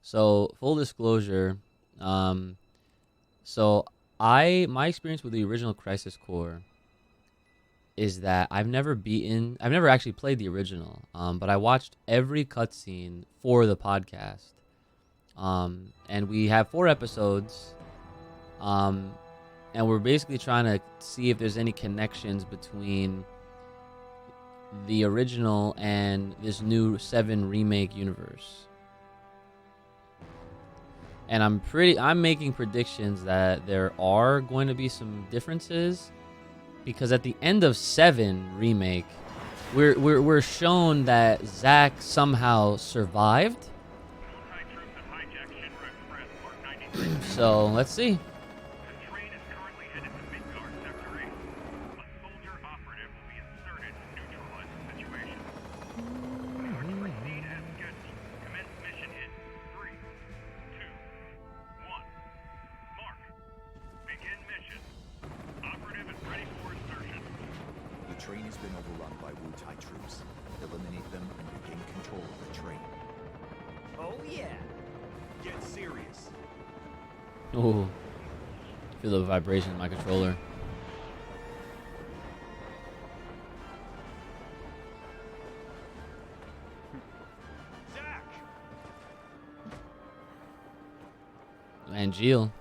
So full disclosure, so my experience with the original Crisis Core is that I've never actually played the original, but I watched every cutscene for the podcast. And we have 4 episodes, and we're basically trying to see if there's any connections between the original and this new 7 remake universe. And I'm making predictions that there are going to be some differences, because at the end of 7 remake, we're shown that Zack somehow survived. So let's see. The train has been overrun by UCHI troops. Eliminate them and regain control of the train. Oh yeah. Get serious. Ooh. Feel the vibration in my controller. Zack! And Jill.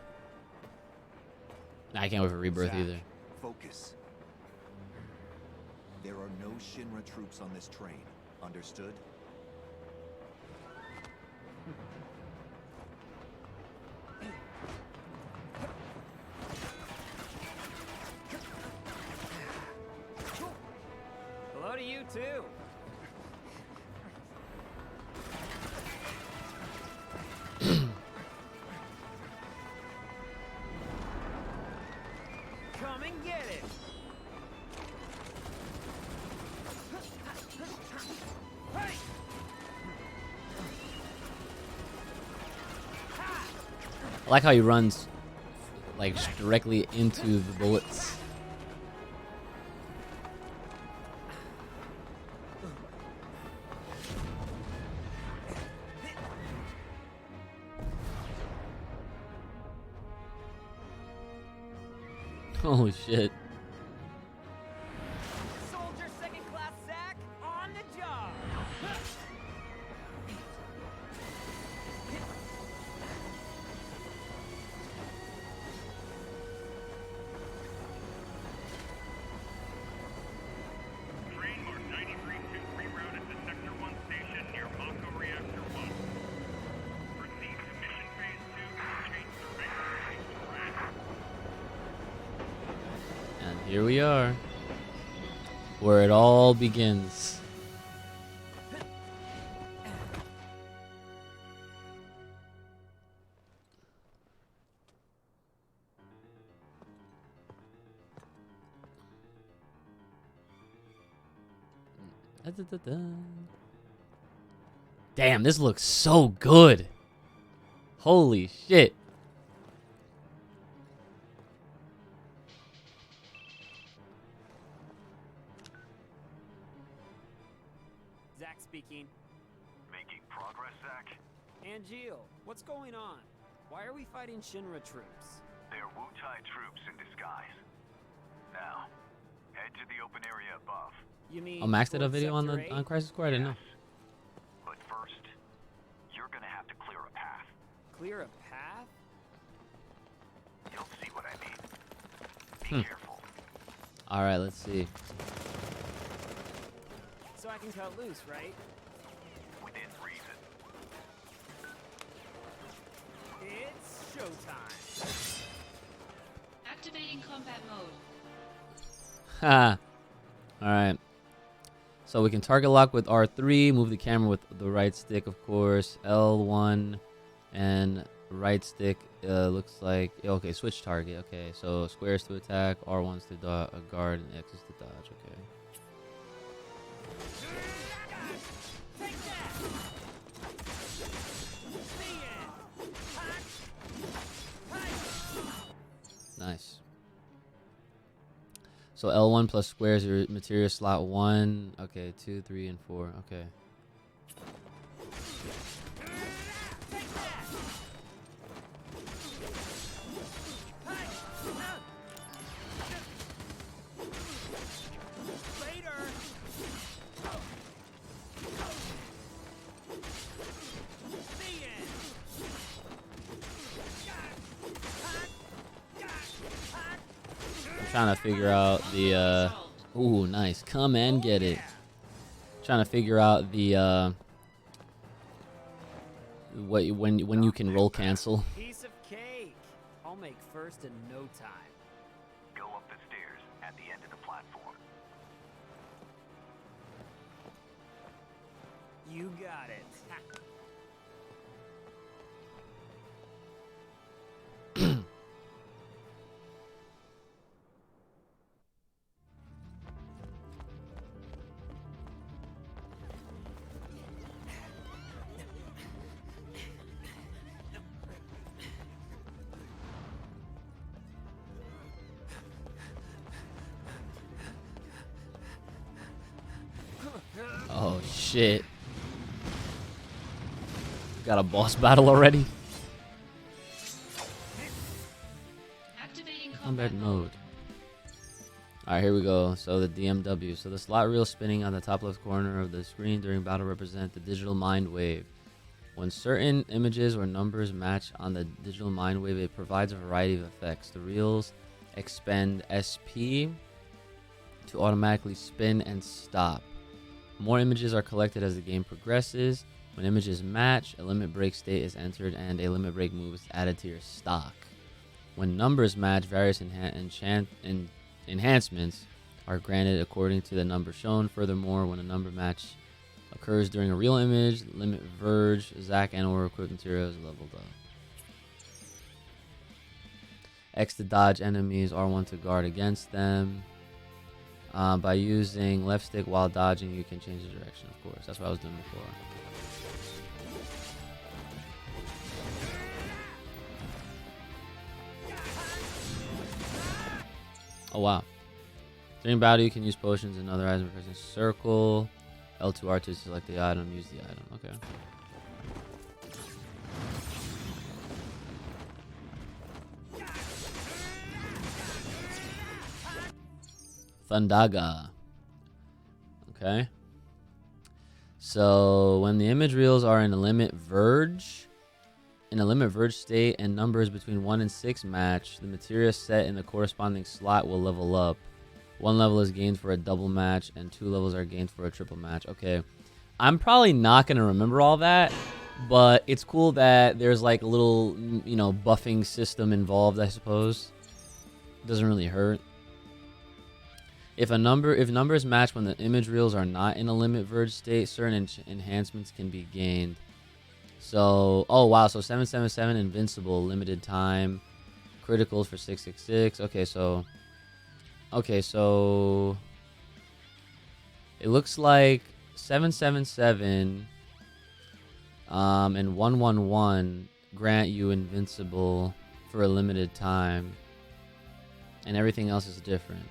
I can't wait for Rebirth Zack, either. Focus. There are no Shinra troops on this train. Understood? Hello to you too. Come and get it. Hey! I like how he runs like directly into the bullets. Holy shit. Soldier second class Zack on the job. Train mark 93-2 rerouted to Sector 1 station near Mako Reactor 1. Proceed to mission phase 2, change survey. And here we are, where it all begins. Da-da-da-da. Damn, this looks so good. Holy shit. Zack speaking. Making progress, Zack? And Jill, what's going on? Why are we fighting Shinra troops? They're UCHI troops in disguise. Now, head to the open area above. You mean Oh, Max did a towards video on Sector the on 8? Crisis Core? I didn't know. But first, you're gonna have to clear a path. Clear a path? You'll see what I mean. Be careful. All right, let's see. So I can cut loose, right? Within reason. It's showtime. Activating combat mode. Ha. All right. So we can target lock with R3, move the camera with the right stick, of course. L1 and right stick looks like, okay, switch target. Okay, so squares to attack, R1's to guard, and X is to dodge. Okay. Take that! The end. Nice. So L1 plus squares are material slot 1. Okay, 2, 3, and 4. Okay. Take that! trying to figure out the ooh, nice. Come and get it. Trying to figure out the when you can roll cancel. Piece of cake. I'll make first in no time. Go up the stairs at the end of the platform. You got it. Oh shit. Got a boss battle already? Activating Combat mode. Alright, here we go. So the DMW. So the slot reel spinning on the top left corner of the screen during battle represent the digital mind wave. When certain images or numbers match on the digital mind wave, it provides a variety of effects. The reels expend SP to automatically spin and stop. More images are collected as the game progresses. When images match, a limit break state is entered and a limit break move is added to your stock. When numbers match, various enhancements are granted according to the number shown. Furthermore, when a number match occurs during a real image, limit verge, Zac, and or equipped materials leveled up. X to dodge enemies, R1 to guard against them. By using left stick while dodging, you can change the direction, of course. That's what I was doing before. Oh, wow. During battle, you can use potions and other items by pressing circle. L2R to select the item, use the item. Okay. Thundaga. Okay. So when the image reels are in a limit verge state and numbers between 1 and 6 match, the materia set in the corresponding slot will level up. 1 level is gained for a double match and 2 levels are gained for a triple match. Okay. I'm probably not going to remember all that, but it's cool that there's like a little, you know, buffing system involved, I suppose. Doesn't really hurt. If numbers match when the image reels are not in a limit verge state, certain enhancements can be gained. So, oh wow, so 777 invincible, limited time, criticals for 666. Okay, so it looks like 777 and 111 grant you invincible for a limited time, and everything else is different.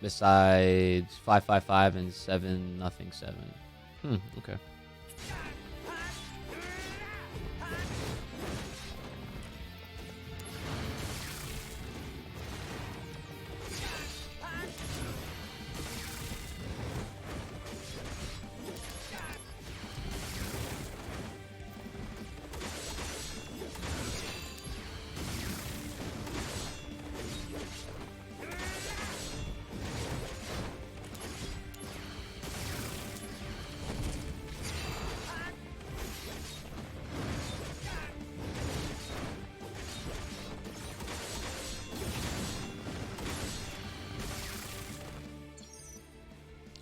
Besides 555 and 707. Okay.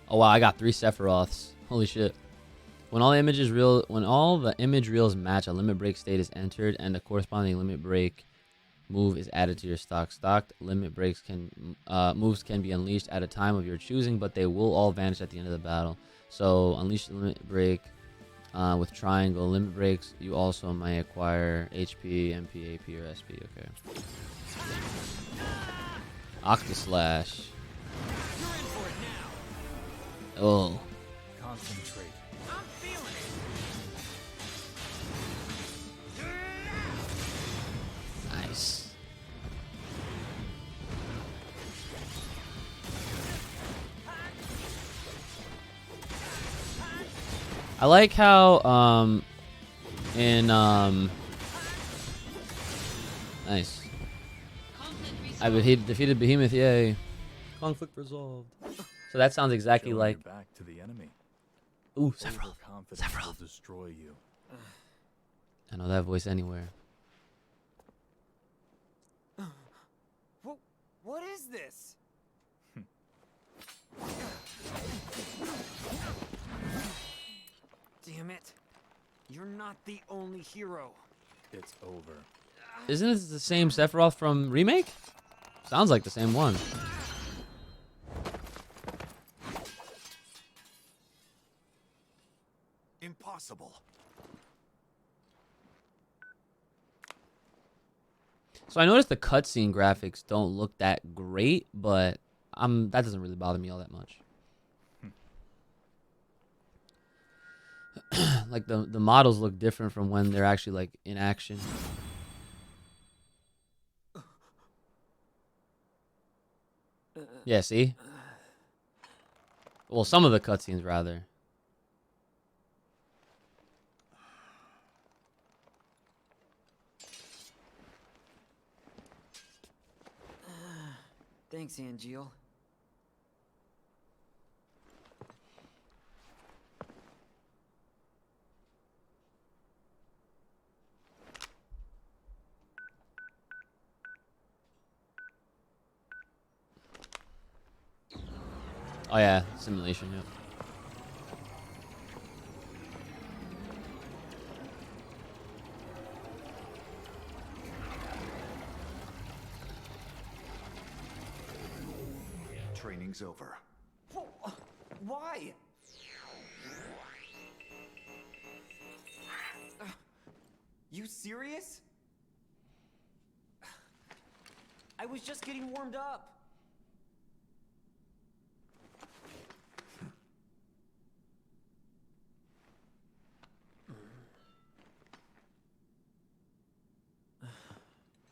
Oh wow, I got 3 Sephiroths. Holy shit. When all the image reels match, a limit break state is entered and the corresponding limit break move is added to your stock. Stocked limit breaks moves can be unleashed at a time of your choosing, but they will all vanish at the end of the battle. So unleash the limit break with triangle limit breaks. You also may acquire HP, MP, AP, or SP. Okay. Octaslash. Oh. Concentrate. I'm feeling it. Nice. I like how nice. I defeated Behemoth, yay. Conflict resolved. So that sounds exactly Showing like. your back to the enemy. Ooh, Sephiroth. Overconfidence will destroy you. I know that voice anywhere. What is this? Damn it. You're not the only hero. It's over. Isn't it the same Sephiroth from Remake? Sounds like the same one. Impossible. So I noticed the cutscene graphics don't look that great, but that doesn't really bother me all that much. Like the models look different from when they're actually like in action. Yeah, see? Well, some of the cutscenes rather. Thanks, Angeal. Oh yeah, simulation, yep. Training's over. Why? You serious? I was just getting warmed up.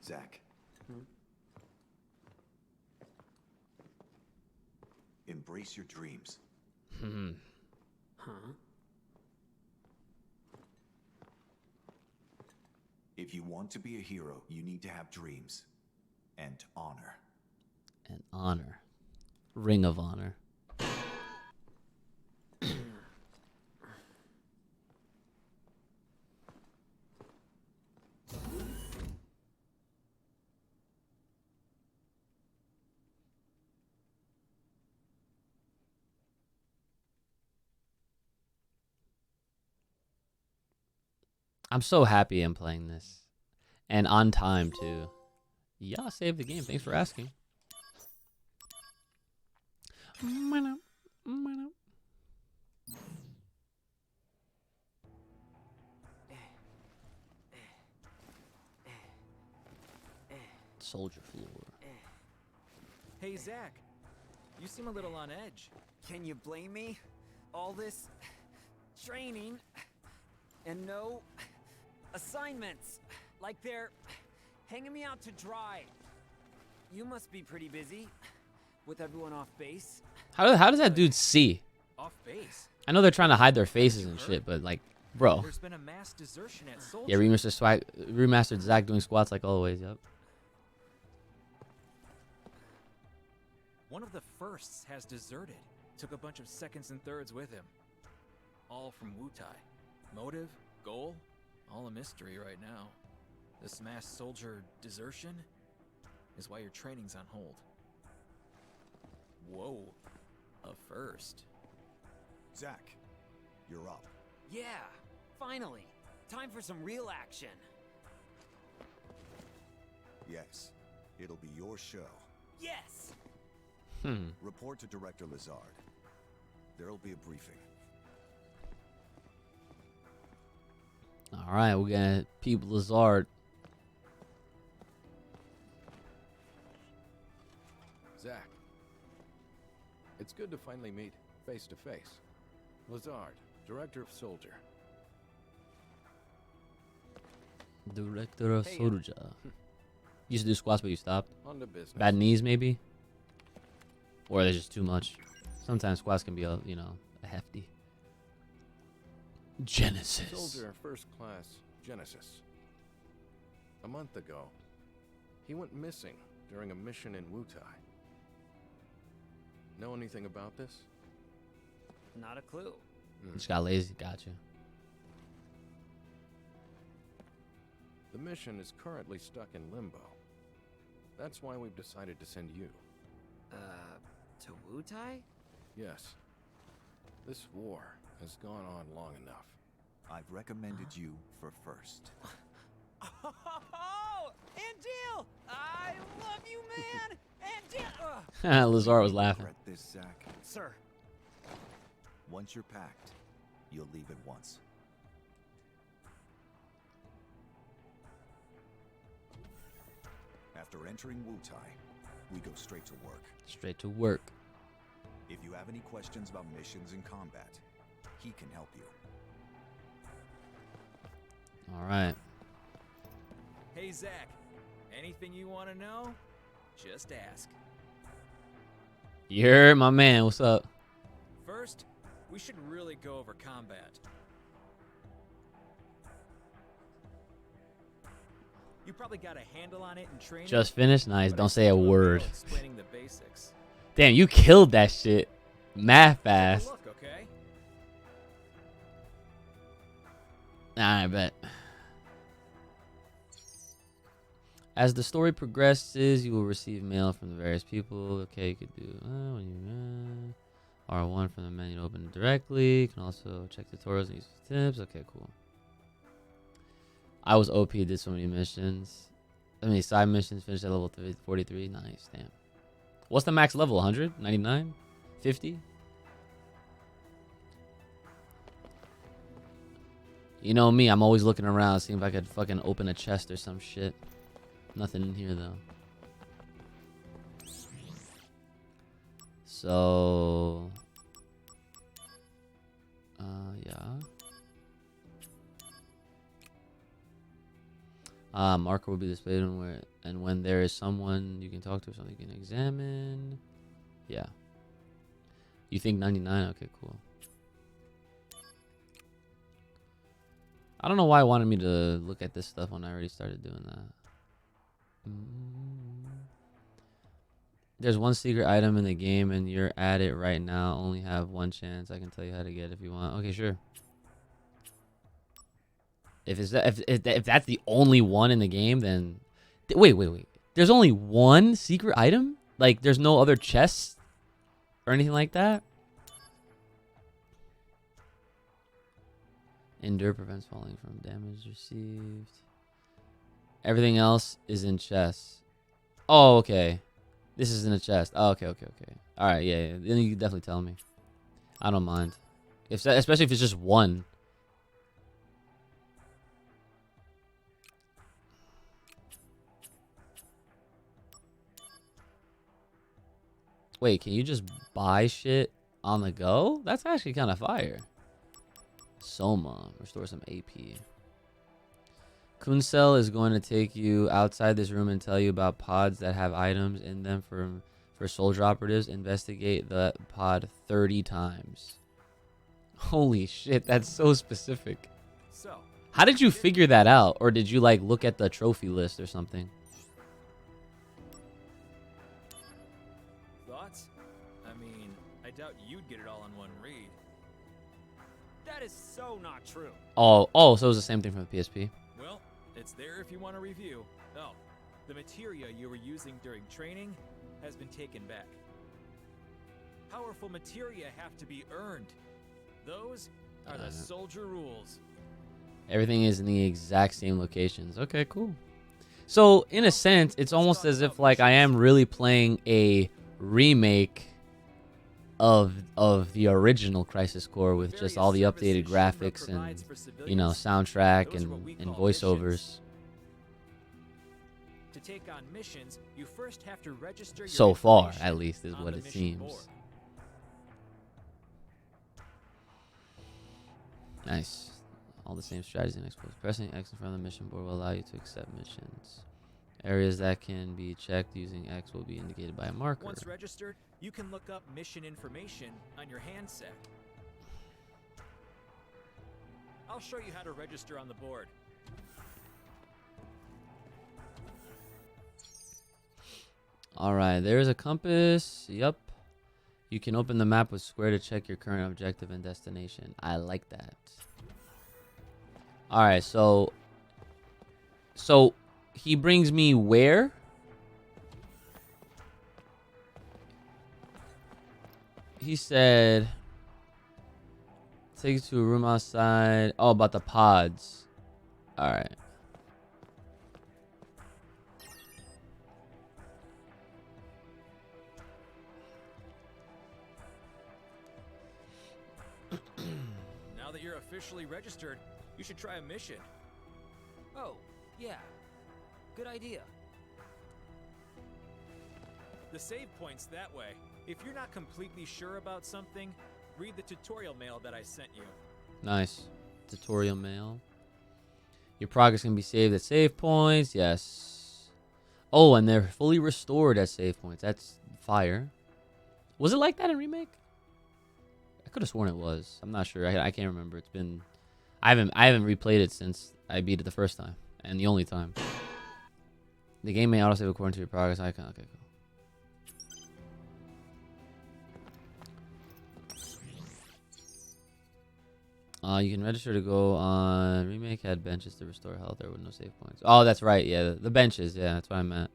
Zack. Embrace your dreams. Huh? If you want to be a hero, you need to have dreams and honor. And honor. Ring of Honor. I'm so happy I'm playing this. And on time, too. Yeah, saved the game. Thanks for asking. Soldier floor. Hey, Zack. You seem a little on edge. Can you blame me? All this training and no assignments. Like they're hanging me out to dry. You must be pretty busy with everyone off base. How does that dude see? Off base. I know they're trying to hide their faces and shit, but like, bro. There's been a mass desertion at Soldier. Yeah, remastered Zack doing squats like always, yep. One of the firsts has deserted. Took a bunch of seconds and thirds with him. All from UCHI. Motive, goal, all a mystery right now. This mass soldier desertion is why your training's on hold. Whoa, a first. Zack, you're up. Yeah, finally. Time for some real action. Yes, it'll be your show. Yes! Report to Director Lazard. There'll be a briefing. All right, we're gonna peep Lazard. Zack, it's good to finally meet face to face. Lazard, Director of Soldier. Director of Soldier. You used to do squats, but you stopped. On to business. Bad knees, maybe? Or there's just too much. Sometimes squats can be, a hefty. Genesis. Soldier, First Class, Genesis. A month ago, he went missing during a mission in UCHI. Know anything about this? Not a clue. Just got lazy. Gotcha. The mission is currently stuck in limbo. That's why we've decided to send you. To Wutai? Yes. This war has gone on long enough. I've recommended you for first. Oh, Andil! I love you, man! Andil! Lazar was laughing. Regret this, Zach. Sir. Once you're packed, you'll leave at once. After entering Wutai, we go straight to work. Straight to work. If you have any questions about missions and combat, he can help you. All right. Hey, Zach. Anything you want to know? Just ask. You're my man. What's up? First, we should really go over combat. You probably got a handle on it in training. Just finished? Nice. but I Don't say a still do word. Explaining the basics. Damn, you killed that shit. Mad Take a fast. look, okay? I bet. As the story progresses, you will receive mail from the various people. Okay, you could do when you R1 from the menu to open it directly. You can also check tutorials and use tips. Okay, cool. I was OP, did so many missions. I mean, side missions, finished at level 43. Nice, damn. What's the max level? 100? 99? 50? You know me, I'm always looking around, seeing if I could fucking open a chest or some shit. Nothing in here, though. So... yeah. Marker will be displayed when there is someone you can talk to or something you can examine. Yeah. You think 99? Okay, cool. I don't know why it wanted me to look at this stuff when I already started doing that. There's one secret item in the game and you're at it right now. Only have one chance. I can tell you how to get it if you want. Okay, sure. If that's the only one in the game, then wait. There's only one secret item? Like there's no other chests or anything like that? Endure prevents falling from damage received. Everything else is in chests. Oh, okay. This is in a chest. Oh, okay. All right, yeah. Then you can definitely tell me. I don't mind. Especially if it's just one. Wait, can you just buy shit on the go? That's actually kind of fire. Soma, restore some AP. Kunsel is going to take you outside this room and tell you about pods that have items in them for soldier operatives. Investigate the pod 30 times. Holy shit, that's so specific. So, how did you figure that out? Or did you like look at the trophy list or something? thoughts? I mean, I doubt you'd get it all in one read. That is so not true. Oh, so it was the same thing from the PSP. Well, it's there if you want to review. Oh, the materia you were using during training has been taken back. Powerful materia have to be earned. Those are the soldier rules. Everything is in the exact same locations. Okay, cool. So, in a sense, it's almost as if like I am really playing a remake of the original Crisis Core with just all the updated graphics and, you know, soundtrack and voiceovers. To take on missions, you first have to register your So far, information at least, is on what the it mission seems. board. Nice. All the same strategies and exploits. Pressing X in front of the mission board will allow you to accept missions. Areas that can be checked using X will be indicated by a marker. Once registered, you can look up mission information on your handset. I'll show you how to register on the board. Alright, there's a compass. Yup. You can open the map with square to check your current objective and destination. I like that. All right, so he brings me where? He said take you to a room outside. Oh, about the pods. All right. Now that you're officially registered, you should try a mission. Oh, yeah. Good idea. The save point's that way. If you're not completely sure about something, read the tutorial mail that I sent you. Nice. Tutorial mail. Your progress can be saved at save points. Yes. Oh, and they're fully restored at save points. That's fire. Was it like that in Remake? I could have sworn it was. I'm not sure. I can't remember. It's been... I haven't replayed it since I beat it the first time. And the only time. The game may autosave according to your progress icon. Okay, cool. You can register to go on Remake. Had benches to restore health. There were no save points. Oh, that's right. Yeah, the benches. Yeah, that's what I meant.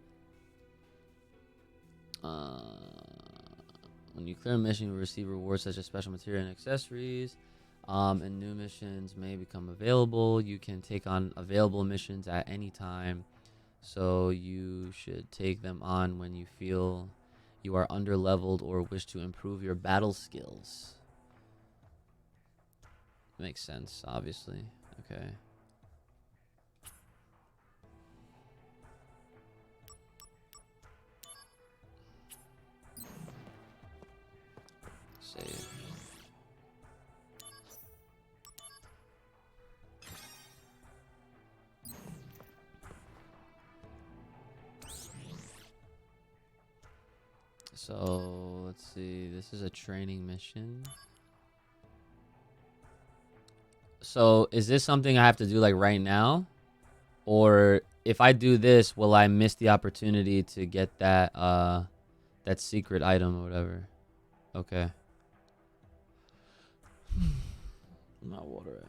When you clear a mission, you will receive rewards such as special material and accessories. And new missions may become available. You can take on available missions at any time. So you should take them on when you feel you are under-leveled or wish to improve your battle skills. Makes sense, obviously. Okay. Save. So, let's see. This is a training mission. So, is this something I have to do like right now? Or if I do this, will I miss the opportunity to get that that secret item or whatever? Okay. Not water at.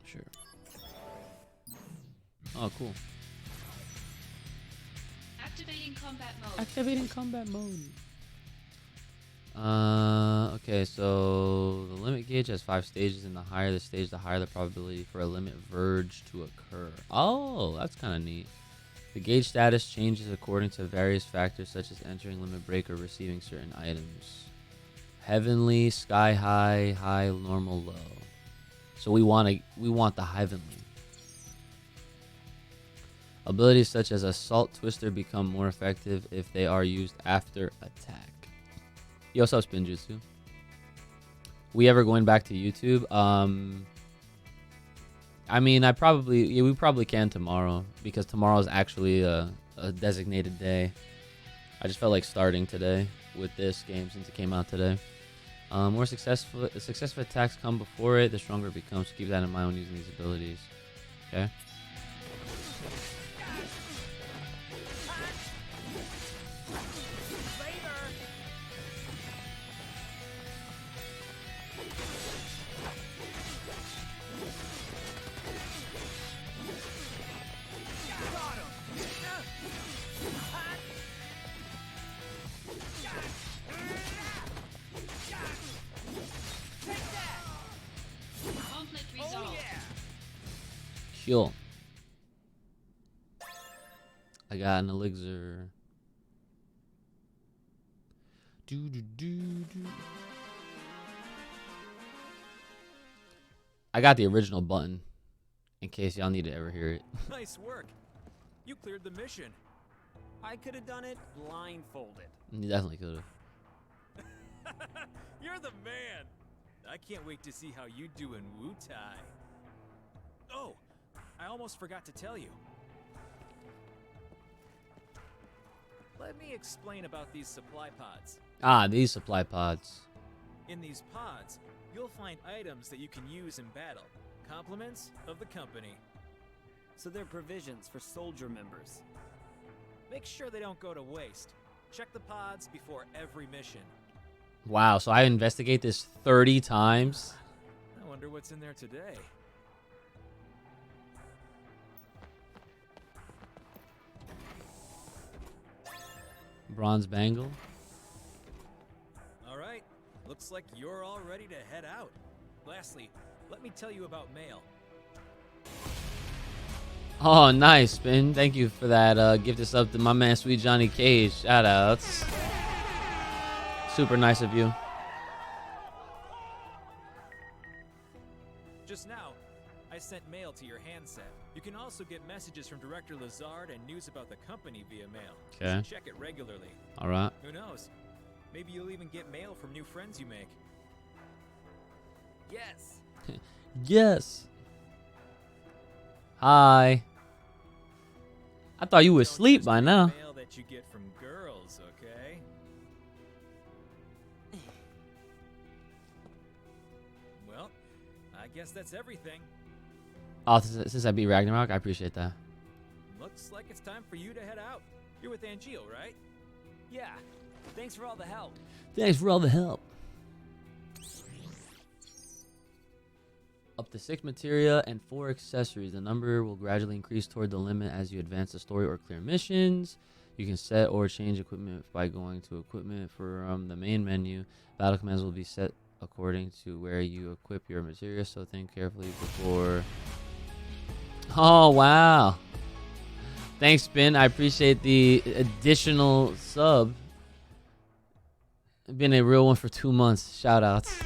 Sure. Oh, cool. Activating combat mode. Activating combat mode. Okay, so the limit gauge has 5 stages, and the higher the stage, the higher the probability for a limit verge to occur. Oh, that's kind of neat. The gauge status changes according to various factors such as entering limit break or receiving certain items. Heavenly, sky high, high, normal, low. So we want the heavenly. Abilities such as Assault Twister become more effective if they are used after attack. Yo, what's up, Spinjutsu? We ever going back to YouTube? I mean, we probably can tomorrow, because tomorrow is actually a designated day. I just felt like starting today with this game since it came out today. More successful attacks come before it, the stronger it becomes. Keep that in mind when using these abilities. Okay. Conflict resolved. Cool. I got an elixir. I got the original button, in case y'all need to ever hear it. Nice work. You cleared the mission. I could have done it blindfolded. You definitely could have. You're the man. I can't wait to see how you do in UCHI. Oh, I almost forgot to tell you. Let me explain about these supply pods. Ah, these supply pods. In these pods, you'll find items that you can use in battle. Compliments of the company. So they're provisions for soldier members. Make sure they don't go to waste. Check the pods before every mission. Wow, so I investigate this 30 times. I wonder what's in there today. Bronze bangle. All right, looks like you're all ready to head out. Lastly, let me tell you about mail. Oh, nice, Spin. Thank you for that. Gift this up to my man, Sweet Johnny Cage. Shout outs. Super nice of you. Just now, I sent mail to your handset. You can also get messages from Director Lazard and news about the company via mail. You Okay. should check it regularly. All right. Who knows? Maybe you'll even get mail from new friends you make. Yes. Yes. Hi. I thought you was Don't asleep just by read now. Mail that you get from girls, okay? Well, I guess that's everything. Oh, since I beat Ragnarok, I appreciate that. Looks like it's time for you to head out. You're with Angel, right? Yeah. Thanks for all the help. Thanks for all the help. Up to 6 materia and 4 accessories. The number will gradually increase toward the limit as you advance the story or clear missions. You can set or change equipment by going to equipment from the main menu. Battle commands will be set according to where you equip your materia, so think carefully before. Oh, wow. Thanks, Spin. I appreciate the additional sub. Been a real one for 2 months. Shout outs.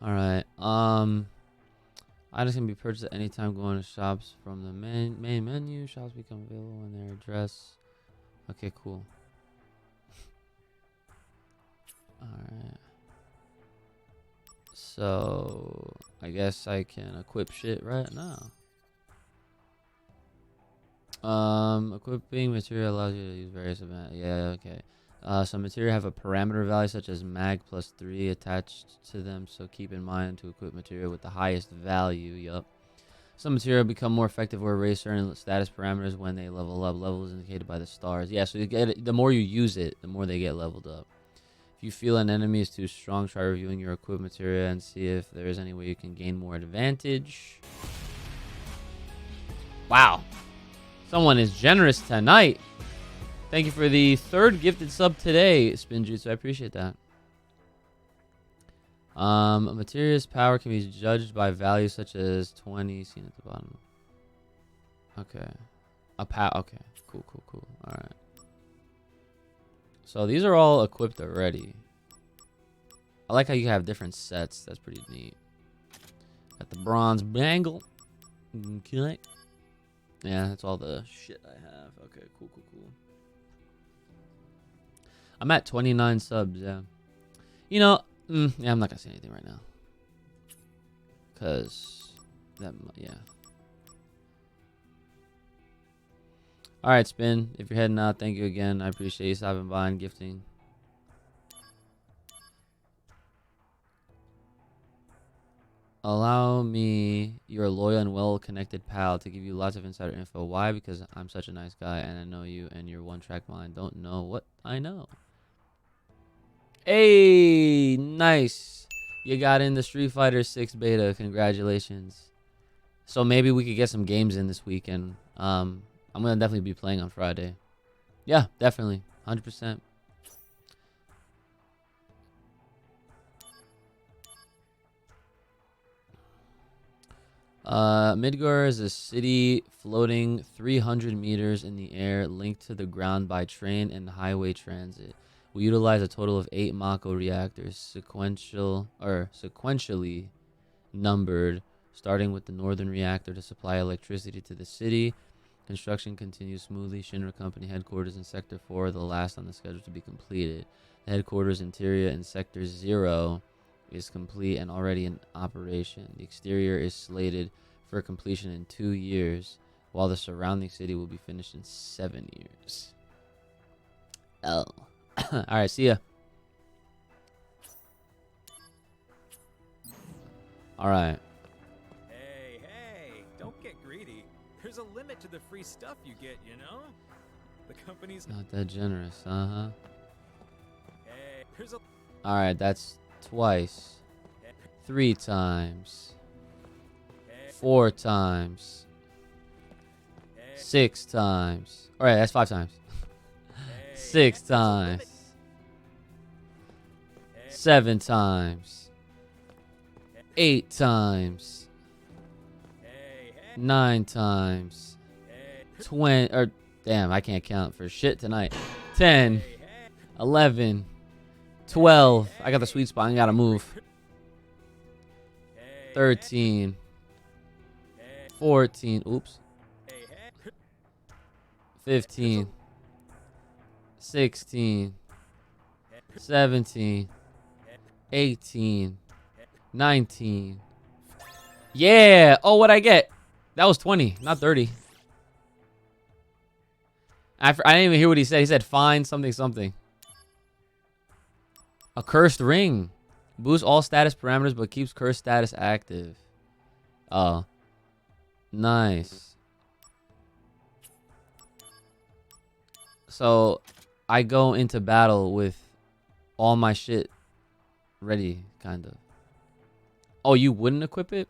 All right. Items can be purchased at any time going to shops from the main menu. Shops become available when they're addressed. Okay, cool. All right. So I guess I can equip shit right now. Equipping material allows you to use various events. Yeah, okay. Some material have a parameter value such as mag plus 3 attached to them, so keep in mind to equip material with the highest value. Yup. Some material become more effective or erase certain status parameters when they level up. Level is indicated by the stars. Yeah, so you get it, the more you use it, the more they get leveled up. If you feel an enemy is too strong, try reviewing your equipped material and see if there is any way you can gain more advantage. Wow. Someone is generous tonight. Thank you for the 3rd gifted sub today, Spinjutsu. I appreciate that. A material's power can be judged by values such as 20, seen at the bottom. Okay. Okay. Cool. All right. So these are all equipped already. I like how you have different sets. That's pretty neat. Got the bronze bangle. Okay. Yeah, that's all the shit I have. Okay, cool. I'm at 29 subs, yeah. You know, yeah, I'm not going to say anything right now. Because, yeah. All right, Spin. If you're heading out, thank you again. I appreciate you stopping by and gifting. Allow me, your loyal and well-connected pal, to give you lots of insider info. Why? Because I'm such a nice guy, and I know you, and your one-track mind don't know what I know. Hey, nice. You got in the Street Fighter 6 beta. Congratulations. So maybe we could get some games in this weekend. I'm going to definitely be playing on Friday. Yeah, definitely. 100%. Midgar is a city floating 300 meters in the air, linked to the ground by train and highway transit. We utilize a total of 8 Mako reactors, sequentially numbered, starting with the northern reactor to supply electricity to the city. Construction continues smoothly. Shinra Company headquarters in Sector 4 are the last on the schedule to be completed. The headquarters interior in Sector 0 is complete and already in operation. The exterior is slated for completion in 2 years, while the surrounding city will be finished in 7 years. Oh. Alright, see ya. Alright. Hey, don't get greedy. There's a limit to the free stuff you get, you know? The company's Not that generous, uh-huh. Hey, there's a Alright, that's twice. 3 times. 4 times. 6 times. Alright, that's 5 times. 6 times. 7 times. 8 times. 9 times. 20 or damn, I can't count for shit tonight. 10. 11. 12. I got the sweet spot. I gotta move. 13. 14. Oops. 15. 16. 17. 18. 19. Yeah. Oh, what'd I get? That was 20, not 30. I didn't even hear what he said. He said find something something. A cursed ring. Boosts all status parameters but keeps cursed status active. Oh. Nice. So I go into battle with all my shit ready, kind of. Oh, you wouldn't equip it?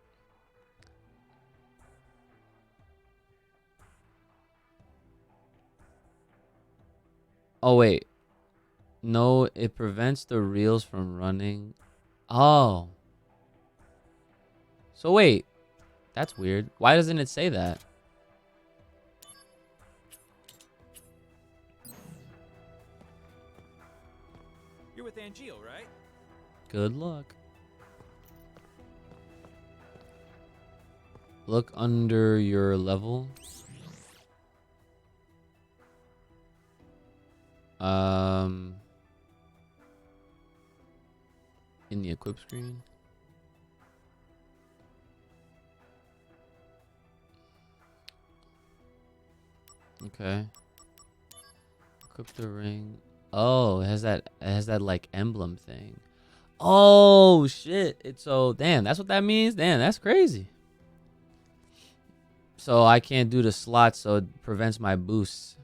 Oh, wait. No, it prevents the reels from running. Oh. So, wait. That's weird. Why doesn't it say that? You're with Angel, right? Good luck. Look under your level. In the equip screen. Okay. Equip the ring. Oh, it has that like emblem thing. Oh shit. It's so damn, that's what that means? Damn, that's crazy. So I can't do the slots, so it prevents my boosts.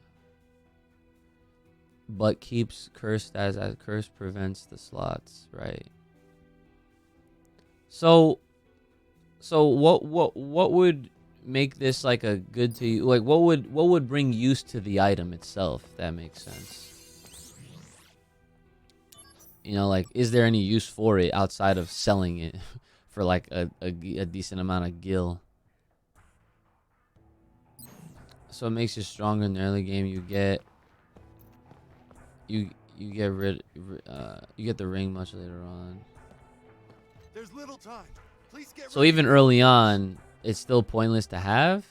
But keeps cursed as curse prevents the slots, right? So what would make this like a good to you? Like what would bring use to the item itself? If that makes sense. You know, like is there any use for it outside of selling it for like a decent amount of gil? So it makes you stronger in the early game. You get you get the ring much later on. There's little time. Please get So even early on, it's still pointless to have.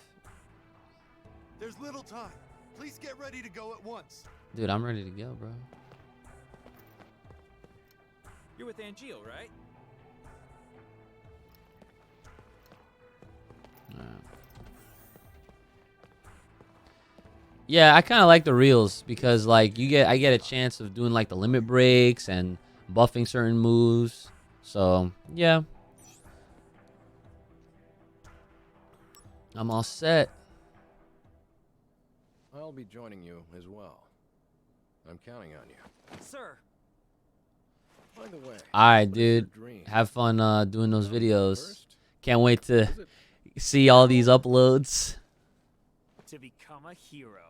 There's little time. Please get ready to go at once. Dude, I'm ready to go, bro. You're with Angel, right? Yeah, I kind of like the reels because like I get a chance of doing like the limit breaks and buffing certain moves. So yeah, I'm all set. I'll be joining you as well. I'm counting on you. Sir. By the way, All right, what is your dude. dream? Have fun doing those videos. First? Can't wait to Is it see all these uploads. To become a hero.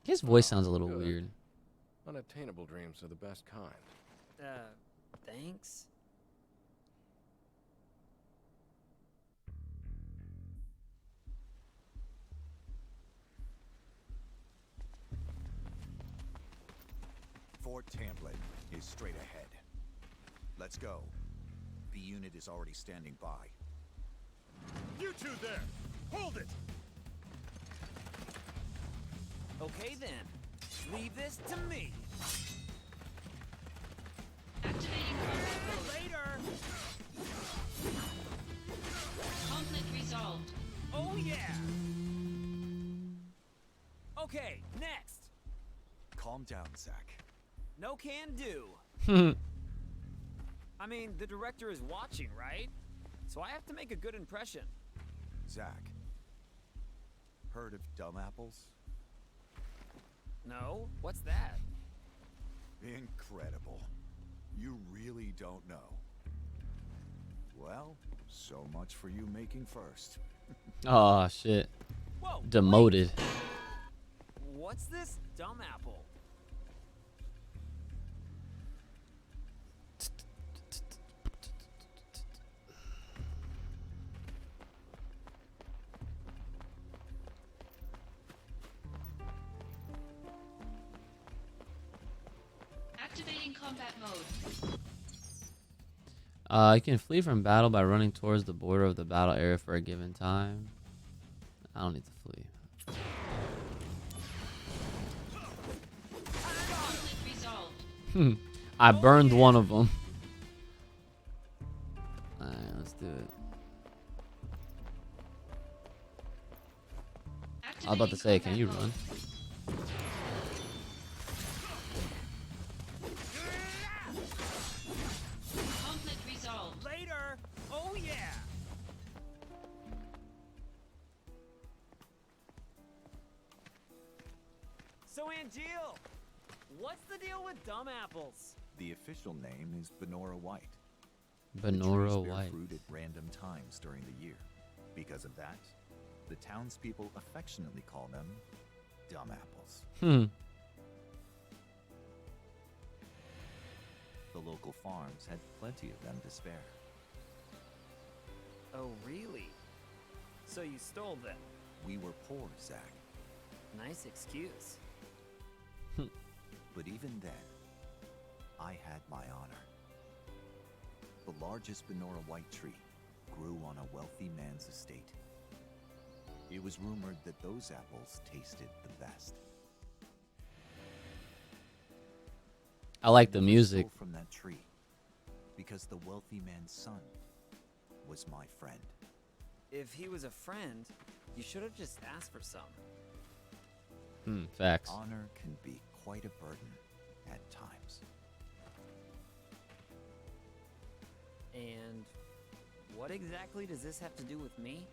His voice sounds a little Good. weird. Unattainable dreams are the best kind. Thanks. Fort Tamblin is straight ahead. Let's go. The unit is already standing by. You two there! Hold it! Okay then. Leave this to me. Activating combat mode. Later. Okay, next. Calm down, Zach. No can do. I mean, the director is watching, right? So I have to make a good impression. Zach. Heard of dumb apples? No? What's that? Incredible. You really don't know. Well, so much for you making first. Oh shit. Whoa! Demoted. Wait. What's this dumb apple? Activating combat mode. You can flee from battle by running towards the border of the battle area for a given time. I don't need to flee. Conflict resolved. I burned one of them. Alright, let's do it. I was about to say, can you run? Conflict resolved. Later! Oh yeah! So Angeal, what's the deal with dumb apples? The official name is Benora White. Benora The trees bear White. fruit at random times during the year. Because of that, the townspeople affectionately call them dumb apples. The local farms had plenty of them to spare. Oh really? So you stole them? We were poor, Zach. Nice excuse. But even then, I had my honor. The largest Benora White tree grew on a wealthy man's estate. It was rumored that those apples tasted the best. I like the Never music. stole from that tree because the wealthy man's son was my friend. If he was a friend, you should have just asked for some. Facts. Honor can be quite a burden at times. And what exactly does this have to do with me?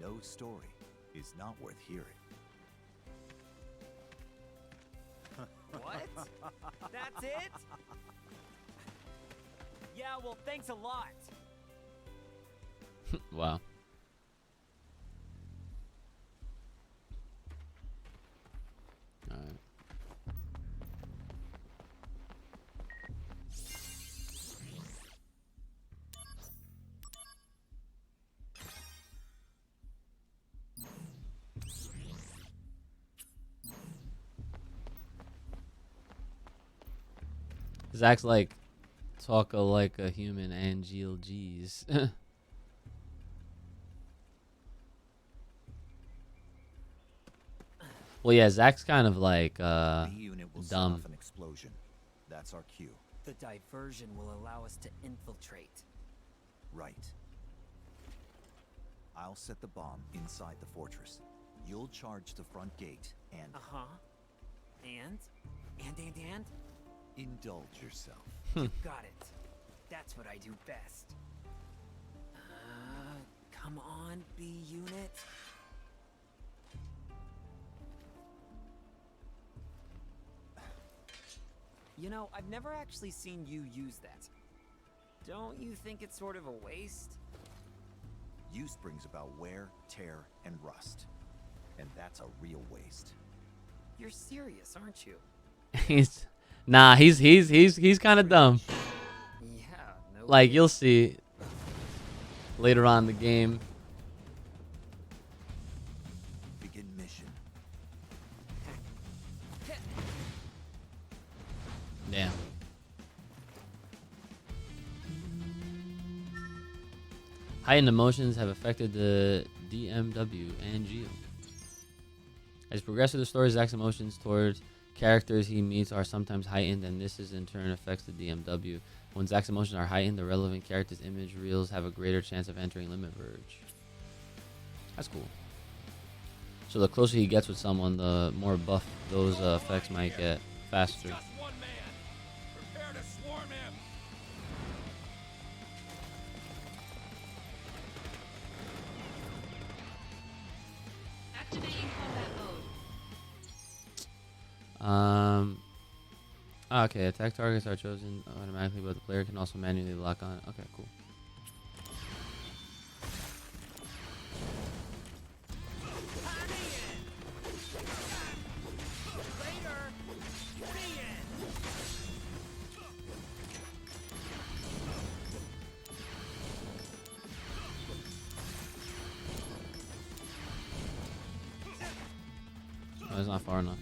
No story is not worth hearing. What? That's it? Yeah, well, thanks a lot. Wow. Alright. Zach's like, talk like a human, Angeal, jeez. Well, yeah, Zach's kind of like, The unit will set dumb. off an explosion. That's our cue. The diversion will allow us to infiltrate. Right. I'll set the bomb inside the fortress. You'll charge the front gate and Uh-huh. And? And? indulge yourself. Got it. That's what I do best. Come on, B unit. You know, I've never actually seen you use that. Don't you think it's sort of a waste? Use brings about wear, tear, and rust. And that's a real waste. You're serious, aren't you? he's kind of dumb. Yeah, no. Like, you'll see later on in the game. Begin mission. Damn. Heightened emotions have affected the DMW and Geo. As you progress through the story, Zach's emotions towards characters he meets are sometimes heightened, and this is in turn affects the DMW. When Zach's emotions are heightened, the relevant character's image reels have a greater chance of entering Limit Verge. That's cool. So the closer he gets with someone, the more buff those effects might get faster. Just one man. Prepare to swarm him. Activating combat mode. Okay, attack targets are chosen automatically, but the player can also manually lock on. Okay, cool. Oh, it's not far enough.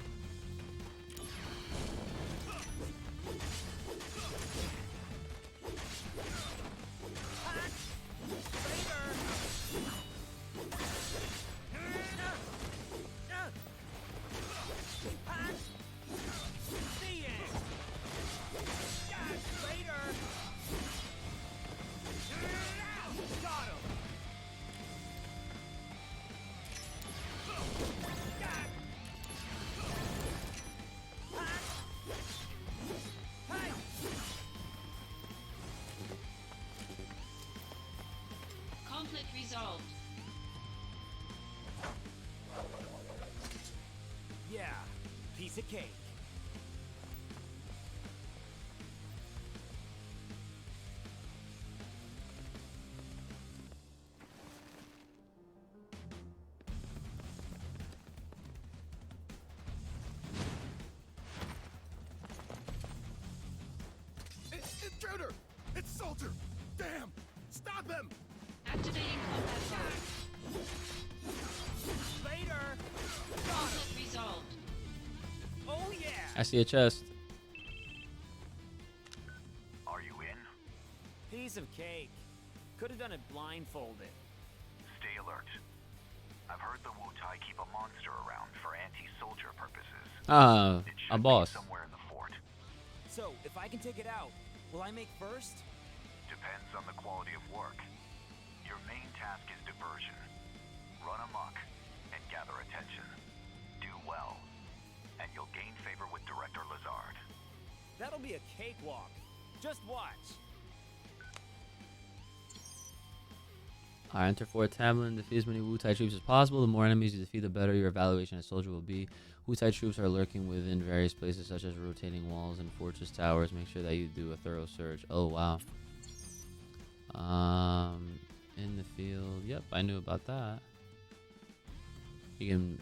Conflict resolved. Yeah, piece of cake. Intruder! It's Soldier! Damn! Stop him! Activating combat mode. Later. Conflict resolved. Oh yeah. I see a chest. Are you in? Piece of cake. Could have done it blindfolded. Stay alert. I've heard the UCHI keep a monster around for anti-soldier purposes. It A should be boss. somewhere in the fort. So, if I can take it out, will I make first? Depends on the quality of work. Your main task is diversion. Run amok and gather attention. Do well, and you'll gain favor with Director Lazard. That'll be a cakewalk. Just watch. Enter Fort Tamlin. Defeat as many UCHI troops as possible. The more enemies you defeat, the better your evaluation as soldier will be. UCHI troops are lurking within various places, such as rotating walls and fortress towers. Make sure that you do a thorough search. Oh, wow. In the field. Yep, I knew about that. You can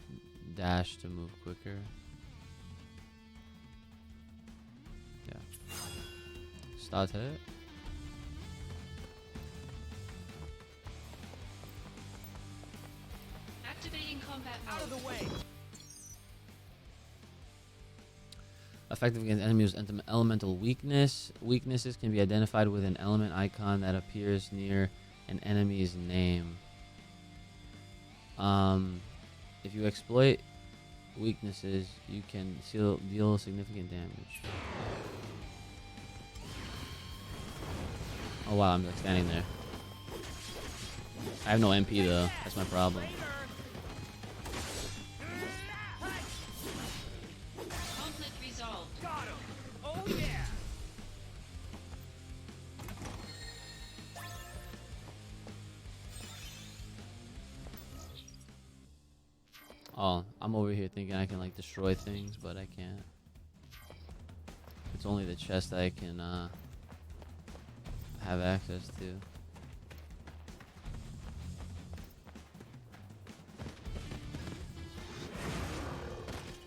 dash to move quicker. Yeah. Start hit. Activating combat Out of mode. the way. Effective against enemies with elemental weakness. Weaknesses can be identified with an element icon that appears near an enemy's name. If you exploit weaknesses, you can deal significant damage. Oh wow, I'm like standing there. I have no MP though. That's my problem. Conflict resolved. Got him. Oh yeah. Oh, I'm over here thinking I can like destroy things, but I can't. It's only the chest I can have access to.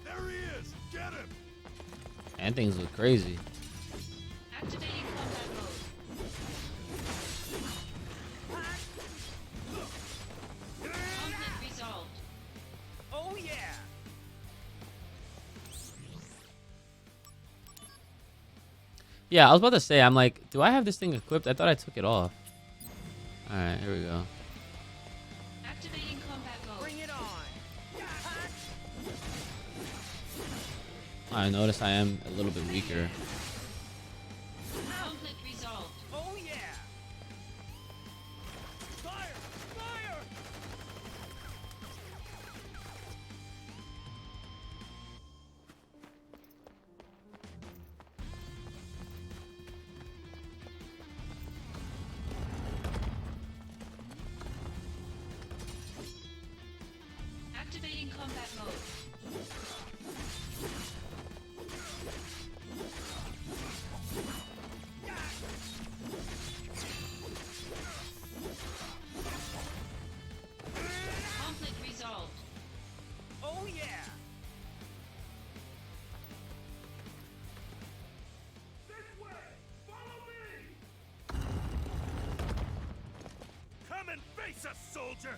There he is! Get him! And things look crazy. Activating combat mode. Conflict resolved. Oh yeah. Yeah, I was about to say, I'm like, do I have this thing equipped? I thought I took it off. Alright, here we go. Activating combat mode. Bring it on. I notice I am a little bit weaker. Conflict resolved. Oh yeah. Fire! Fire! Activating combat mode. Conflict resolved. Oh yeah! This way! Follow me! Come and face us, soldier!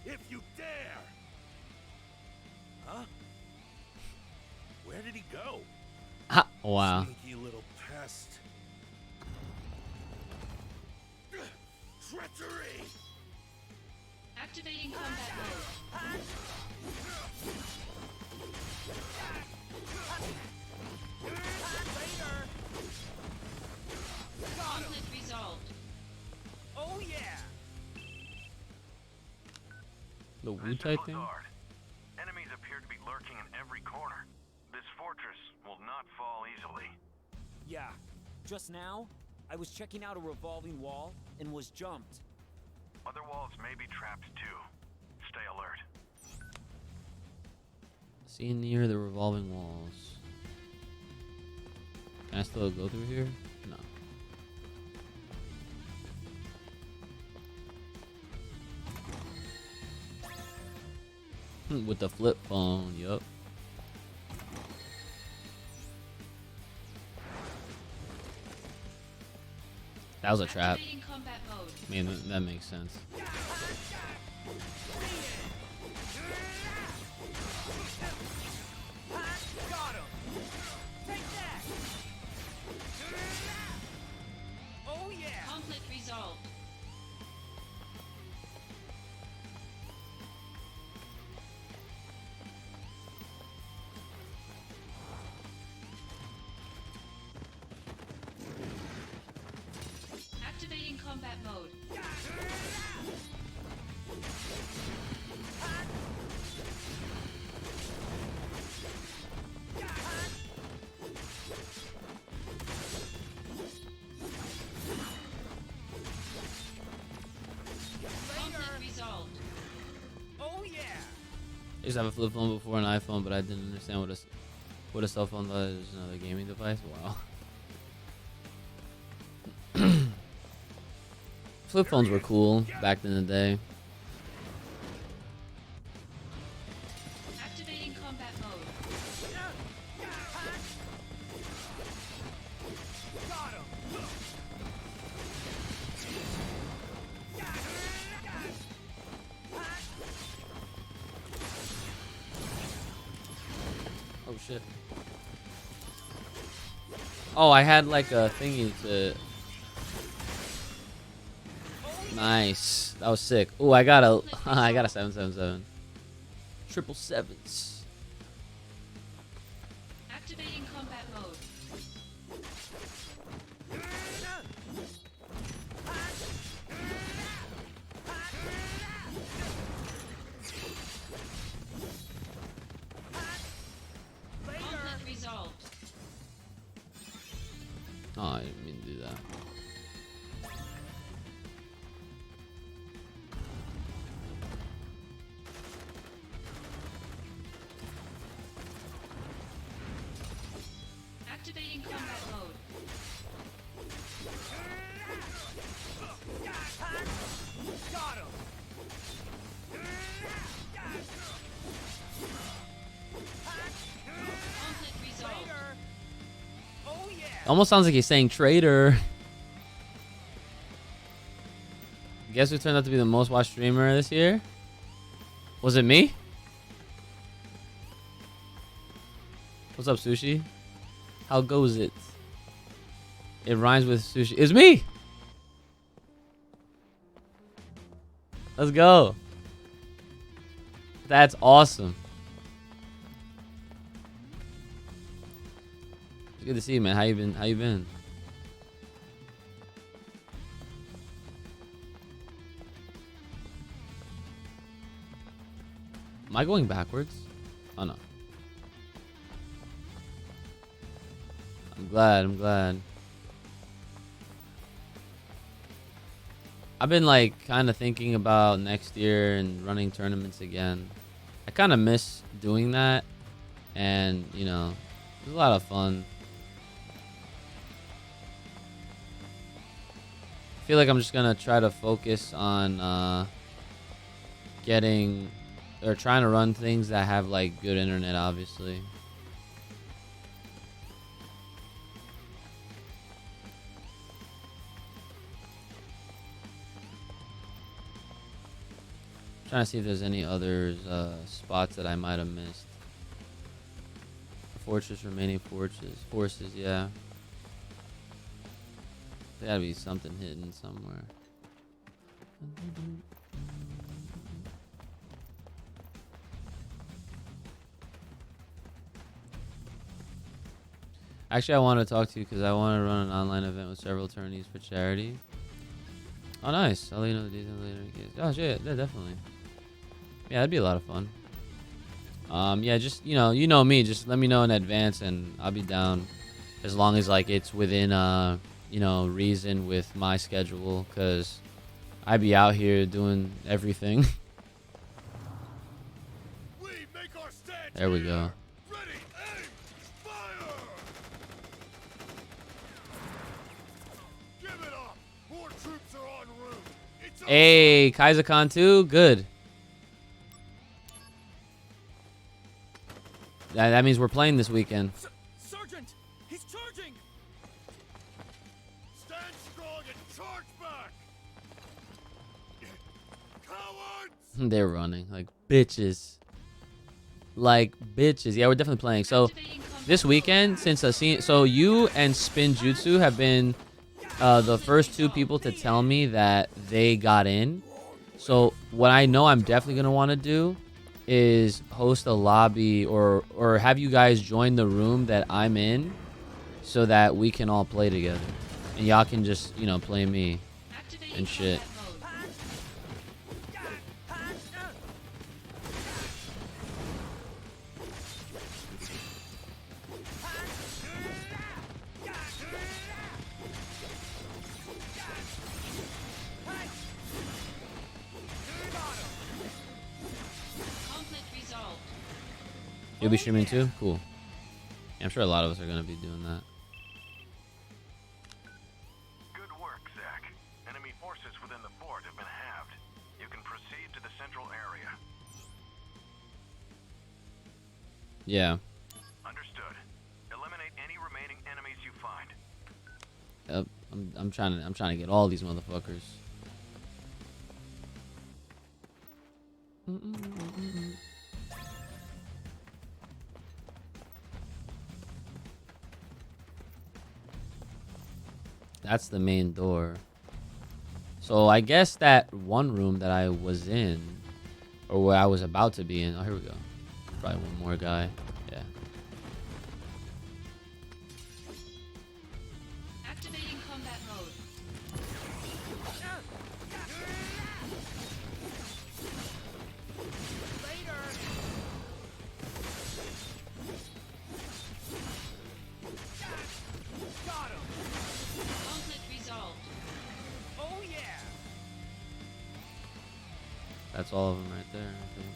If you dare! Huh? Where did he go? Ah, wow. Sneaky little pest. Treachery! Activating combat mode. Conflict resolved. Oh yeah! The Wu-Tai thing? Enemies appear to be lurking in every corner. This fortress will not fall easily. Yeah. Just now, I was checking out a revolving wall and was jumped. Other walls may be trapped too. Stay alert. See near the revolving walls. Can I still go through here? No. With the flip phone, yup. That was a trap. Activating combat mode. I mean, that makes sense. Got him! Take that! Oh yeah! Conflict resolved. Activating combat mode. Conflict resolved. Oh yeah! I used to have a flip phone before an iPhone, but I didn't understand what a cell phone was. Another gaming device. Wow. Flip phones were cool back in the day. Activating combat mode. Got him! Oh shit. Oh, I had like a thingy to. Nice. That was sick. Oh, I got a. I got a 777. Triple sevens. Activating combat mode. Conflict resolved. Oh, I didn't mean to do that. Activating combat mode. Got him! Conflict resolved. Oh yeah! Almost sounds like he's saying traitor. Guess who turned out to be the most watched streamer this year? Was it me? What's up, Sushi? How goes it? It rhymes with sushi. It's me! Let's go. That's awesome. It's good to see you, man. How you been? How you been? Am I going backwards? Oh no. I'm glad. I'm glad. I've been like kind of thinking about next year and running tournaments again. I kind of miss doing that, and you know, it was a lot of fun. I feel like I'm just gonna try to focus on getting or trying to run things that have like good internet, obviously. Trying to see if there's any other spots that I might have missed. Fortress, remaining forces, yeah. There gotta be something hidden somewhere. Actually, I want to talk to you because I want to run an online event with several attorneys for charity. Oh, nice. I'll let you know the details later. Oh, shit. Yeah, definitely. Yeah, that'd be a lot of fun. Yeah, just, you know me. Just let me know in advance and I'll be down as long as, like, it's within, you know, reason with my schedule because I be out here doing everything. There we go. Hey, Kaiser-Khan too? Good. That means we're playing this weekend. Sergeant! He's charging! Stand strong and charge back! Cowards! They're running like bitches. Like bitches. Yeah, we're definitely playing. So this weekend, since so you and Spin Jutsu have been the first two people to tell me that they got in. So what I know I'm definitely gonna want to do is host a lobby or have you guys join the room that I'm in so that we can all play together and y'all can just, you know, play me and shit. You'll be streaming too? Cool. Yeah, I'm sure a lot of us are going to be doing that. Good work, Zach. Enemy forces within the fort have been halved. You can proceed to the central area. Yeah. Understood. Eliminate any remaining enemies you find. Yep. I'm trying to get all these motherfuckers. That's the main door. So I guess that one room that I was in, or where I was about to be in. Oh, here we go. Probably one more guy. Yeah. Activating combat mode. Conflict resolved. Oh yeah. That's all of them right there, I think.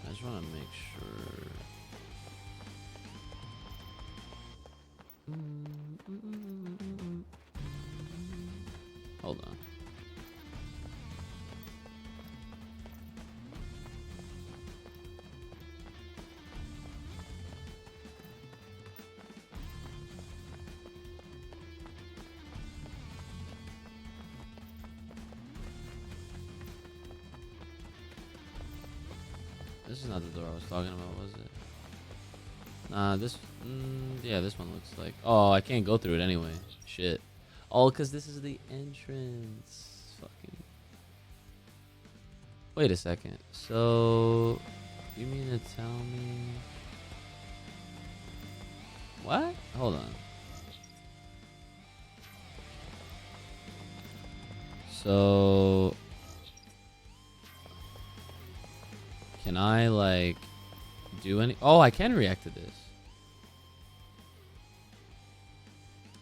I just want to make sure. Hold on. This is not the door I was talking about, was it? Nah, this... yeah, this one looks like... Oh, I can't go through it anyway. Shit. Oh, because this is the entrance. Fucking... Wait a second. So... You mean to tell me... What? Hold on. So... Can I, like, do any... Oh, I can react to this.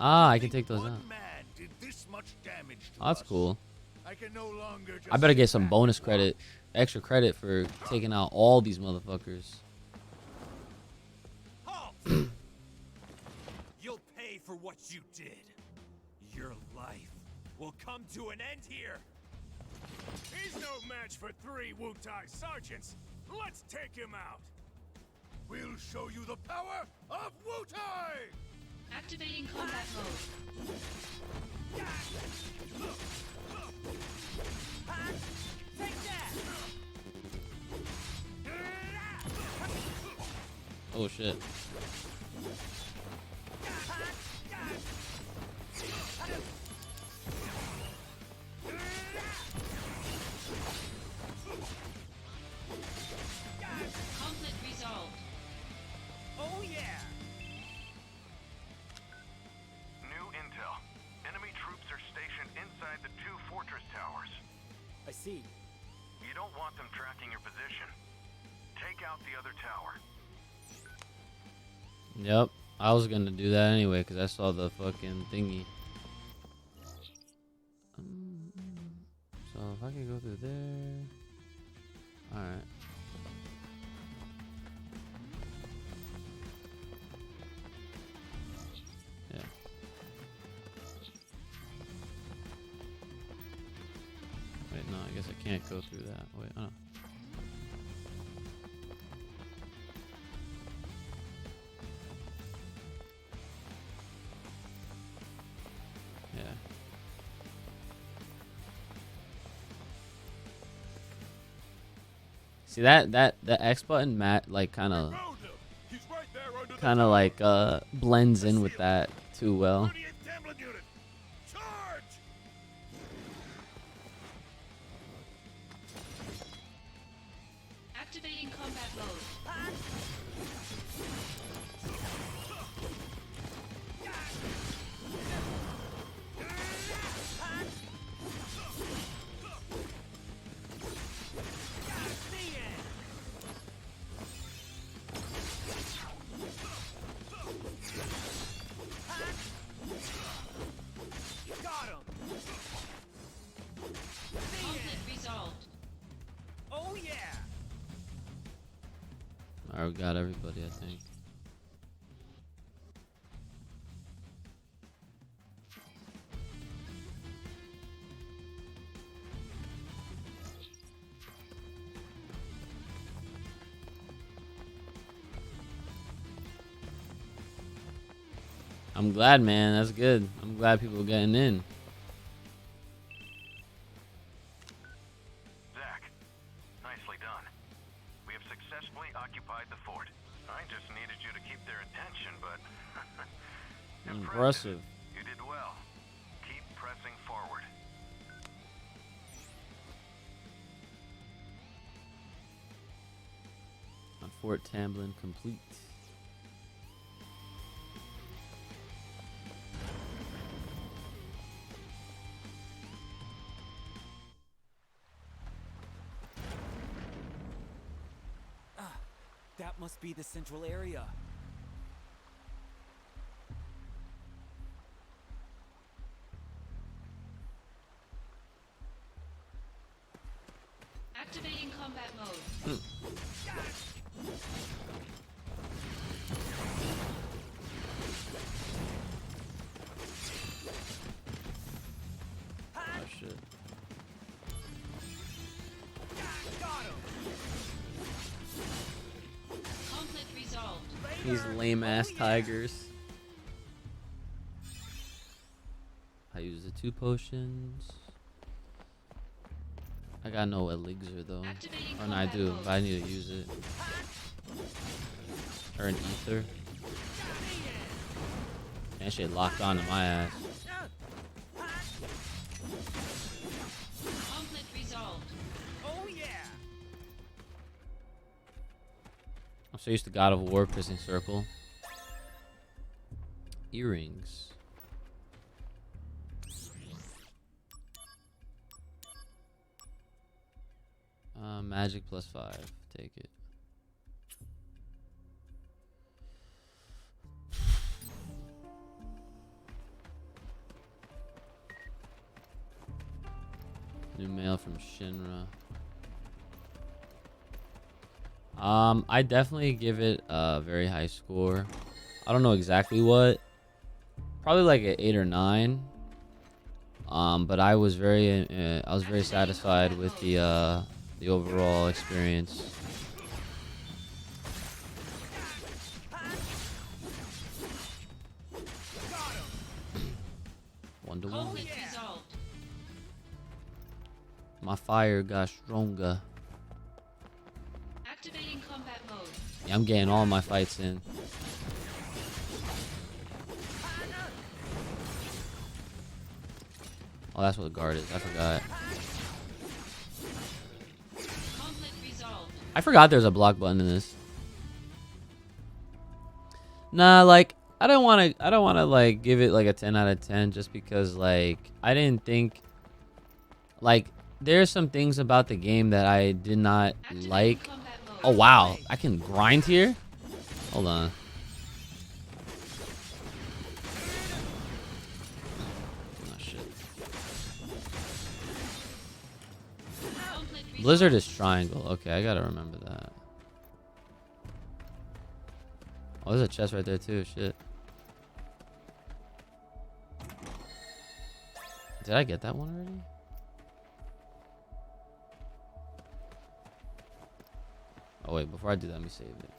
Ah, I can take those One out. man did this much damage to Oh, that's us. cool. I can no longer just I better sit get some back bonus and credit, watch. extra credit for taking out all these motherfuckers. Halt! You'll pay for what you did. Your life will come to an end here. He's no match for 3 Wutai sergeants. Let's take him out. We'll show you the power of Wutai! Activating combat mode. Take that! Oh shit. Conflict resolved. Oh yeah! New intel. Enemy troops are stationed inside the 2 fortress towers. I see. You don't want them tracking your position. Take out the other tower. Yep. I was gonna do that anyway because I saw the fucking thingy. So if I can go through there. Alright. Yeah. Wait, no, I guess I can't go through that. Wait, oh no. Yeah. See that the X button like kind of Found him. He's right there under the blends in with that too well. 38th Tamlin unit. Charge! Activating combat mode. Got him! Conflict resolved. Oh yeah! Alright, we got everybody, I think. I'm glad, man. That's good. I'm glad people are getting in. Zach, nicely done. We have successfully occupied the fort. I just needed you to keep their attention, but... Impressive. You did well. Keep pressing forward. On Fort Tamblin complete. That must be the central area. Activating combat mode. Oh shit. Got him! Conflict resolved. These lame ass tigers. I use the 2 potions. I got no elixir though. Activating Or no, I combat do, mode. but I need to use it. Or an ether. That shit locked onto my ass. Conflict resolved. Oh yeah! I'm so used to God of War pressing circle. Earrings. Magic +5. Take it. New mail from Shinra. I definitely give it a very high score. I don't know exactly what. Probably like an 8 or 9. But I was very satisfied with the overall experience. One to one. Conflict resolved. My fire got stronger. Activating combat mode. Yeah, I'm getting all my fights in. Oh, that's what the guard is. I forgot. Conflict resolved. I forgot there's a block button in this. Nah, like I don't want to like give it like a 10 out of 10 just because like I didn't think like there's some things about the game that I did not Activating like. combat mode. Oh wow, I can grind here? Hold on. Oh shit. Conflict resolved. Blizzard is triangle. Okay, I gotta remember that. Oh, there's a chest right there too. Shit. Did I get that one already? Oh wait, before I do that, let me save it.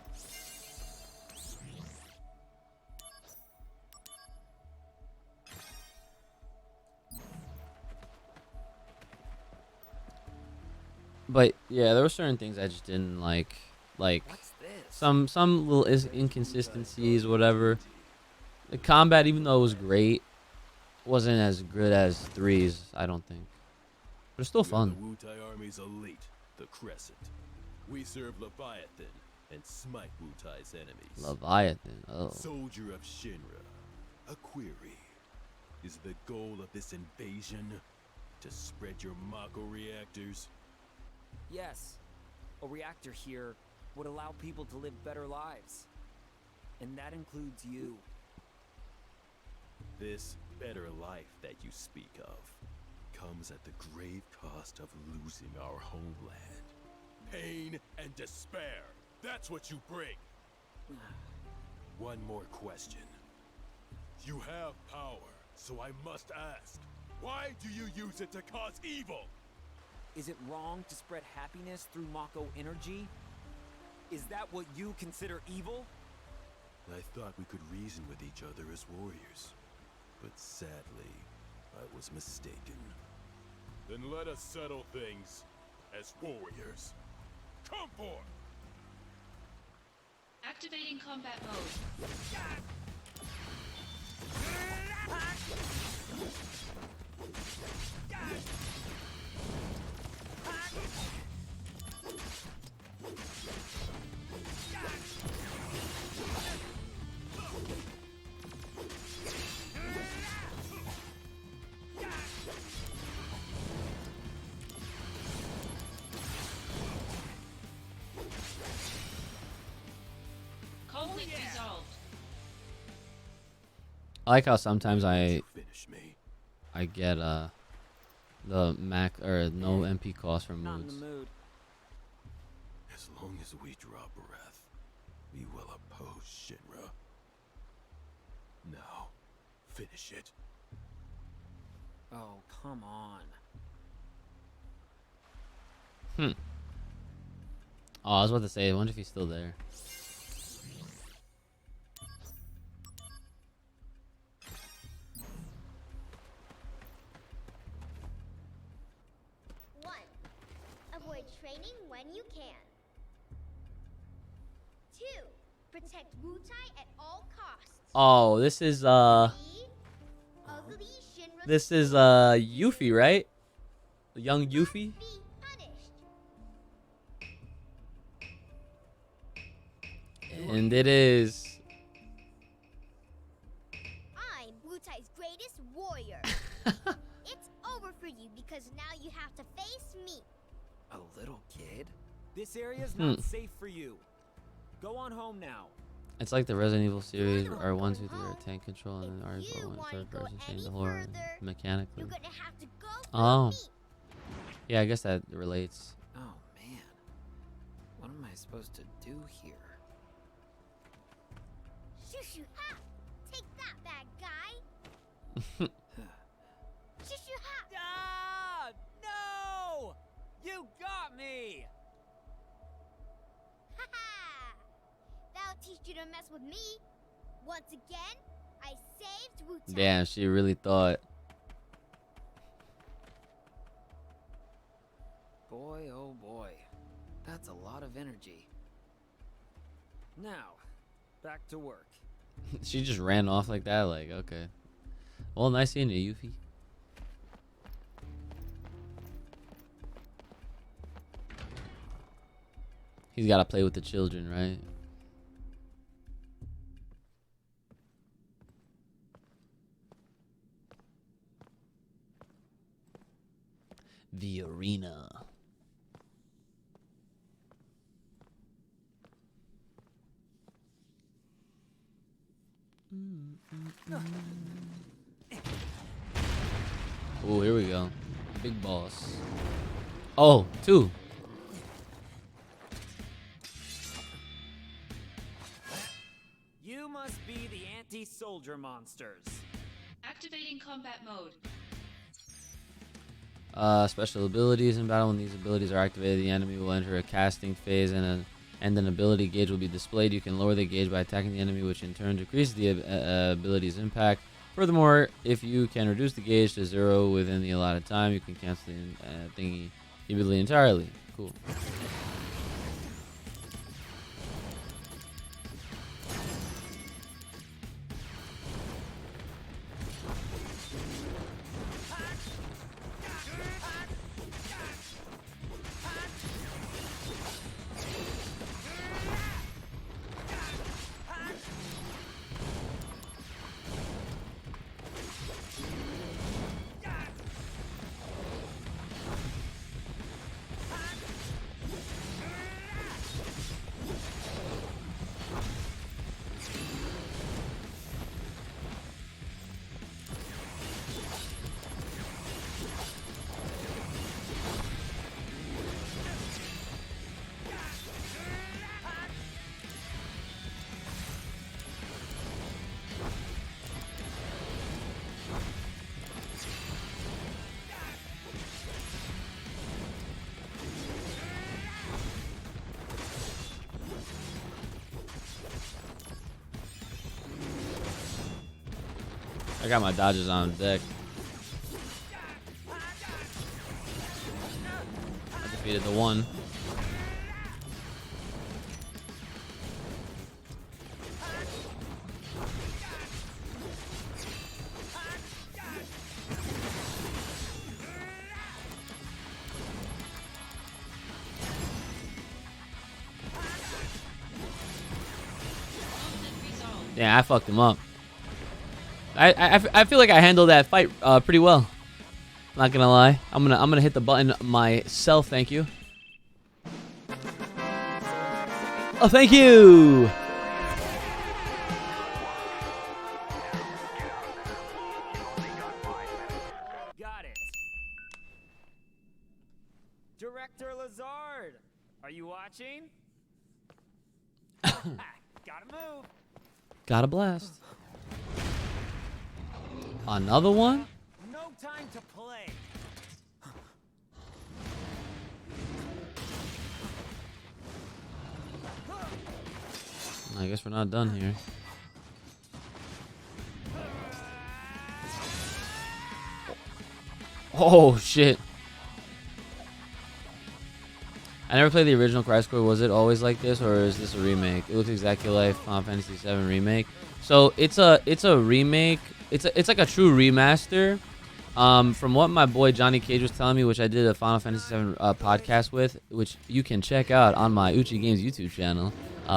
But yeah, there were certain things I just didn't like. Like What's this? some little inconsistencies, whatever. The combat, even though it was great, wasn't as good as 3's, I don't think. But it's still fun. The Wutai Army's elite, the Crescent. We serve Leviathan and smite Wutai's enemies. Leviathan. Oh. Soldier of Shinra, a query. Is the goal of this invasion to spread your Mako reactors? Yes. A reactor here would allow people to live better lives. And that includes you. This better life that you speak of comes at the grave cost of losing our homeland. Pain and despair. That's what you bring. One more question. You have power, so I must ask, why do you use it to cause evil? Is it wrong to spread happiness through Mako energy? Is that what you consider evil? I thought we could reason with each other as warriors, but sadly, I was mistaken. Then let us settle things as warriors. Come forth! Activating combat mode. Conflict resolved. I like how sometimes I Finish me. get the Mac or no MP cost for Not in the moods. mood. As long as we draw breath, we will oppose Shinra. Now, finish it. Oh, come on. Oh, I was about to say, I wonder if he's still there. One, avoid training when you can. 2, protect Wutai at all costs. Oh, this is 3, ugly Shinra Yuffie, right? The young Yuffie. be punished. And it is. I'm Wutai's greatest warrior. It's over for you because now you have to face me. A little kid? This area's not safe for you. Go on home now. It's like the Resident Evil series where R1, 2, 3 are tank control and then If you R4 wanna third go person change any the horror further, mechanically. You're gonna have to go through Oh. me. Yeah, I guess that relates. Oh man, what am I supposed to do here? Shoo shoo ha! Take that, bad guy! Shoo shoo ha! Ah! No! You got me! Ha ha! That'll teach you to mess with me. Once again, I saved Wutai. Damn, she really thought. Boy, oh boy. That's a lot of energy. Now, back to work. She just ran off like that. Like, okay. Well, nice seeing you, Yuffie. He's got to play with the children, right? The arena. Oh, here we go. Big boss. Oh, two. You must be the anti-soldier monsters. Activating combat mode. Special abilities in battle. When these abilities are activated, the enemy will enter a casting phase and an ability gauge will be displayed. You can lower the gauge by attacking the enemy, which in turn decreases the ability's impact. Furthermore, if you can reduce the gauge to 0 within the allotted time, you can cancel the ability entirely. Cool. I got my dodges on deck. I defeated the one. Yeah, I fucked him up. I feel like I handled that fight pretty well. Not gonna lie. I'm gonna hit the button myself. Thank you. Oh, thank you. Got it. Director Lazard, are you watching? Gotta move. Got a blast. Another one? No time to play. I guess we're not done here. Oh shit. I never played the original Crisis Core. Was it always like this, or is this a remake? It looks exactly like Final Fantasy VII Remake. So it's a remake. It's like a true remaster. From what my boy Johnny Cage was telling me, which I did a Final Fantasy VII podcast with, which you can check out on my UchiGames YouTube channel.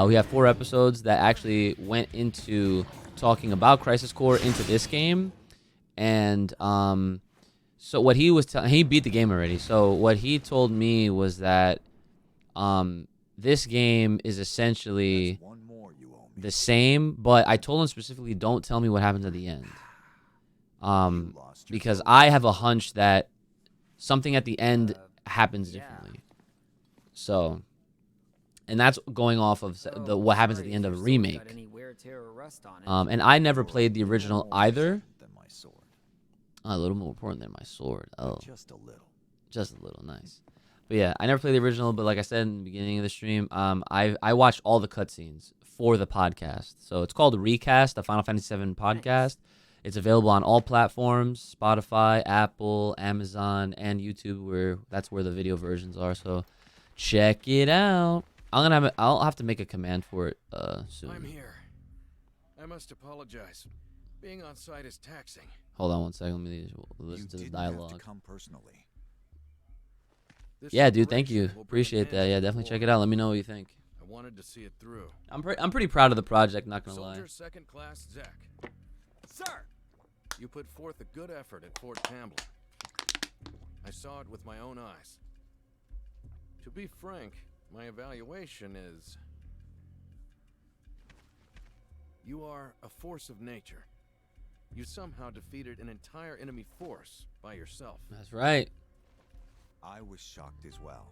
We have 4 episodes that actually went into talking about Crisis Core into this game, and so what he was telling, he beat the game already. So what he told me was that this game is essentially the same, but I told him specifically, don't tell me what happens at the end. Because I have a hunch that something at the end happens Yeah. differently. So, and that's going off of what happens at the end of a remake. Got any wear, tear, or rust on it. And I never played the original More either. important than my sword. A little more important than my sword. Oh, Just a little. just a little. Nice. But yeah, I never played the original. But like I said in the beginning of the stream, I watched all the cutscenes for the podcast. So it's called RECAST, the Final Fantasy VII podcast. It's available on all platforms: Spotify, Apple, Amazon, and YouTube. That's where the video versions are. So check it out. I'll have to make a command for it soon. I'm here. I must apologize. Being on site is taxing. Hold on one second. Let me listen You to the didn't have dialogue. to come personally. This Yeah, dude. Thank operation you. will bring Appreciate that. Yeah, advantage definitely to check war. it out. Let me know what you think. I wanted to see it through. I'm pretty proud of the project. Not gonna lie. Soldier Second Class Zach, Sir! you put forth a good effort at Fort Campbell. I saw it with my own eyes. To be frank, my evaluation is... You are a force of nature. You somehow defeated an entire enemy force by yourself. That's right. I was shocked as well.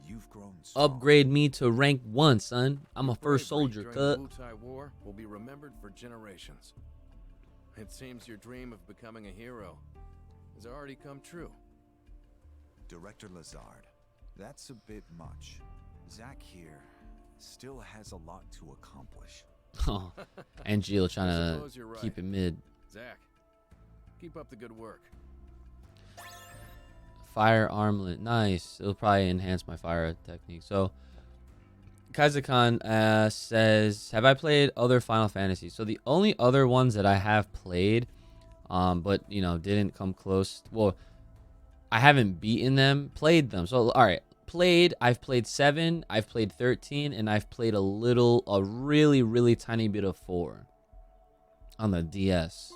You've grown strong. Upgrade me to rank 1, son. I'm a Your first bravery soldier, during cut. the Wutai War will be remembered for generations. It seems your dream of becoming a hero has already come true. Director Lazard, that's a bit much. Zach here still has a lot to accomplish. Oh, and Jill trying I to suppose you're right. keep it mid. Zach, keep up the good work. Fire armlet, nice. It'll probably enhance my fire technique. So, Kaizakan says, "Have I played other Final Fantasy?" So the only other ones that I have played, but didn't come close. Well, I haven't beaten them. Played them. So all right, played. I've played 7. I've played 13, and I've played a really, really tiny bit of 4 on the DS.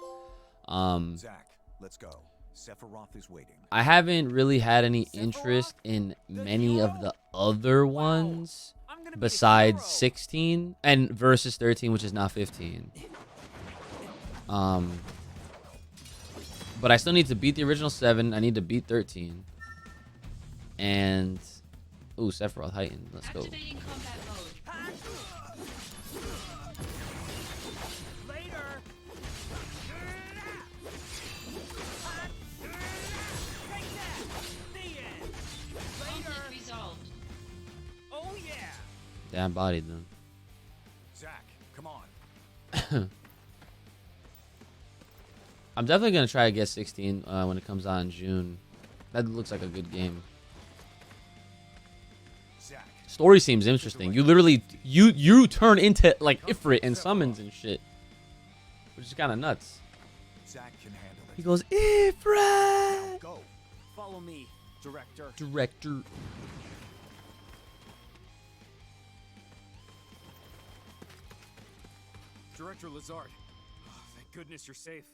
Zach, let's go. Sephiroth is waiting. I haven't really had any interest in many of the other ones I'm gonna be the besides hero. 16 and versus 13, which is now 15. But I still need to beat the original 7. I need to beat 13. And ooh, Sephiroth heightened. Let's go. Activating combat mode. Later! Take that! The end! Later! Conflict resolved. Oh yeah! Damn, bodied them. Zach, come on. I'm definitely gonna try to get 16 when it comes out in June. That looks like a good game. Zach, Story seems interesting. You literally you turn into like Ifrit and summons and shit, which is kind of nuts. Zach can handle it. He goes Ifrit. Go. Follow me, director. Director. Director Lazard. Oh, thank goodness you're safe.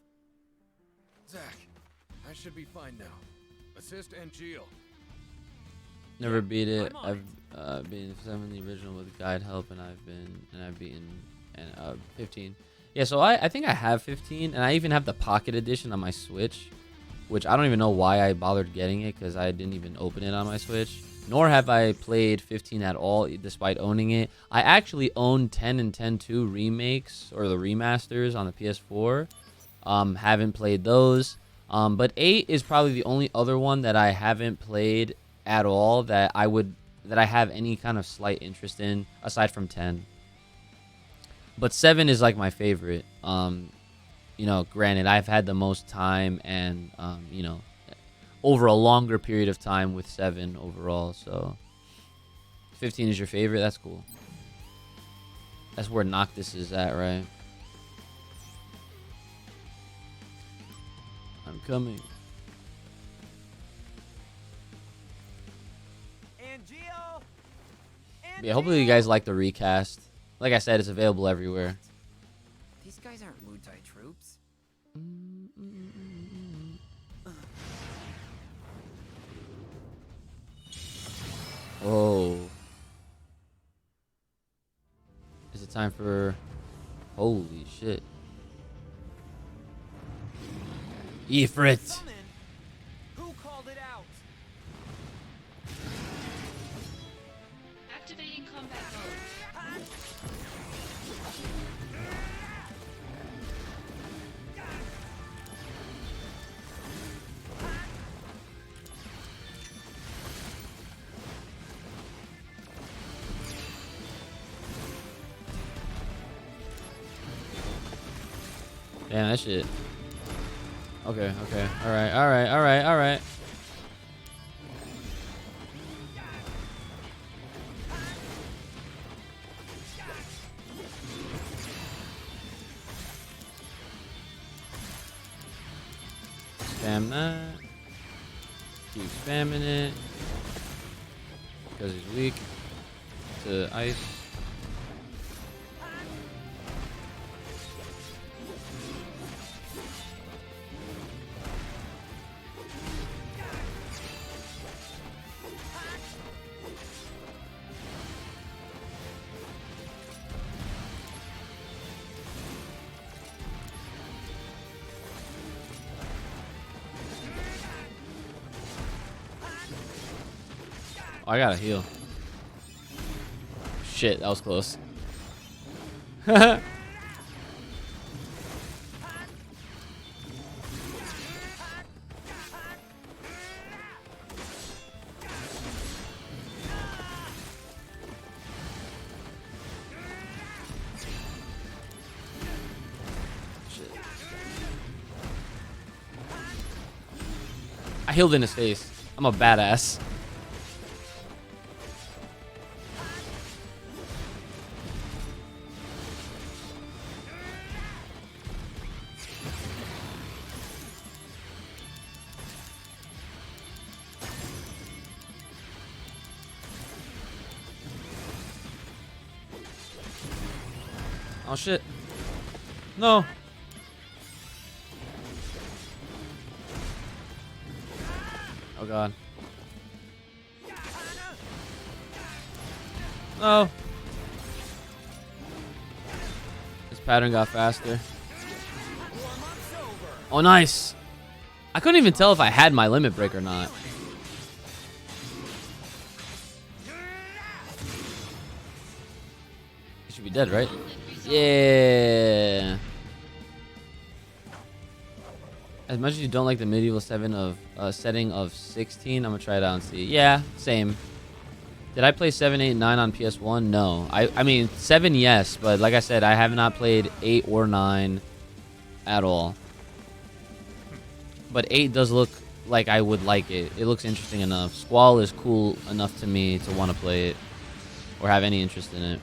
Zach, I should be fine now. Assist Angel. Never beat it. I'm on I've beaten 7 the original with guide help, and I've beaten 15. Yeah, so I think I have 15, and I even have the Pocket Edition on my Switch, which I don't even know why I bothered getting it because I didn't even open it on my Switch. Nor have I played 15 at all, despite owning it. I actually own 10 and 10-2 remakes or the remasters on the PS4. Haven't played those. But 8 is probably the only other one that I haven't played at all that I have any kind of slight interest in aside from 10. But 7 is like my favorite. Granted, I've had the most time and over a longer period of time with 7 overall. So 15 is your favorite. That's cool. That's where Noctis is at, right? I'm coming. Angel! Yeah, hopefully you guys like the recast. Like I said, it's available everywhere. These guys aren't Wutai troops. Oh. Is it time for... Holy shit. Ifrit. Summon? Who called it out? Damn, that shit. Okay, okay. Alright, alright, alright, alright. Spam that. Keep spamming it. Because he's weak to ice. Oh, I gotta heal. Shit, that was close. Shit. I healed in his face. I'm a badass. Oh shit. No. Oh god. No. This pattern got faster. Oh nice. I couldn't even tell if I had my limit break or not. He should be dead, right? Yeah. As much as you don't like the medieval 7 of setting of 16, I'm gonna try it out and see. Yeah, same. Did I play 7, 8, 9 on PS1? No. I mean 7, yes, but like I said, I have not played 8 or 9 at all. But 8 does look like I would like it. It looks interesting enough. Squall is cool enough to me to want to play it or have any interest in it.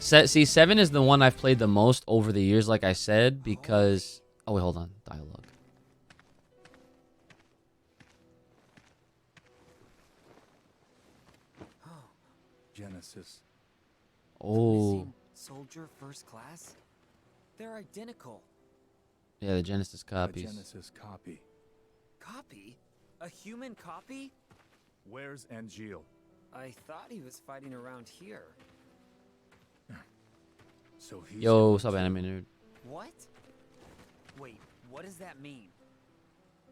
See, 7 is the one I've played the most over the years, like I said, because... Oh, wait, hold on. Dialogue. Genesis. Oh. Soldier first class? They're identical. Yeah, the Genesis copies. Genesis copy. Copy? A human copy? Where's Angeal? I thought he was fighting around here. So he's Yo, what's up, anime nerd? What? Wait, what does that mean?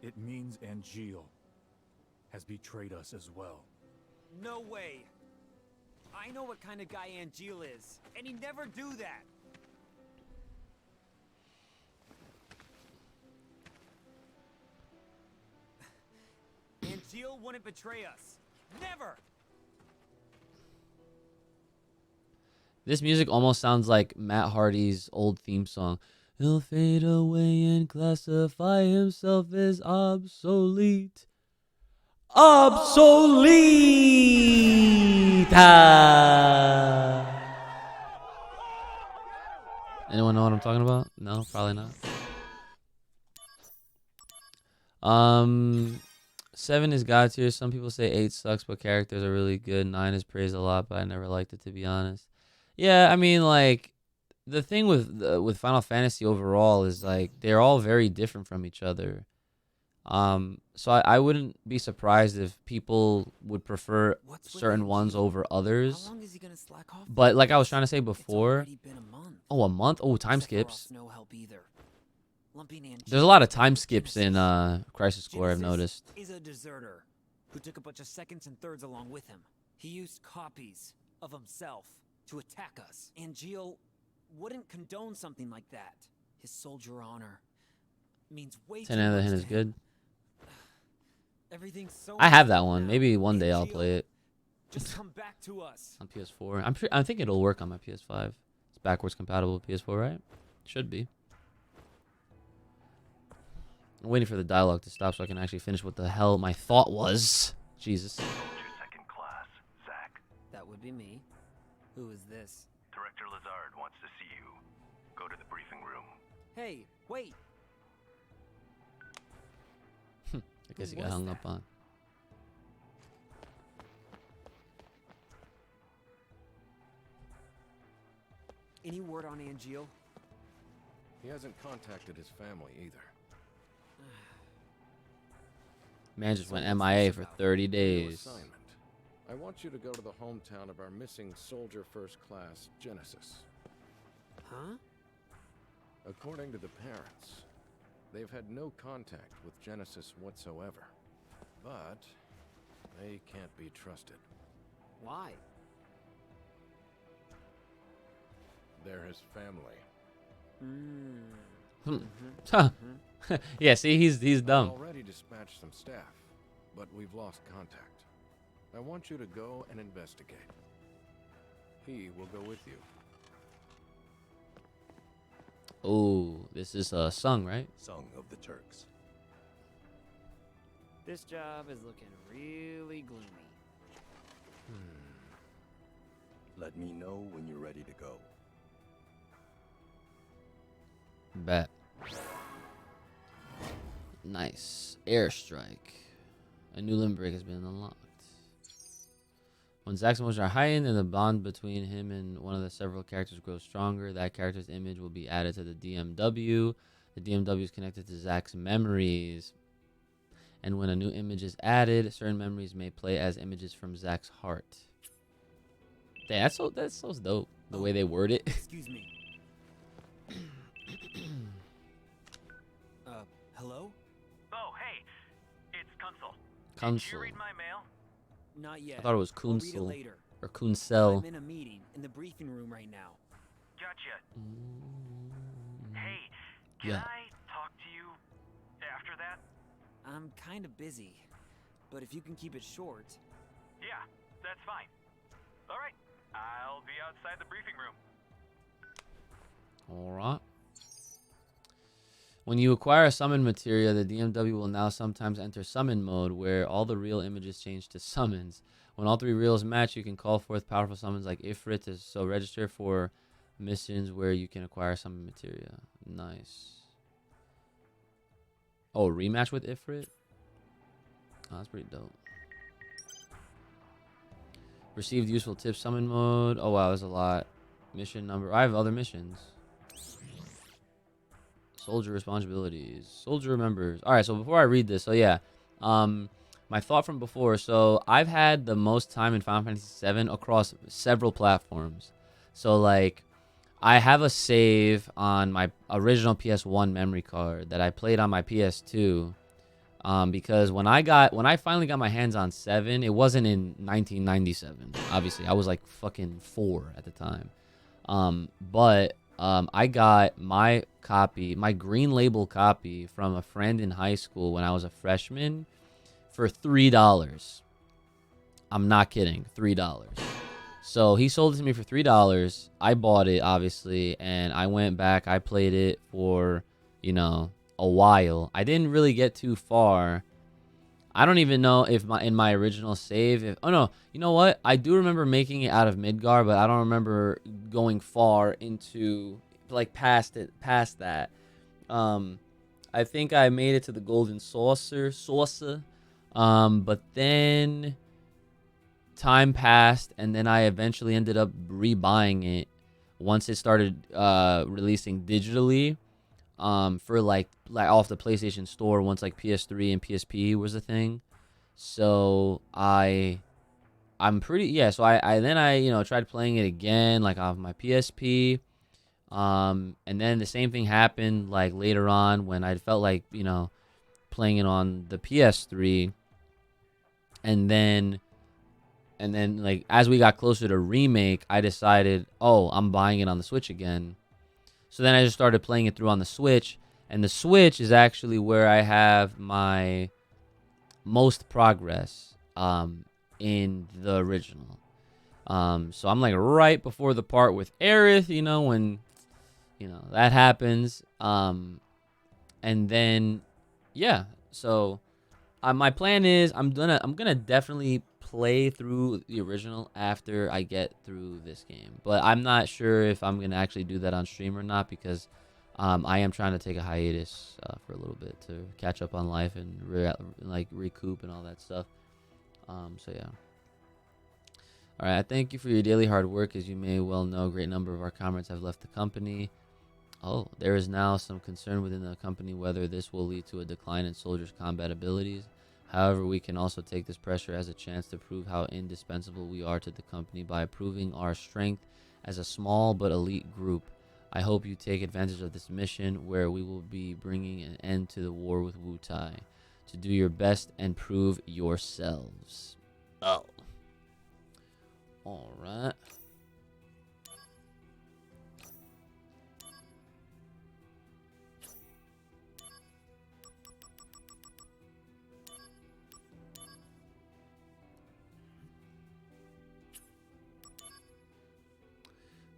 It means Angeal has betrayed us as well. No way. I know what kind of guy Angeal is, and he'd never do that. Angeal wouldn't betray us. Never! This music almost sounds like Matt Hardy's old theme song. He'll fade away and classify himself as obsolete. Obsolete! Anyone know what I'm talking about? No, probably not. 7 is God tier. Some people say 8 sucks, but characters are really good. 9 is praised a lot, but I never liked it, to be honest. Yeah, I mean, like, the thing with Final Fantasy overall is, like, they're all very different from each other. So I wouldn't be surprised if people would prefer certain ones over others. How long is he gonna slack off? But like I was trying to say before, It's already been a month. oh, a month? Oh, time Sephiroth's skips. no help either. Lumping Angeal There's a lot of time skips in Crisis Core, I've Genesis noticed. is a deserter who took a bunch of seconds and thirds along with him. He used copies of himself to attack us. Angeal wouldn't condone something like that. His soldier honor means way 10 too out of much 10 to is him. good. Everything's so I have that messed up one. now. Maybe one day I'll Angeal, play it Just come back to us. on PS4. I think it'll work on my PS5. It's backwards compatible with PS4, right? Should be. I'm waiting for the dialogue to stop so I can actually finish what the hell my thought was. Jesus. Soldier second class, Zach. That would be me. Who is this? Director Lazard wants to see you. Go to the briefing room. Hey, wait! I guess he got was hung that? up on. Any word on Angeal? He hasn't contacted his family either. Man just went Someone's MIA this for about 30 New days. assignment. I want you to go to the hometown of our missing soldier first class, Genesis. Huh? According to the parents, they've had no contact with Genesis whatsoever. But they can't be trusted. Why? They're his family. Huh. Yeah, see, he's I've dumb. already dispatched some staff, but we've lost contact. I want you to go and investigate. He will go with you. Oh, this is Sung, right? Song of the Turks. This job is looking really gloomy. Let me know when you're ready to go. Bet. Nice. Airstrike. A new limb break has been unlocked. When Zach's emotions are heightened and the bond between him and one of the several characters grows stronger, that character's image will be added to the DMW. The DMW is connected to Zach's memories. And when a new image is added, certain memories may play as images from Zach's heart. Damn, that's so dope. The way they word it. Excuse me. Hello? Oh, hey, it's Kunsel. Did Kunsel. you read my mail? Not yet. I thought it was I'll read it Kunsel later. or Kunsel. I'm in a meeting in the briefing room right now. Gotcha. Hey, can Yeah. I talk to you after that? I'm kind of busy, but if you can keep it short. Yeah, that's fine. All right, I'll be outside the briefing room. All right. When you acquire a summon materia, the DMW will now sometimes enter summon mode, where all the real images change to summons. When all three reels match, you can call forth powerful summons like Ifrit to so register for missions where you can acquire summon materia. Nice. Oh, rematch with Ifrit? Oh, that's pretty dope. Received useful tips summon mode. Oh wow, there's a lot. Mission number. I have other missions. Soldier responsibilities. Soldier remembers. All right, so before I read this, so yeah, my thought from before. So I've had the most time in Final Fantasy VII across several platforms. So like, I have a save on my original PS1 memory card that I played on my PS2. Because when I finally got my hands on 7, it wasn't in 1997. Obviously, I was like fucking 4 at the time. But I got my copy, my green label copy from a friend in high school when I was a freshman for $3. I'm not kidding, $3. So he sold it to me for $3. I bought it, obviously, and I went back. I played it for, a while. I didn't really get too far. I don't even know if in my original save, oh no, you know what? I do remember making it out of Midgar, but I don't remember going far into like past that. I think I made it to the Golden Saucer. But then time passed, and then I eventually ended up rebuying it once it started releasing digitally. For like off the PlayStation Store once like PS3 and PSP was a thing. So I'm pretty, yeah, so I then tried playing it again like off my PSP. And then the same thing happened like later on when I felt like, playing it on the PS3. And then like as we got closer to remake, I decided, oh, I'm buying it on the Switch again. So then I just started playing it through on the Switch, and the Switch is actually where I have my most progress in the original. So I'm like right before the part with Aerith, you know, when, you know, that happens. And then, yeah. So my plan is I'm gonna definitely play through the original after I get through this game. But I'm not sure if I'm gonna actually do that on stream or not, because I am trying to take a hiatus for a little bit to catch up on life and recoup and all that stuff. So yeah. All right, I thank you for your daily hard work. As you may well know, a great number of our comrades have left the company. Oh, there is now some concern within the company whether this will lead to a decline in soldiers' combat abilities. However, we can also take this pressure as a chance to prove how indispensable we are to the company by proving our strength as a small but elite group. I hope you take advantage of this mission where we will be bringing an end to the war with Wutai. To do your best and prove yourselves. Oh. Alright.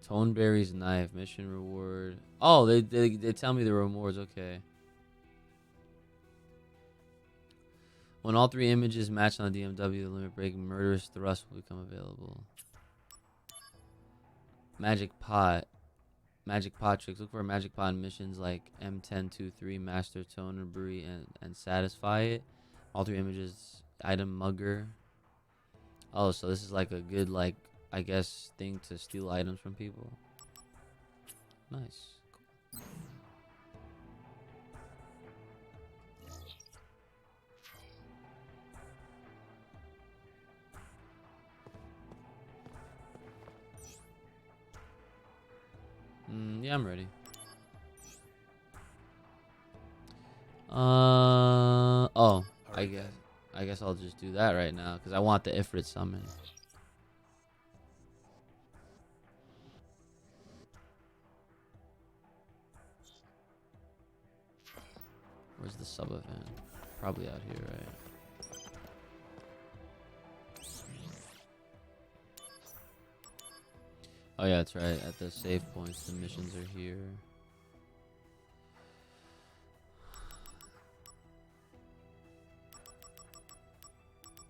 Toneberry's knife mission reward. Oh, they tell me the rewards. Okay. When all 3 images match on the DMW, the limit breaking murderous thrust will become available. Magic pot. Magic pot tricks. Look for magic pot missions like M1023, Master Toneberry, and satisfy it. All 3 images. Item mugger. Oh, so this is like a good, like, I guess, thing to steal items from people. Nice. Yeah, I'm ready. Oh, I guess I'll just do that right now because I want the Ifrit summon. Where's the sub event? Probably out here, right? Oh yeah, that's right. At the save points, the missions are here.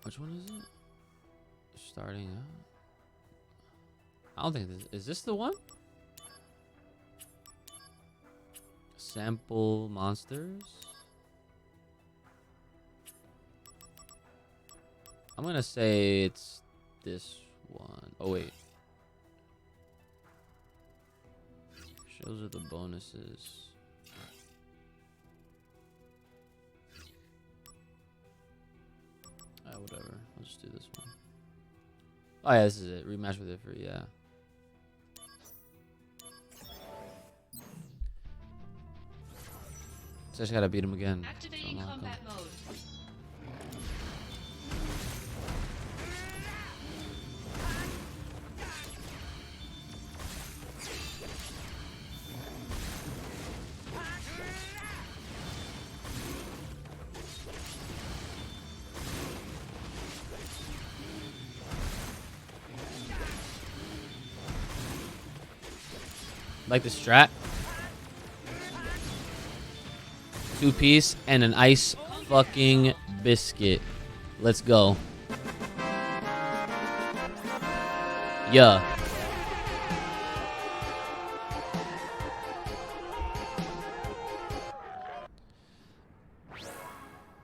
Which one is it? Starting out. I don't think this is this the one? Sample monsters. I'm gonna say it's this one. Oh wait. Those are the bonuses. Whatever. I'll just do this one. Oh yeah, this is it. Rematch with Ifrit, yeah. So I just gotta beat him again. Activating combat mode. Like the strat. 2-piece and an ice fucking biscuit. Let's go. Yeah.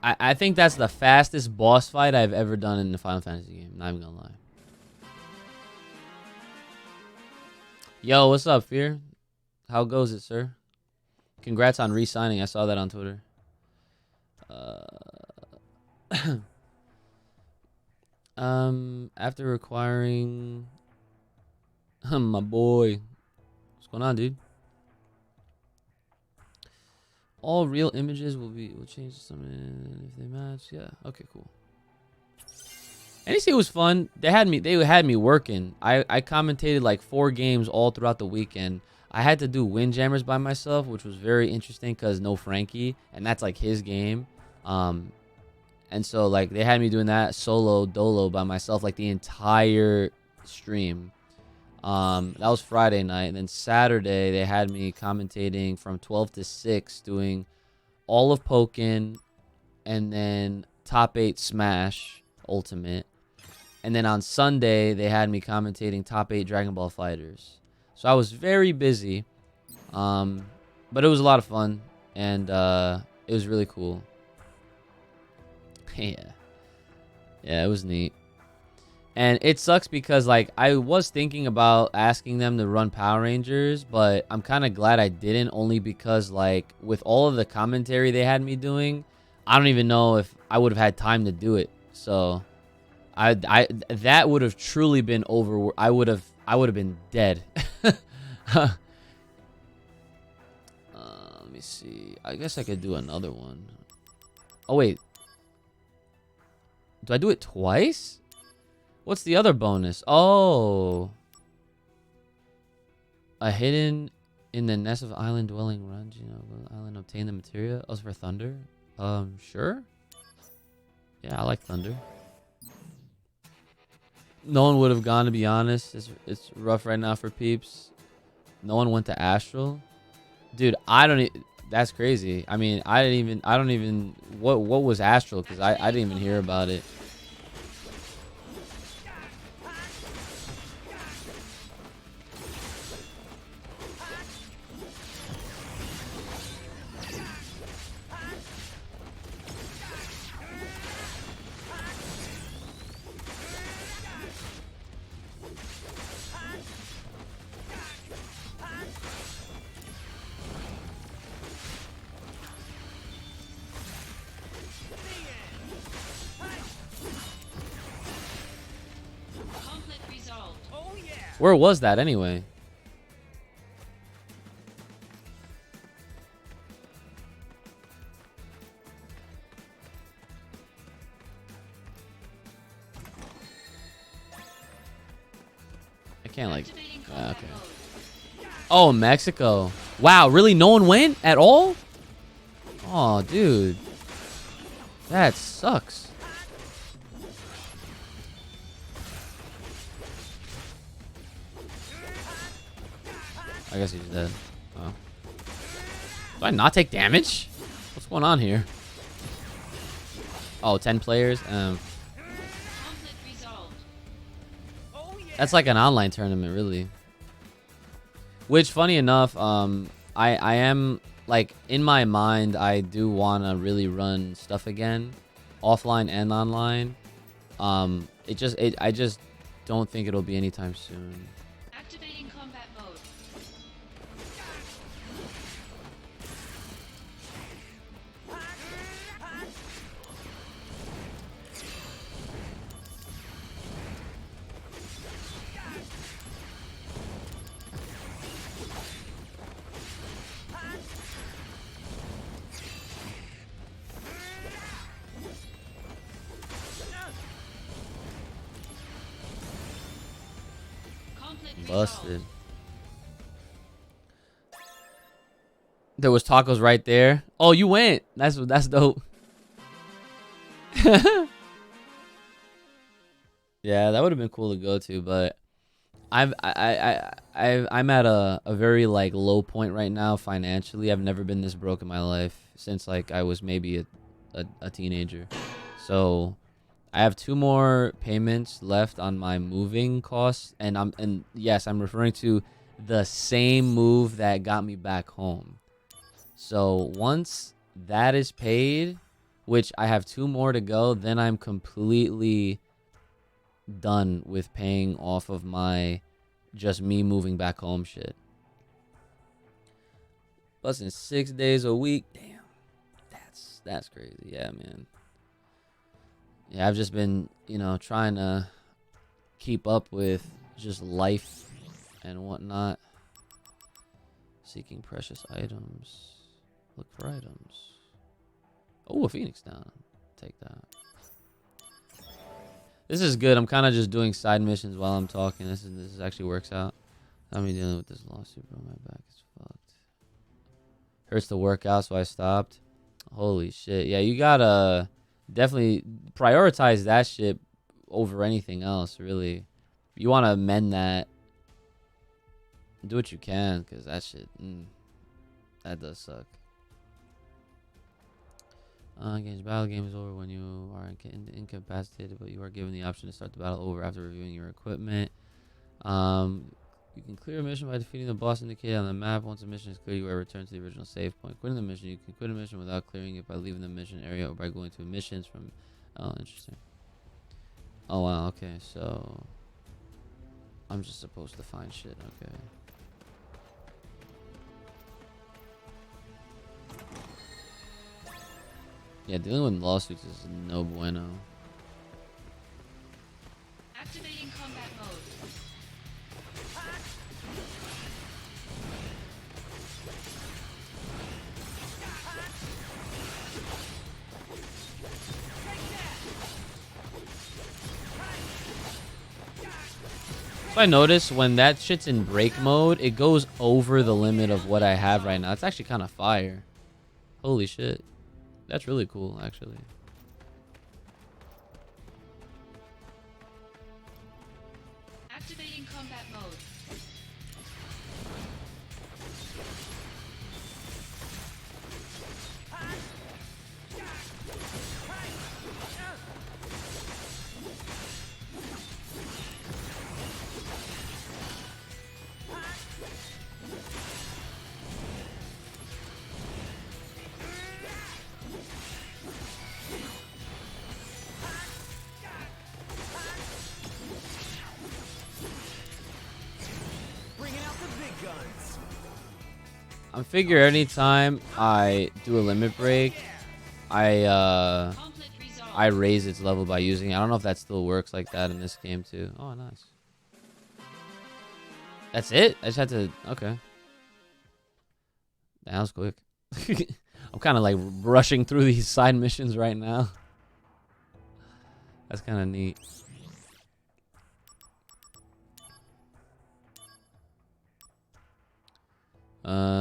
I think that's the fastest boss fight I've ever done in the Final Fantasy game. Not even gonna lie. Yo, what's up, Fear? How goes it, sir? Congrats on re-signing. I saw that on Twitter. After requiring my boy. What's going on, dude? All real images will change to something if they match. Yeah. Okay, cool. NEC was fun. They had me working. I commentated like 4 games all throughout the weekend. I had to do Windjammers by myself, which was very interesting because no Frankie, and that's like his game. And so like they had me doing that solo dolo by myself like the entire stream. That was Friday night, and then Saturday they had me commentating from 12 to 6, doing all of Pokken, and then top 8 Smash Ultimate. And then on Sunday, they had me commentating top 8 Dragon Ball Fighters. So I was very busy. But it was a lot of fun. And it was really cool. Yeah. Yeah, it was neat. And it sucks because, like, I was thinking about asking them to run Power Rangers, but I'm kind of glad I didn't, only because, like, with all of the commentary they had me doing, I don't even know if I would have had time to do it. So that would have truly been over. I would have been dead. Let me see. I guess I could do another one. Oh wait, do I do it twice? What's the other bonus? Oh, a hidden in the nest of island dwelling runs. You know, island obtain the materia. Oh, for thunder. Sure. Yeah, I like thunder. No one would have gone, to be honest. It's rough right now for peeps. No one went to Astral. Dude, that's crazy. I mean, I don't even what was Astral, because I didn't even hear about it. Where was that anyway? I can't, like, okay. Oh, Mexico. Wow, really? No one went at all? Oh, dude. That sucks. I guess he's dead. Oh. Do I not take damage? What's going on here? Oh, 10 players? That's like an online tournament, really. Which, funny enough, I am, like, in my mind, I do want to really run stuff again. Offline and online. I just don't think it'll be anytime soon. Activating combat mode. Busted. There was tacos right there. Oh, you went. That's dope. Yeah, that would have been cool to go to, but I'm at a very, like, low point right now financially. I've never been this broke in my life since, like, I was maybe a teenager. So I have 2 more payments left on my moving costs, and yes, I'm referring to the same move that got me back home. So once that is paid, which I have 2 more to go, then I'm completely done with paying off of my just me moving back home shit. Busting 6 days a week. Damn. That's crazy. Yeah, man. Yeah, I've just been, trying to keep up with just life and whatnot. Seeking precious items. Look for items. Oh, a Phoenix down. Take that. This is good. I'm kind of just doing side missions while I'm talking. This actually works out. I'm dealing with this lawsuit, bro. My back is fucked. Hurts to work out, so I stopped. Holy shit. Yeah, you gotta definitely prioritize that shit over anything else, really. you want to amend that, do what you can, because that shit, that does suck. Engage battle game is over when you are incapacitated, but you are given the option to start the battle over after reviewing your equipment. You can clear a mission by defeating the boss indicated on the map. Once a mission is clear, you are returned to the original save point. Quitting the mission, you can quit a mission without clearing it by leaving the mission area or by going to missions from... Oh, interesting. Oh, wow, okay, so... I'm just supposed to find shit, okay. Yeah, dealing with lawsuits is no bueno. Activating combat mode. So I notice when that shit's in break mode, it goes over the limit of what I have right now. It's actually kind of fire. Holy shit. That's really cool, actually. Activating combat mode. I figure anytime I do a limit break, I raise its level by using it. I don't know if that still works like that in this game too. Oh, nice. That's it? I just had to... Okay. That was quick. I'm kind of like rushing through these side missions right now. That's kind of neat.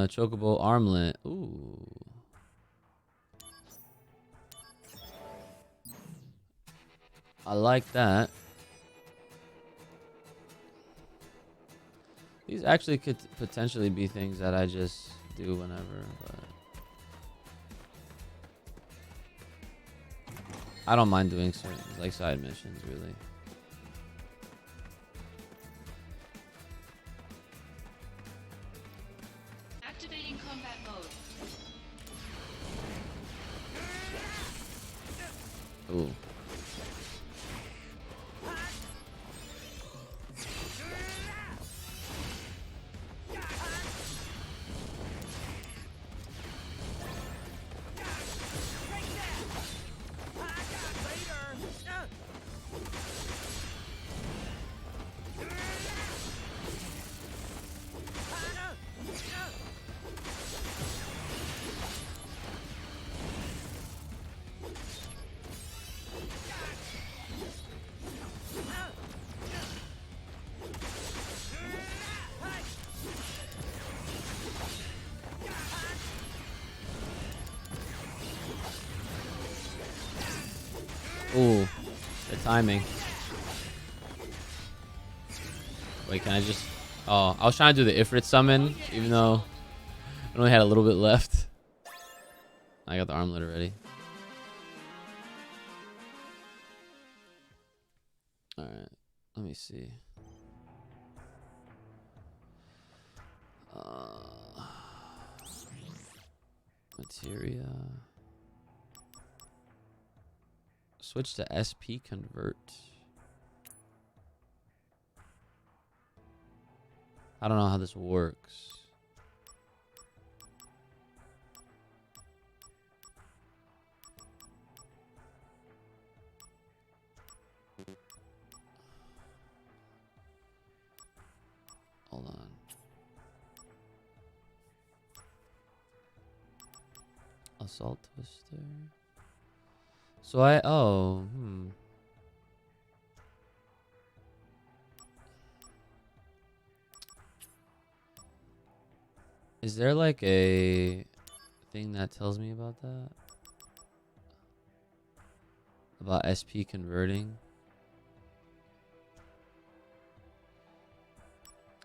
Chocobo armlet. Ooh. I like that. These actually could potentially be things that I just do whenever, but I don't mind doing certain like side missions really. Activating combat mode. Ooh. Ooh, the timing. Wait, can I just... Oh, I was trying to do the Ifrit summon, even though I only had a little bit left. I got the armlet already. Alright, let me see. Materia. Switch to SP convert. I don't know how this works. Hold on. Assault Twister. So Is there like a thing that tells me about that? About SP converting?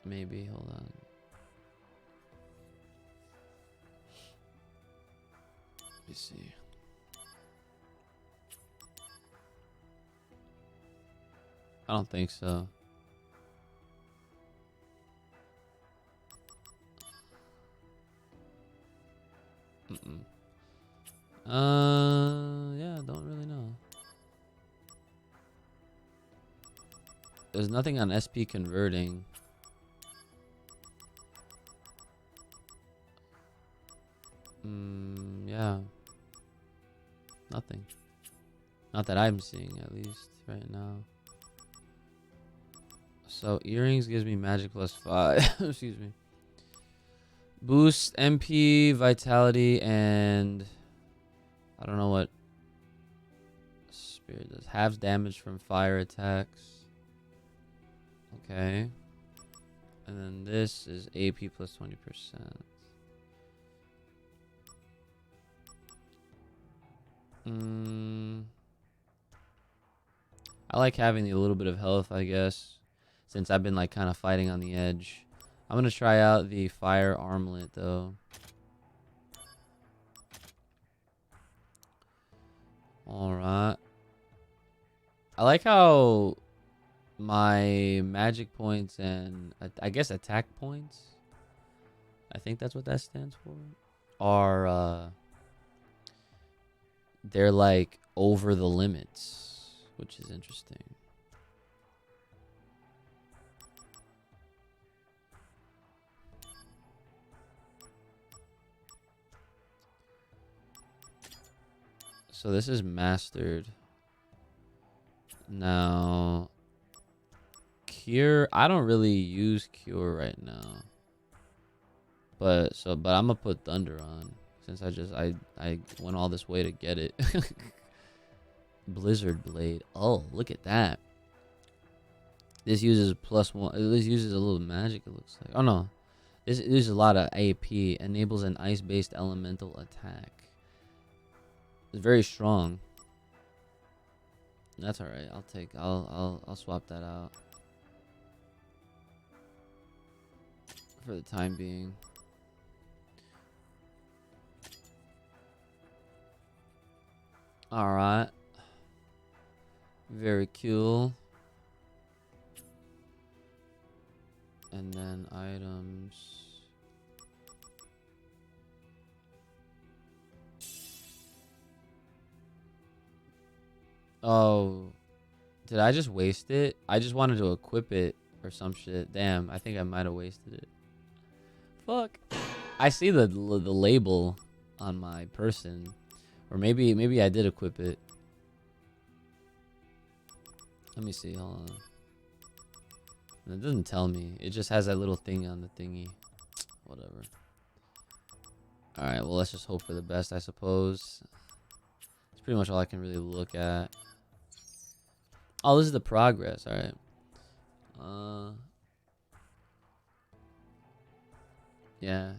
Maybe, hold on. Let me see. I don't think so. Yeah, don't really know. There's nothing on SP converting. Yeah. Nothing. Not that I'm seeing, at least, right now. So, earrings gives me magic plus 5. Excuse me. Boost MP, vitality, and... I don't know what Spirit does. Halves damage from fire attacks. Okay. And then this is AP plus 20%. I like having a little bit of health, I guess, since I've been like kind of fighting on the edge. I'm gonna try out the fire armlet though. All right. I like how my magic points and I guess attack points, I think that's what that stands for, are they're like over the limits, which is interesting. So this is mastered. Now, cure, I don't really use cure right now. But I'm gonna put thunder on since I went all this way to get it. Blizzard blade. Oh, look at that. This uses +1. This uses a little magic, it looks like. Oh no. This uses a lot of AP. Enables an ice-based elemental attack. It's very strong. That's alright. I'll swap that out for the time being. Alright. Very cool. And then items. Oh, did I just waste it? I just wanted to equip it or some shit. Damn, I think I might have wasted it. Fuck. I see the label on my person, or maybe I did equip it. Let me see. Hold on. It doesn't tell me. It just has that little thing on the thingy. Whatever. All right. Well, let's just hope for the best, I suppose. It's pretty much all I can really look at. Oh, this is the progress. All right. Yeah.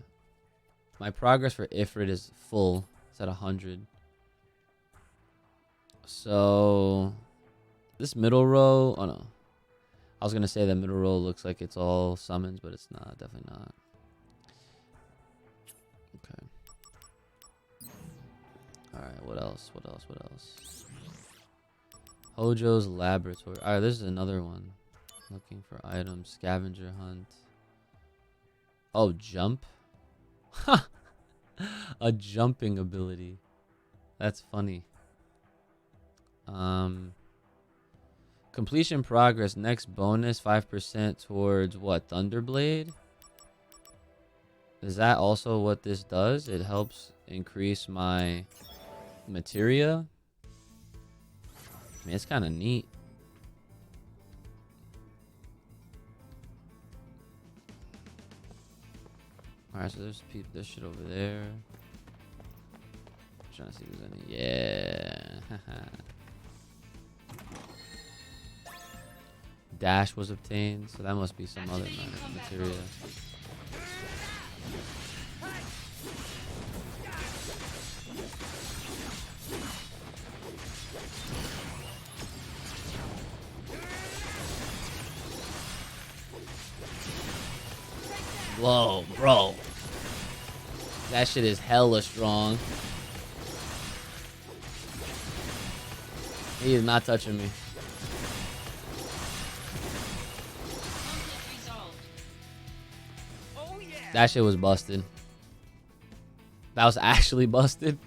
My progress for Ifrit is full. It's at 100. So this middle row. Oh no. I was gonna say that middle row looks like it's all summons, but it's not. Definitely not. Okay. All right. What else? What else? What else? Hojo's laboratory. All right. This is another one. Looking for items. Scavenger hunt. Oh, jump. Ha. A jumping ability. That's funny. Completion progress. Next bonus 5% towards what? Thunderblade? Is that also what this does? It helps increase my materia. I mean, it's kind of neat. Alright, so there's this shit over there. I'm trying to see if there's any. Yeah. Dash was obtained, so that must be some other materia. Whoa, bro. That shit is hella strong. He is not touching me. Conflict resolved. Oh yeah. That shit was busted. That was actually busted.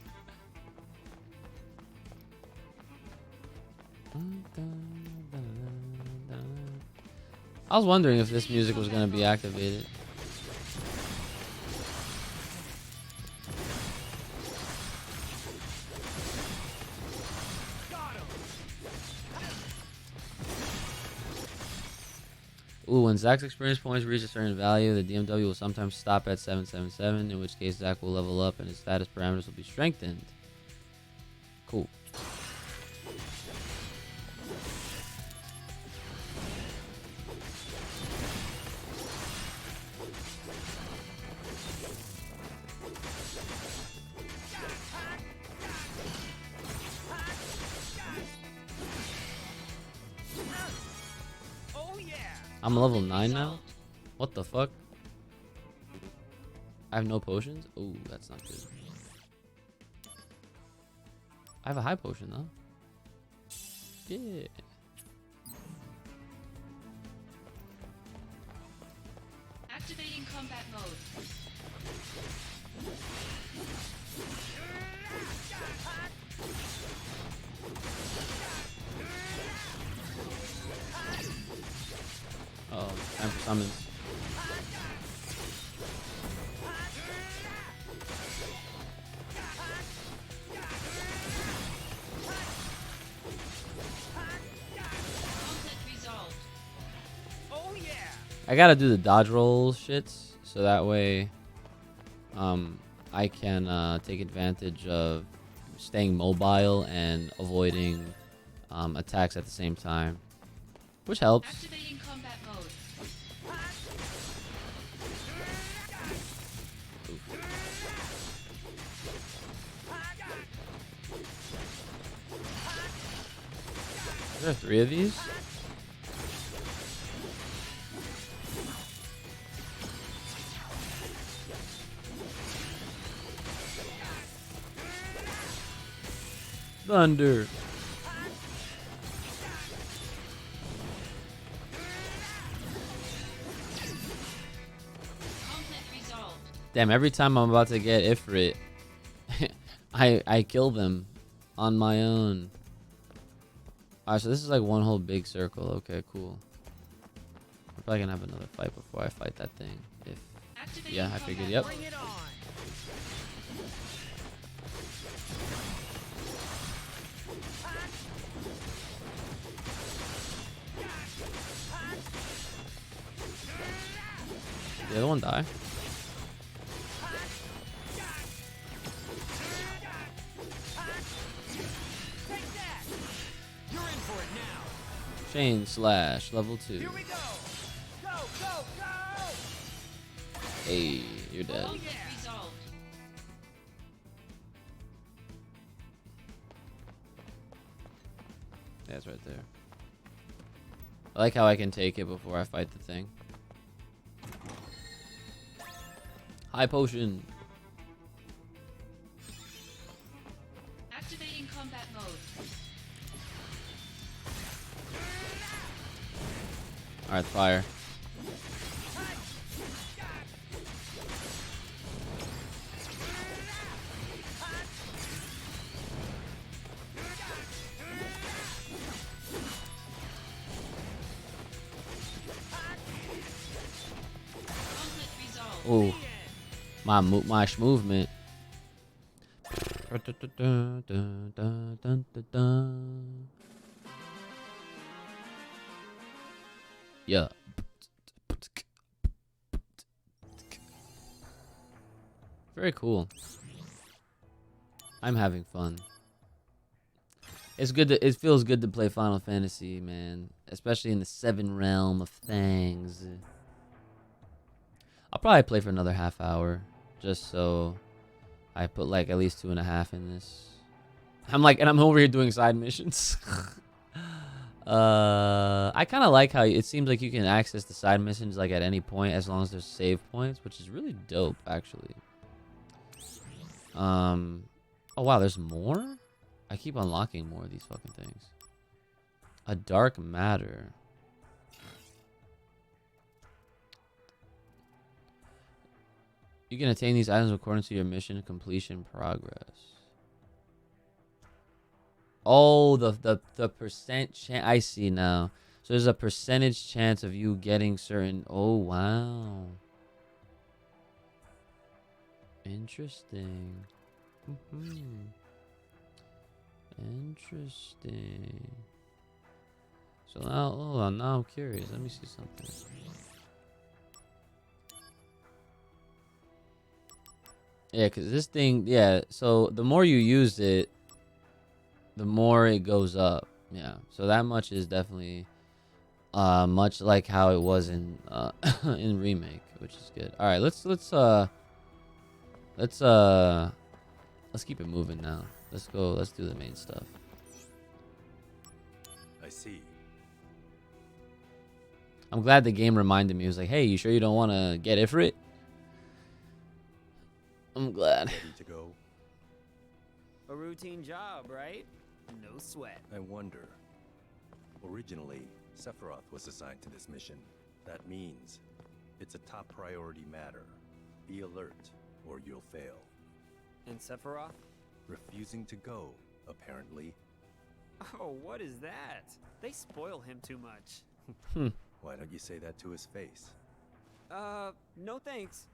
I was wondering if this music was gonna be activated. Ooh, when Zach's experience points reach a certain value, the DMW will sometimes stop at 777, in which case Zach will level up and his status parameters will be strengthened. Cool. Oh yeah. I'm level 9 now? What the fuck? I have no potions? Oh, that's not good. I have a high potion though. Yeah. Activating combat mode. Oh, time for summons. Conflict resolved. Oh yeah. I gotta do the dodge roll shits so that way I can take advantage of staying mobile and avoiding attacks at the same time, which helps. Activating combat mode. Is there 3 of these? Thunder. Conflict resolved. Damn, every time I'm about to get Ifrit, I kill them on my own. Alright, so this is like one whole big circle. Okay, cool. I'm probably gonna have another fight before I fight that thing. If Activating yeah, I figured, yep. Bring it on. The other one die. Take that. You're in for it now. Chain slash level 2. Here we go. Go, go, go. Hey, you're dead. Conflict resolved. Yeah, it's right there. I like how I can take it before I fight the thing. High potion. Activating combat mode. Alright, fire. Conflict resolved. Ooh, my movement. Yeah. Very cool. I'm having fun. It's good to, it feels good to play Final Fantasy, man. Especially in the 7 realm of things. I'll probably play for another half hour. Just so I put like at least 2.5 in this. I'm over here doing side missions. I kind of like how it seems like you can access the side missions like at any point as long as there's save points, which is really dope actually. Oh wow, there's more? I keep unlocking more of these fucking things. A dark matter. You can attain these items according to your mission completion progress. Oh, the percent chance. I see now. So there's a percentage chance of you getting certain. Oh, wow. Interesting. Interesting. So now, hold on. Now I'm curious. Let me see something. Yeah, because this thing, yeah. So the more you use it, the more it goes up. Yeah. So that much is definitely much like how it was in in remake, which is good. All right, let's keep it moving now. Let's go. Let's do the main stuff. I see. I'm glad the game reminded me. It was like, hey, you sure you don't want to get Ifrit? I'm glad. Ready to go? A routine job, right? No sweat. I wonder. Originally, Sephiroth was assigned to this mission. That means it's a top priority matter. Be alert, or you'll fail. And Sephiroth? Refusing to go, apparently. Oh, what is that? They spoil him too much. Why don't you say that to his face? No thanks.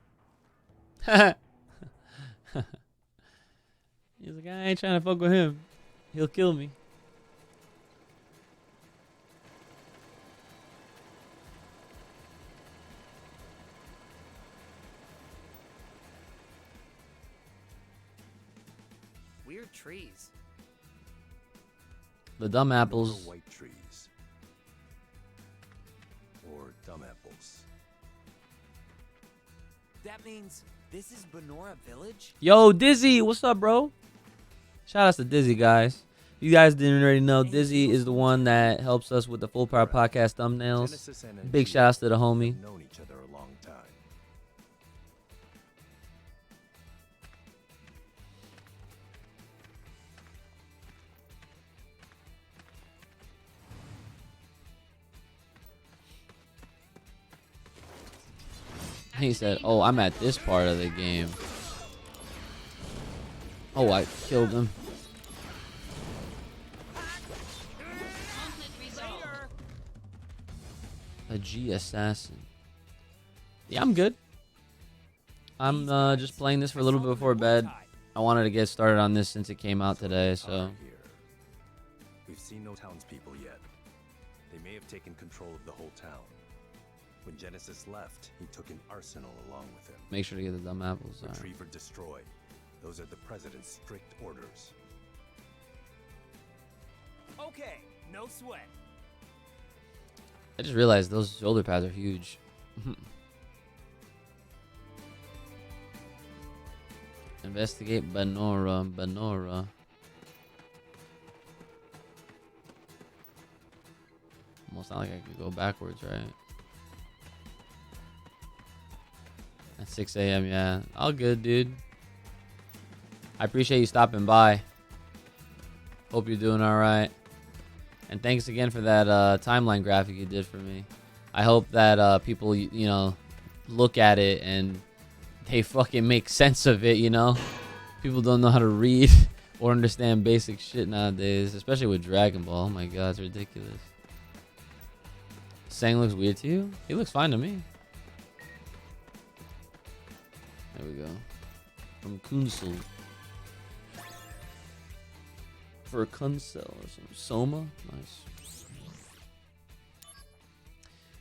He's like, I ain't trying to fuck with him. He'll kill me. Weird trees. The dumb apples. Or white trees. Or dumb apples. That means this is Benora Village? Yo, Dizzy, what's up, bro? Shout outs to Dizzy, guys. You guys didn't already know, Dizzy is the one that helps us with the Full Power Podcast thumbnails. Genesis and Big Angelia shout outs to the homie. have known each other a long time. He said, oh, I'm at this part of the game. Oh, I killed him. Conflict resolved. A G assassin. Yeah, I'm good. I'm just playing this for a little bit before bed. I wanted to get started on this since it came out today, so. Here. We've seen no townspeople yet. They may have taken control of the whole town. When Genesis left, he took an arsenal along with him. Make sure to get the dumb apples. All right. Retrieve or destroy. Those are the president's strict orders. Okay, no sweat. I just realized those shoulder pads are huge. Investigate Benora. Almost not like I could go backwards, right? At 6 a.m., yeah. All good, dude. I appreciate you stopping by. Hope you're doing all right. And thanks again for that timeline graphic you did for me. I hope that people, you know, look at it and they fucking make sense of it, you know? People don't know how to read or understand basic shit nowadays, especially with Dragon Ball. Oh my god, it's ridiculous. Sang looks weird to you? He looks fine to me. There we go. From Kunsel. For Kunsel or some Soma. Nice.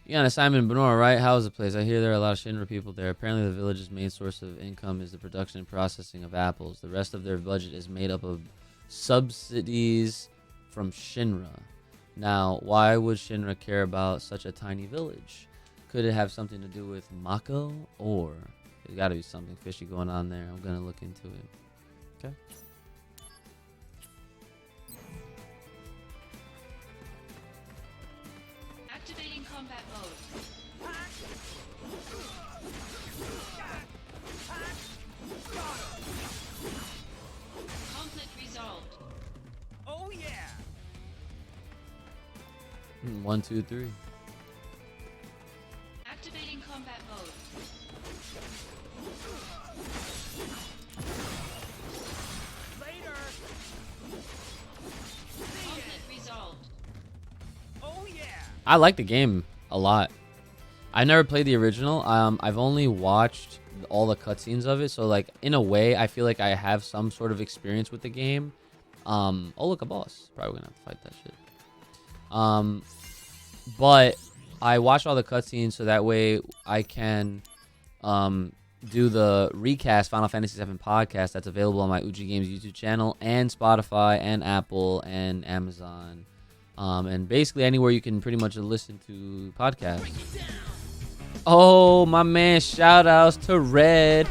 You got an assignment in Benora, right? How is the place? I hear there are a lot of Shinra people there. Apparently the village's main source of income is the production and processing of apples. The rest of their budget is made up of subsidies from Shinra. Now, why would Shinra care about such a tiny village? Could it have something to do with Mako? Or there's got to be something fishy going on there. I'm going to look into it. Okay. 1, 2, 3. Activating combat mode. Later. Conflict resolved. Oh yeah. I like the game a lot. I never played the original. I've only watched all the cutscenes of it, so like in a way, I feel like I have some sort of experience with the game. Oh look, a boss. Probably gonna have to fight that shit. But I watched all the cutscenes so that way I can do the recast Final Fantasy VII podcast that's available on my UchiGames YouTube channel and Spotify and Apple and Amazon. And basically anywhere you can pretty much listen to podcasts. Oh, my man, shout outs to Red.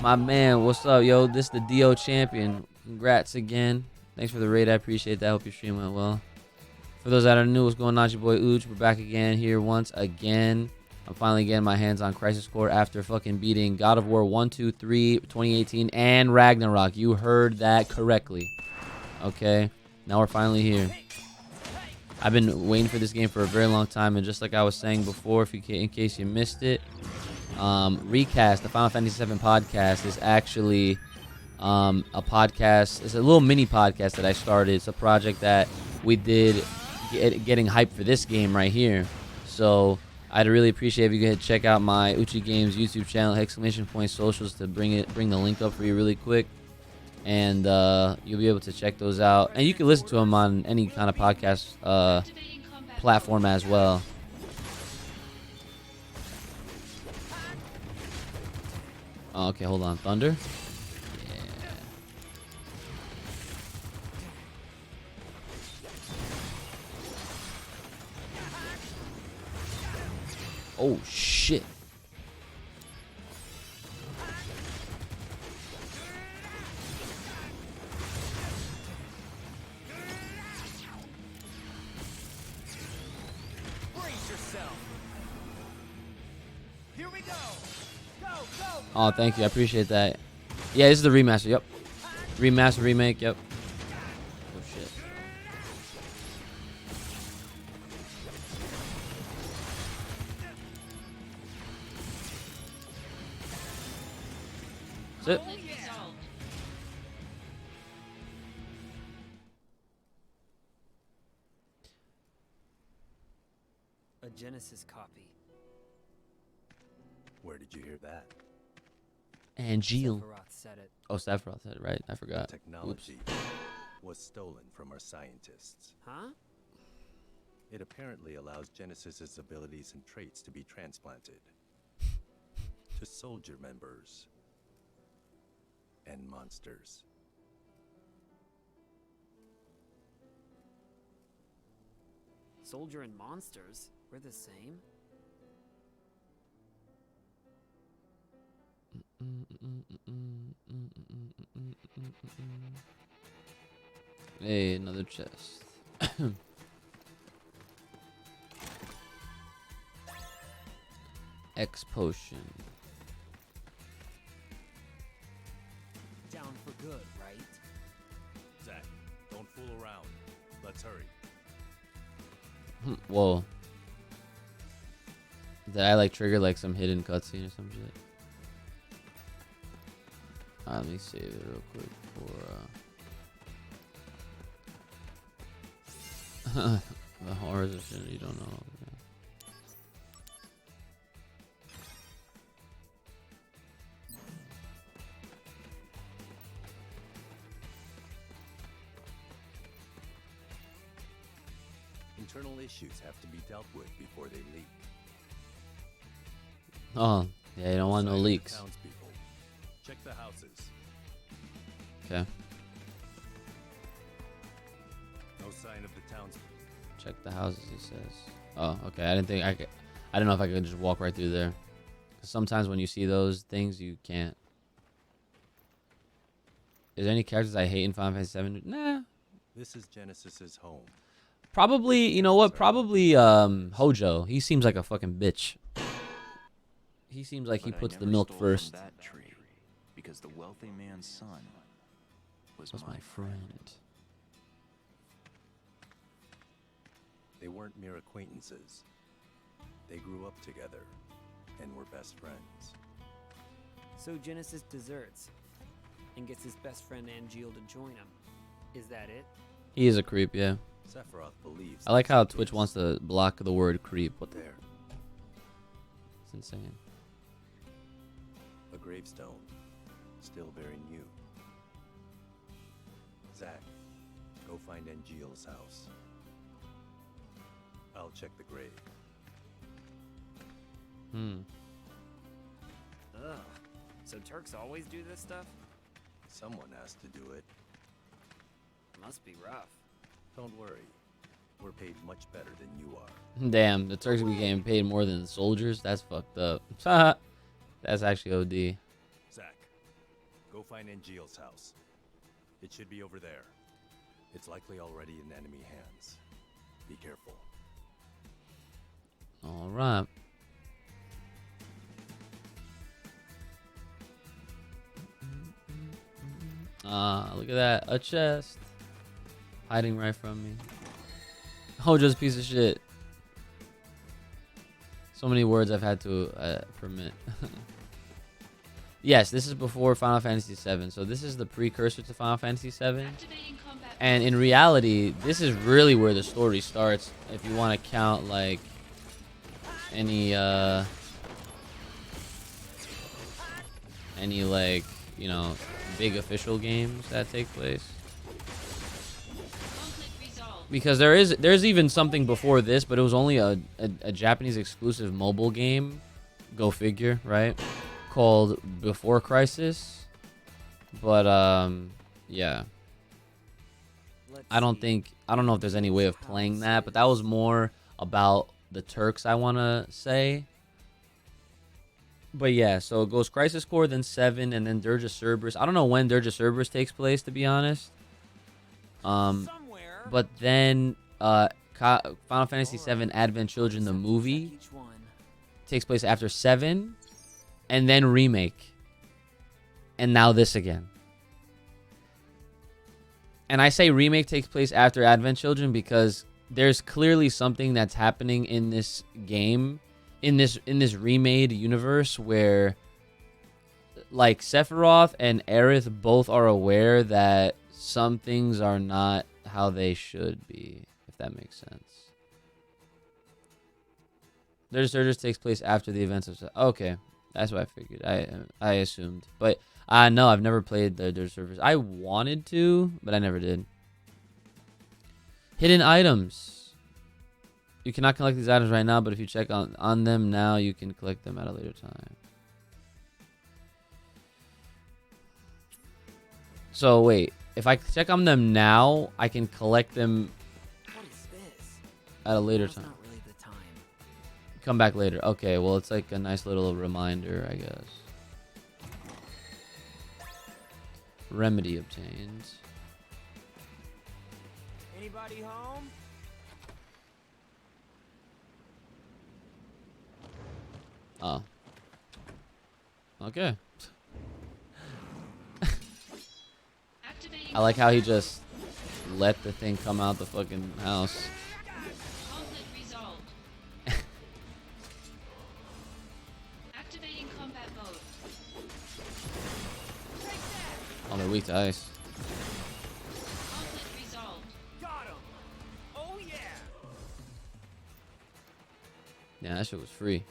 My man, what's up, yo? This is the DO champion. Congrats again. Thanks for the raid. I appreciate that. Hope your stream went well. For those that are new, what's going on? It's your boy Uch. We're back again here once again. I'm finally getting my hands on Crisis Core after fucking beating God of War 1, 2, 3, 2018, and Ragnarok. You heard that correctly. Okay, now we're finally here. I've been waiting for this game for a very long time, and just like I was saying before, in case you missed it, Recast, the Final Fantasy VII podcast, is actually a podcast. It's a little mini podcast that I started. It's a project that we did getting hyped for this game right here. So I'd really appreciate if you could check out my UchiGames YouTube channel, ! Socials, to bring the link up for you really quick. And you'll be able to check those out, and you can listen to them on any kind of podcast platform as well. Oh, okay, hold on, Thunder. Yeah. Oh shit. Oh, thank you. I appreciate that. Yeah, this is the remaster. Yep. Remaster, remake. Yep. Oh, shit. That's it. A Genesis copy. Where did you hear that? Angel. Sephiroth said it. Oh, Sephiroth said it, right? I forgot. Technology was stolen from our scientists. Huh? It apparently allows Genesis's abilities and traits to be transplanted to soldier members and monsters. Soldier and monsters? We're the same? Hey, another chest. X potion. Down for good, right? Zach, don't fool around. Let's hurry. Whoa. Did I like trigger like some hidden cutscene or some shit? Let me save it real quick for the horrors of shit you don't know. Yeah. Internal issues have to be dealt with before they leak. Oh, yeah, you don't want no leaks. Townspeople, check the houses. Okay. No sign of the townspeople. Check the houses, he says. Oh, okay. I didn't think I could. I didn't know if I could just walk right through there. 'Cause sometimes when you see those things, you can't. Is there any characters I hate in Final Fantasy VII? Nah. This is Genesis's home. Probably, you know what? Probably Hojo. He seems like a fucking bitch. He seems like he puts the milk first. That tree, because the wealthy man's son was my friend. They weren't mere acquaintances. They grew up together and were best friends. So Genesis deserts and gets his best friend Angeal to join him. Is that it? He is a creep, yeah. Sephiroth believes. I like that's how the Twitch case. wants to block the word creep. What the? There, It's insane. a gravestone, still very new. Zack, go find Angeal's house. I'll check the grave. Ugh. So Turks always do this stuff? Someone has to do it. Must be rough. Don't worry. We're paid much better than you are. Damn, the Turks be getting paid more than the soldiers. That's fucked up. That's actually OD. Zack, go find Angeal's house. It should be over there. It's likely already in enemy hands. Be careful. All right. Look at that. A chest. Hiding right from me. Oh, just a piece of shit. So many words I've had to permit. Yes, this is before Final Fantasy VII. So this is the precursor to Final Fantasy VII. Activating combat And in reality, this is really where the story starts. If you want to count like any like, you know, big official games that take place. conflict resolved. Because there's even something before this, but it was only a Japanese exclusive mobile game. Go figure, right? Called Before Crisis. But yeah. I don't know if there's any way of playing that, but that was more about the Turks, I want to say. But yeah, so it goes Crisis Core, then 7, and then Dirge of Cerberus. I don't know when Dirge of Cerberus takes place, to be honest. Somewhere. But then Final Fantasy VII Advent Children, the movie, Each one. takes place after 7, and then remake. And now this again. And I say remake takes place after Advent Children because there's clearly something that's happening in this game, in this remade universe, where like Sephiroth and Aerith both are aware that some things are not how they should be, if that makes sense. Dirge of Cerberus takes place after the events of... Okay, that's what I figured. I assumed. But no, I've never played the Dirge of Cerberus. I wanted to, but I never did. Hidden items. You cannot collect these items right now, but if you check on them now, you can collect them at a later time. So wait, if I check on them now, I can collect them What is this? at a later Now's time. not really the time. Come back later. Okay, well, it's like a nice little reminder, I guess. Remedy obtained. Anybody home? Oh. Okay. Activating I like how he just let the thing come out the fucking house. conflict resolved. Activating combat mode. Oh, they're weak to ice. Conflict resolved. Got him. Oh yeah. Yeah, that shit was free.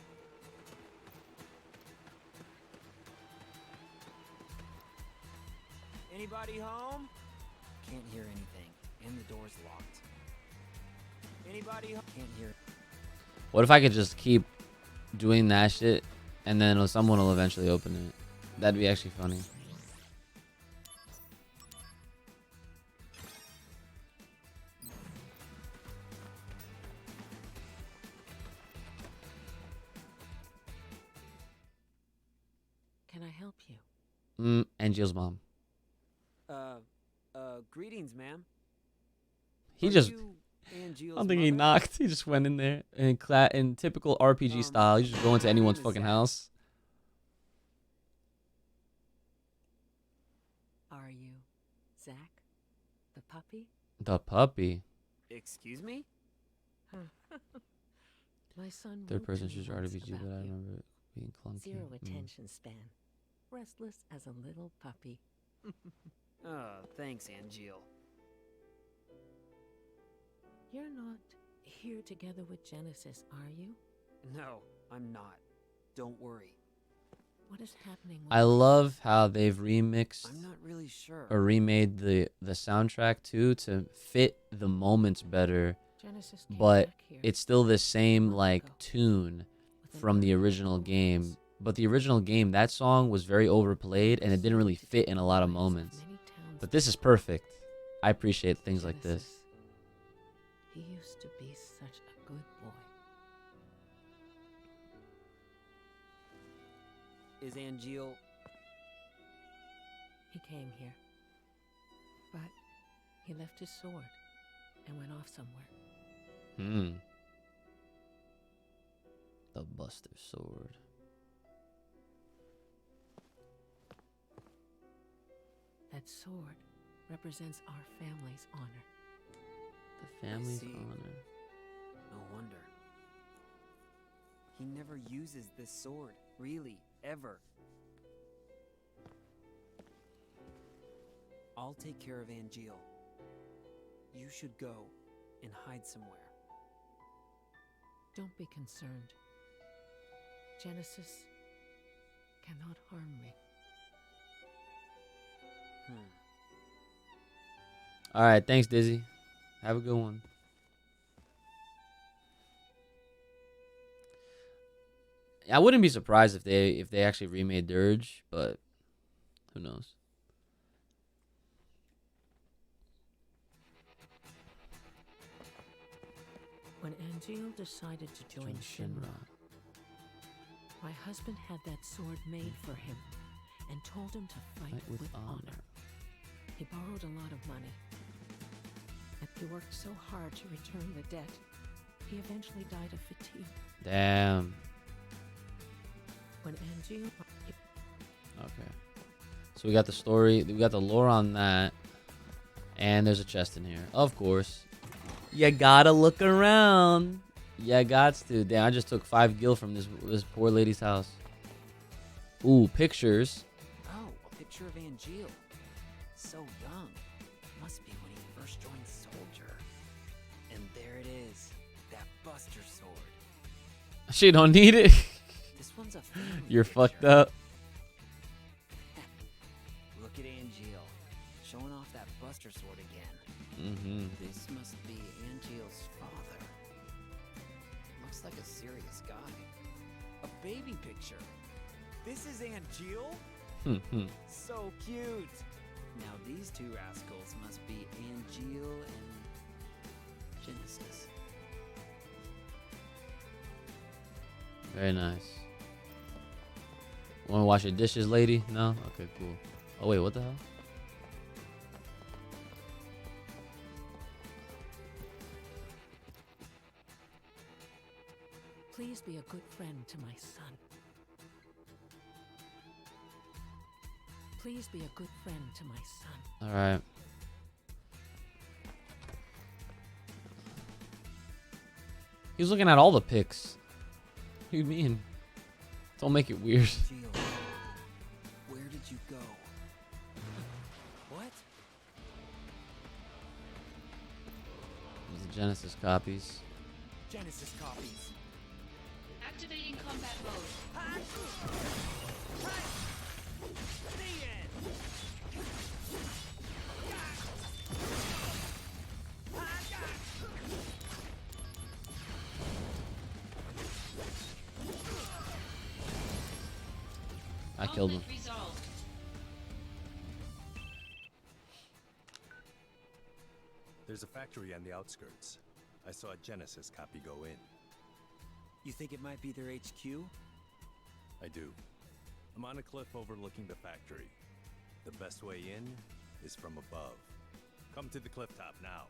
Anybody home? Can't hear anything, and the door's locked. Anybody home? Can't hear. What if I could just keep doing that shit and then someone will eventually open it? That'd be actually funny. Can I help you? Angel's mom. Greetings, ma'am. He Are just... you I Angeal's don't think he mother? knocked. He just went in there in typical RPG style. You just go into my anyone's name is fucking Zack. house. Are you Zack, the puppy? The puppy. Excuse me? Huh. My son Third person wrote to me shooter once RPG, but about I you. remember it being clunky. Zero attention span. Restless as a little puppy. Thanks, Angeal. You're not here together with Genesis, are you? No, I'm not. Don't worry. What is happening with I love how they've remixed I'm not really sure. or remade the soundtrack too to fit the moments better, Genesis came but back here it's still the same month like ago tune with an from the unknown original voice. game. But the original game, that song was very overplayed and it didn't really To fit take in the a lot of lives moments. many townspeople. But this is perfect. I appreciate things like this. Genesis. He used to be such a good boy. Is Angeal... He came here. But he left his sword and went off somewhere. The Buster Sword. That sword represents our family's honor. The family's see. honor. No wonder. He never uses this sword, really, ever. I'll take care of Angeal. You should go and hide somewhere. Don't be concerned. Genesis cannot harm me. All right, thanks, Dizzy. Have a good one. I wouldn't be surprised if they actually remade Dirge, but who knows? When Angeal decided to join Shinra, my husband had that sword made for him and told him to fight with honor. He borrowed a lot of money. And he worked so hard to return the debt. He eventually died of fatigue. Damn. When Angeal... Okay. So we got the story. We got the lore on that. And there's a chest in here. Of course. You gotta look around. Yeah, gots to. Damn, I just took 5 gil from this poor lady's house. Ooh, pictures. Oh, a picture of Angeal. So young. Must be when he first joined Soldier. And there it is. That Buster sword. She don't need it. This one's a family You're picture. fucked up. Look at Angeal. Showing off that Buster sword again. Mm-hmm. This must be Angeal's father. Looks like a serious guy. A baby picture. This is Angeal? So cute. Now these two rascals must be Angeal and Genesis. Very nice. Want to wash your dishes, lady? No? Okay, cool. Oh, wait, what the hell? Please be a good friend to my son. Please be a good friend to my son. All right. He was looking at all the pics. What do you mean? Don't make it weird. Angeal, where did you go? What? These are Genesis copies. Genesis copies. Activating combat mode. The end. I killed him. Conflict resolved. There's a factory on the outskirts. I saw a Genesis copy go in. You think it might be their HQ? I do. I'm on a cliff overlooking the factory. The best way in is from above. Come to the cliff top now.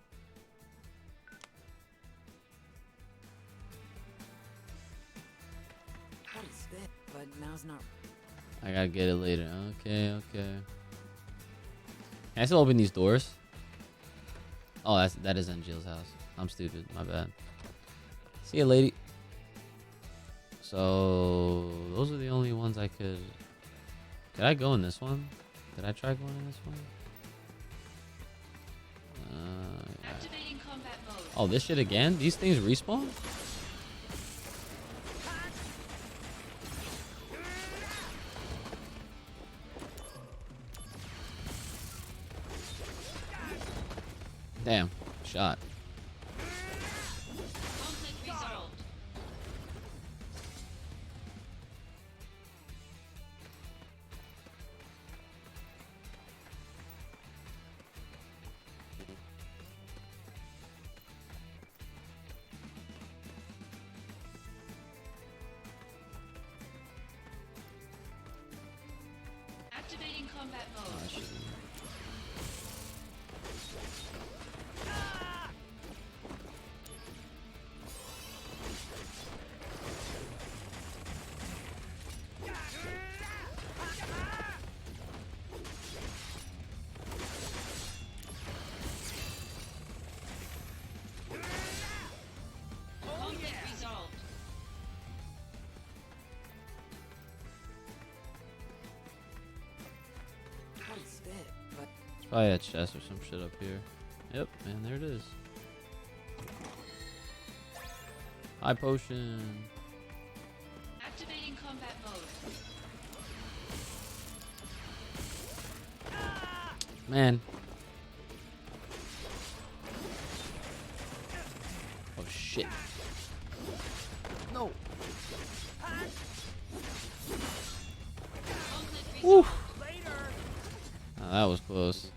What is this? But now's not... I gotta get it later. Okay, okay. Can I still open these doors? Oh, that is Angeal's house. I'm stupid. My bad. See ya, lady. So those are the only ones I could. Did I go in this one? Did I try going in this one? Activating combat mode. Oh, this shit again? These things respawn? Damn, shot. Conflict resolved. Activating combat Oh, mode. I shouldn't. Conflict resolved. Can't spit, but There's probably a chest or some shit up here. Yep, man, there it is. High potion. Activating combat mode. Man. Oh shit. No. Conflict Woo. resolved. Oh, that was close.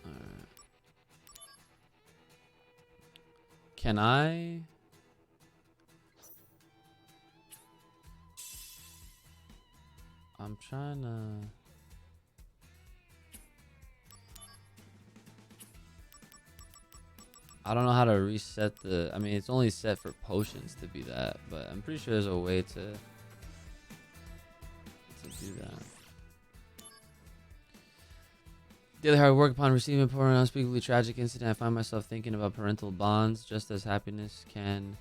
Alright. Can I? I'm trying to. I don't know how to reset the. I mean, it's only set for potions to be that, but I'm pretty sure there's a way to do that. Daily hard work upon receiving for an unspeakably tragic incident. I find myself thinking about parental bonds, just as happiness can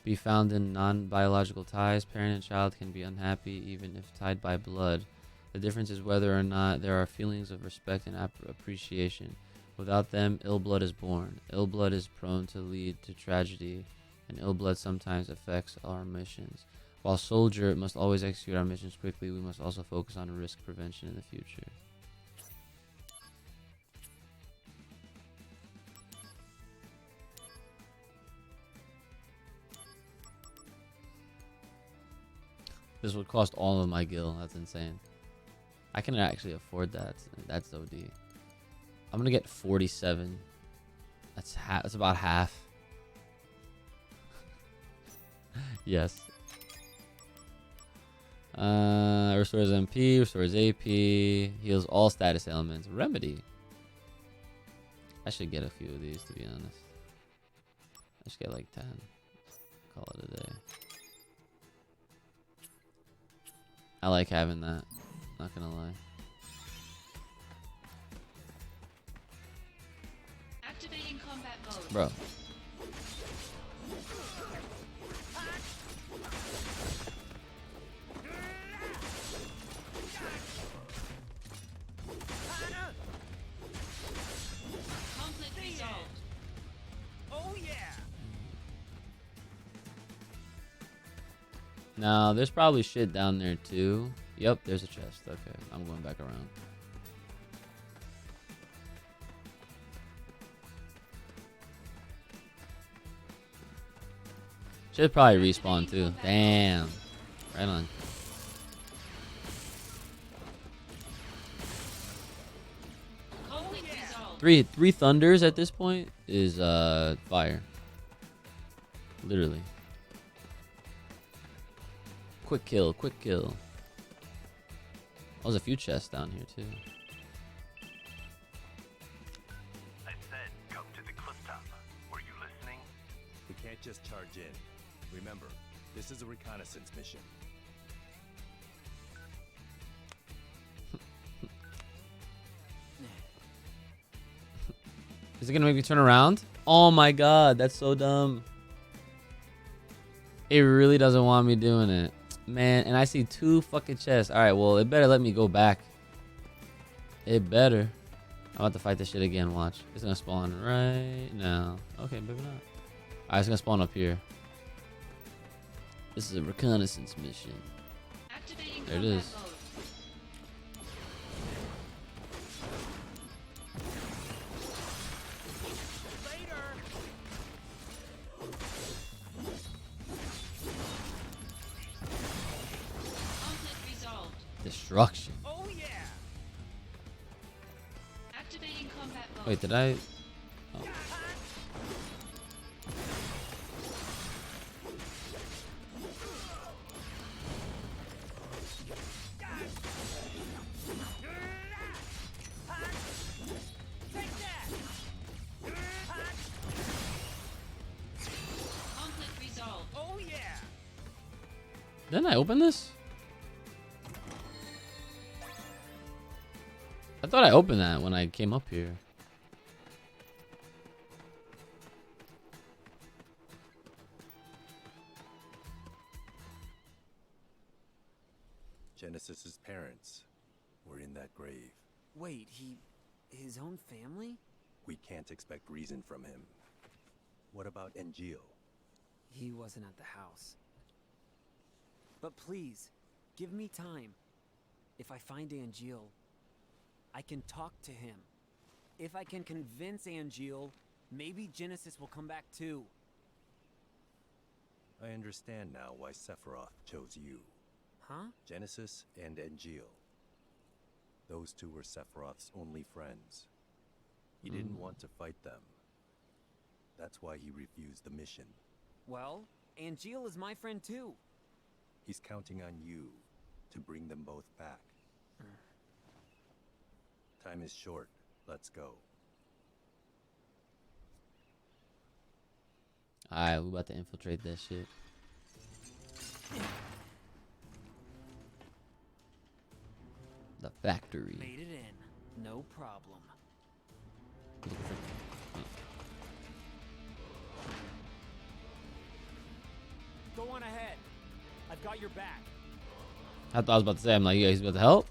be found in non-biological ties. Parent and child can be unhappy even if tied by blood. The difference is whether or not there are feelings of respect and appreciation. Without them, ill blood is born. Ill blood is prone to lead to tragedy, and ill blood sometimes affects our missions. While soldier must always execute our missions quickly, we must also focus on risk prevention in the future. This would cost all of my gil. That's insane. I can actually afford that. That's OD. I'm gonna get 47. That's about half. Yes. Restores MP, restores AP, heals all status elements. Remedy. I should get a few of these, to be honest. I should get like 10. Call it a day. I like having that. Not gonna lie. Activating combat mode. Bro. Conflict resolved. oh yeah. Now, there's probably shit down there too. Yep, there's a chest. Okay, I'm going back around. Should probably respawn too. Damn. Right on. Conflict resolved. Three thunders at this point is fire. Literally. Quick kill, quick kill. There's a few chests down here too. I said, come to the cliff top. Were you listening? We can't just charge in. Remember, this is a reconnaissance mission. Is it gonna make me turn around? Oh my god, that's so dumb. It really doesn't want me doing it. Man, and I see 2 fucking chests. Alright, well, it better let me go back. It better. I'm about to fight this shit again, watch. It's gonna spawn right now. Okay, maybe not. Alright, it's gonna spawn up here. This is a reconnaissance mission. Activating There it combat is. mode. Conflict resolved. Destruction. Oh yeah. Activating combat mode. Wait, did I? Oh. Take that. Conflict resolved. Oh yeah. Didn't I open this? I thought I opened that when I came up here. Genesis's parents were in that grave. Wait, his own family? We can't expect reason from him. What about Engil? He wasn't at the house. But please, give me time. If I find Angeal, I can talk to him. If I can convince Angeal, maybe Genesis will come back too. I understand now why Sephiroth chose you. Huh? Genesis and Engil. Those two were Sephiroth's only friends. He didn't want to fight them. That's why he refused the mission. Well, Angeal is my friend too. He's counting on you to bring them both back. Time is short. Let's go. Alright, we about to infiltrate that shit. The factory. Made it in. No problem. Go on ahead. I've got your back. I thought I was about to say, I'm like, yeah, he's about to help.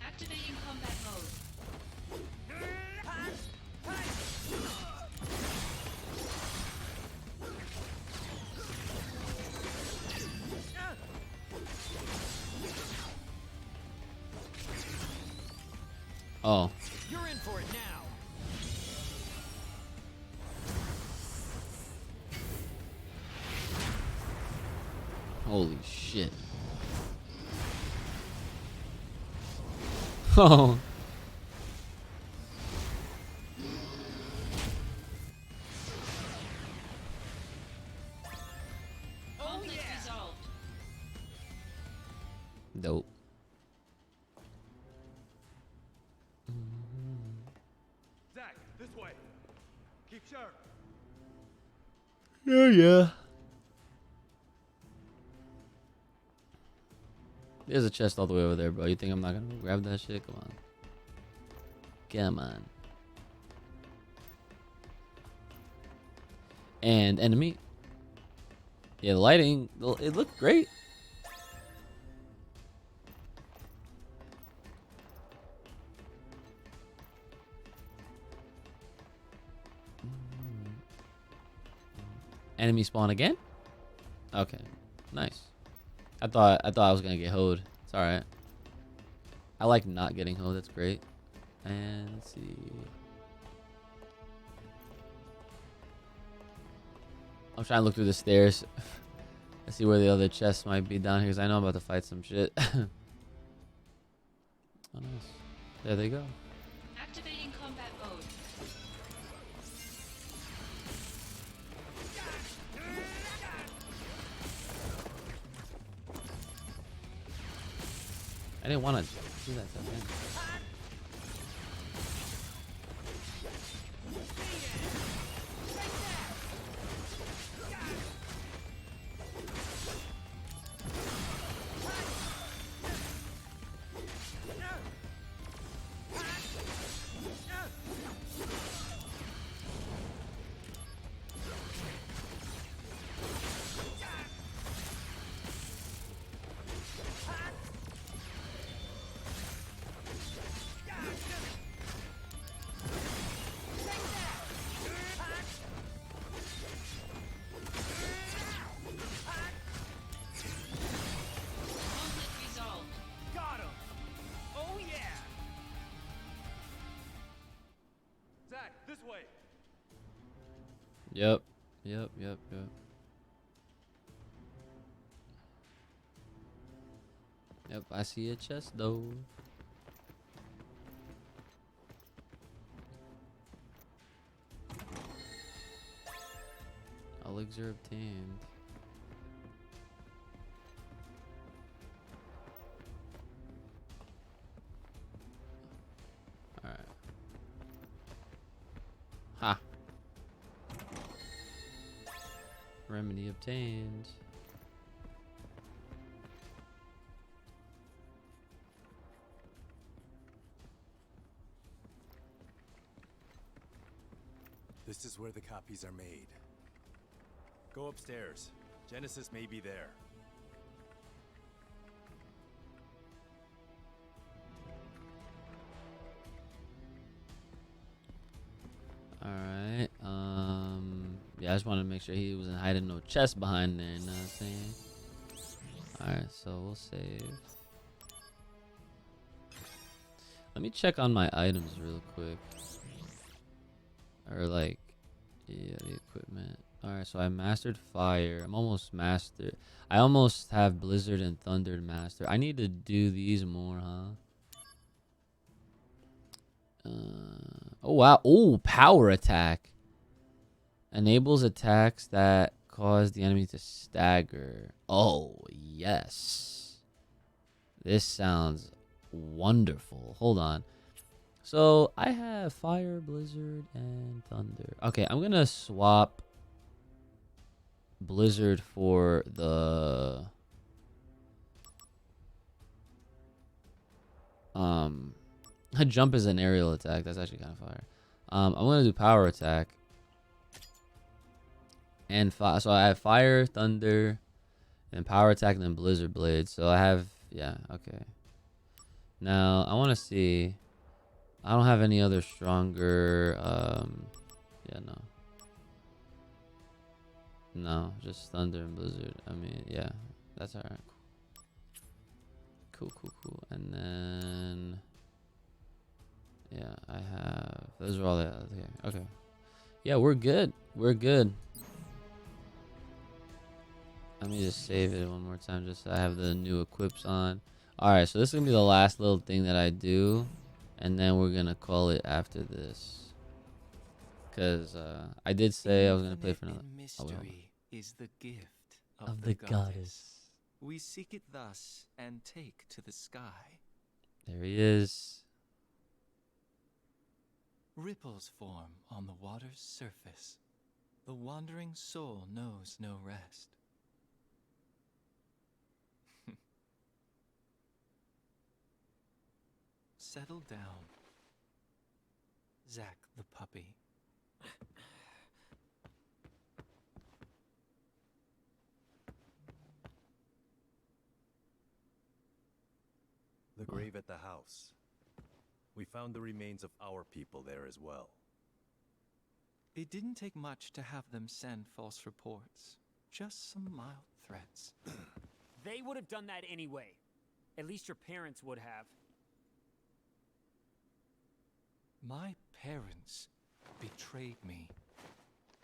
Activating combat mode. Oh. You're in for it now. Holy shit. Oh. Conflict resolved. Dope. Zach, this way. Keep sharp. Yeah. There's a chest all the way over there, bro. You think I'm not gonna grab that shit? Come on. Come on. And enemy. Yeah, the lighting, it looked great. Enemy spawn again? Okay. Nice. I thought I was gonna get hoed. It's alright. I like not getting hoed, that's great. And let's see. I'm trying to look through the stairs. I see where the other chests might be down here because I know I'm about to fight some shit. Oh nice. There they go. Activating combat mode. I didn't want to do that stuff, man. This way. Yep. Yep, I see a chest though. Elixir obtained. Alright. Ha. Remedy obtained. This is where the copies are made. Go upstairs. Genesis may be there. Alright. Yeah, I just wanted to make sure he wasn't hiding no chest behind there, you know what I'm saying? Alright, so we'll save. Let me check on my items real quick. Or like, yeah, the equipment. Alright, so I mastered fire. I'm almost mastered. I almost have blizzard and thunder master. I need to do these more, huh? Oh wow. Oh, power attack. Enables attacks that cause the enemy to stagger. Oh, yes. This sounds wonderful. Hold on. So I have fire, blizzard, and thunder. Okay, I'm gonna swap blizzard for the jump is an aerial attack. That's actually kind of fire. I'm gonna do power attack and so I have fire, thunder, and power attack, and then blizzard blade. So I have, yeah, okay. Now I want to see. I don't have any other stronger. Yeah, no, just thunder and blizzard. I mean, yeah, that's alright. Cool. And then, yeah, I have. Those are all the. Okay. Yeah, we're good. Let me just save it one more time, just so I have the new equips on. Alright, so this is gonna be the last little thing that I do, and then we're gonna call it after this. Cause I did say I was gonna play for another. Mystery is the gift of the goddess. We seek it thus and take to the sky. There he is. Ripples form on the water's surface. The wandering soul knows no rest. Settle down, Zack the puppy. The grave at the house. We found the remains of our people there as well. It didn't take much to have them send false reports. Just some mild threats. They would have done that anyway. At least your parents would have. My parents betrayed me.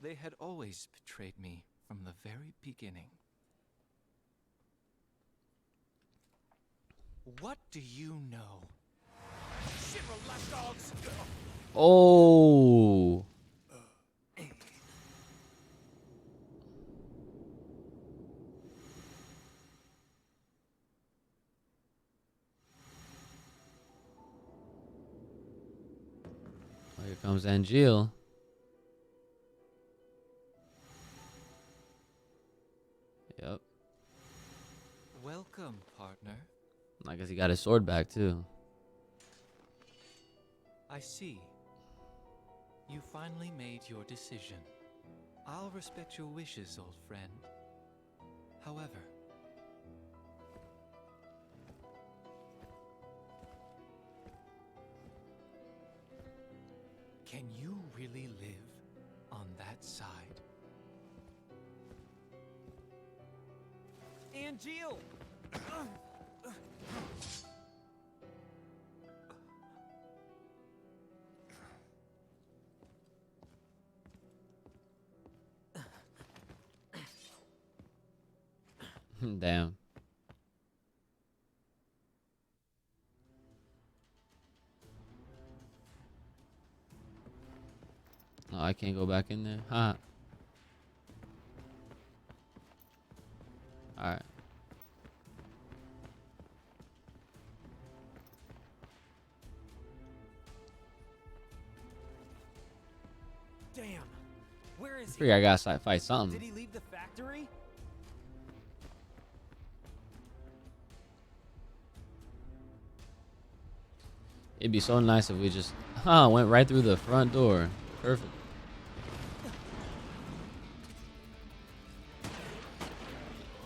They had always betrayed me from the very beginning. What do you know? Shit, relax, dogs. Oh. Here comes Angeal. Yep. Welcome, partner. I guess he got his sword back too. I see. You finally made your decision. I'll respect your wishes, old friend. However, can you really live on that side? Angeal! Damn. Oh, I can't go back in there. Huh. Alright. Damn. Where is he? Figure I gotta fight something. Did he leave the factory? It'd be so nice if we just went right through the front door. Perfect.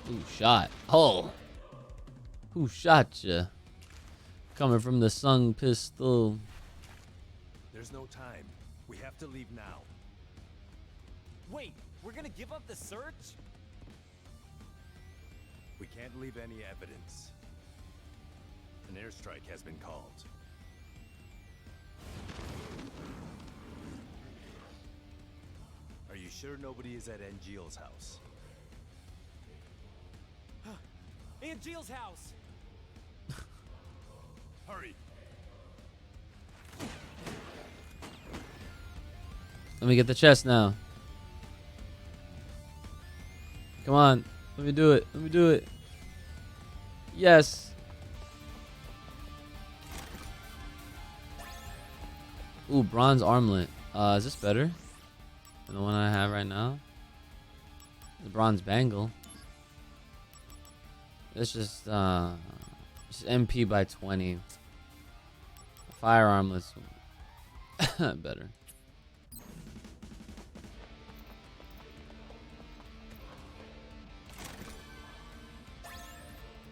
Who shot? Oh. Who shot ya? Coming from the Sung pistol. There's no time. We have to leave now. Wait, we're gonna give up the search? We can't leave any evidence. An airstrike has been called. Are you sure nobody is at Angeal's house? Angeal's house! Hurry. Let me get the chest now. Come on. Let me do it. Let me do it. Yes. Ooh, bronze armlet. Is this better than the one I have right now? The bronze bangle. It's just MP by 20. Fire armlet's better.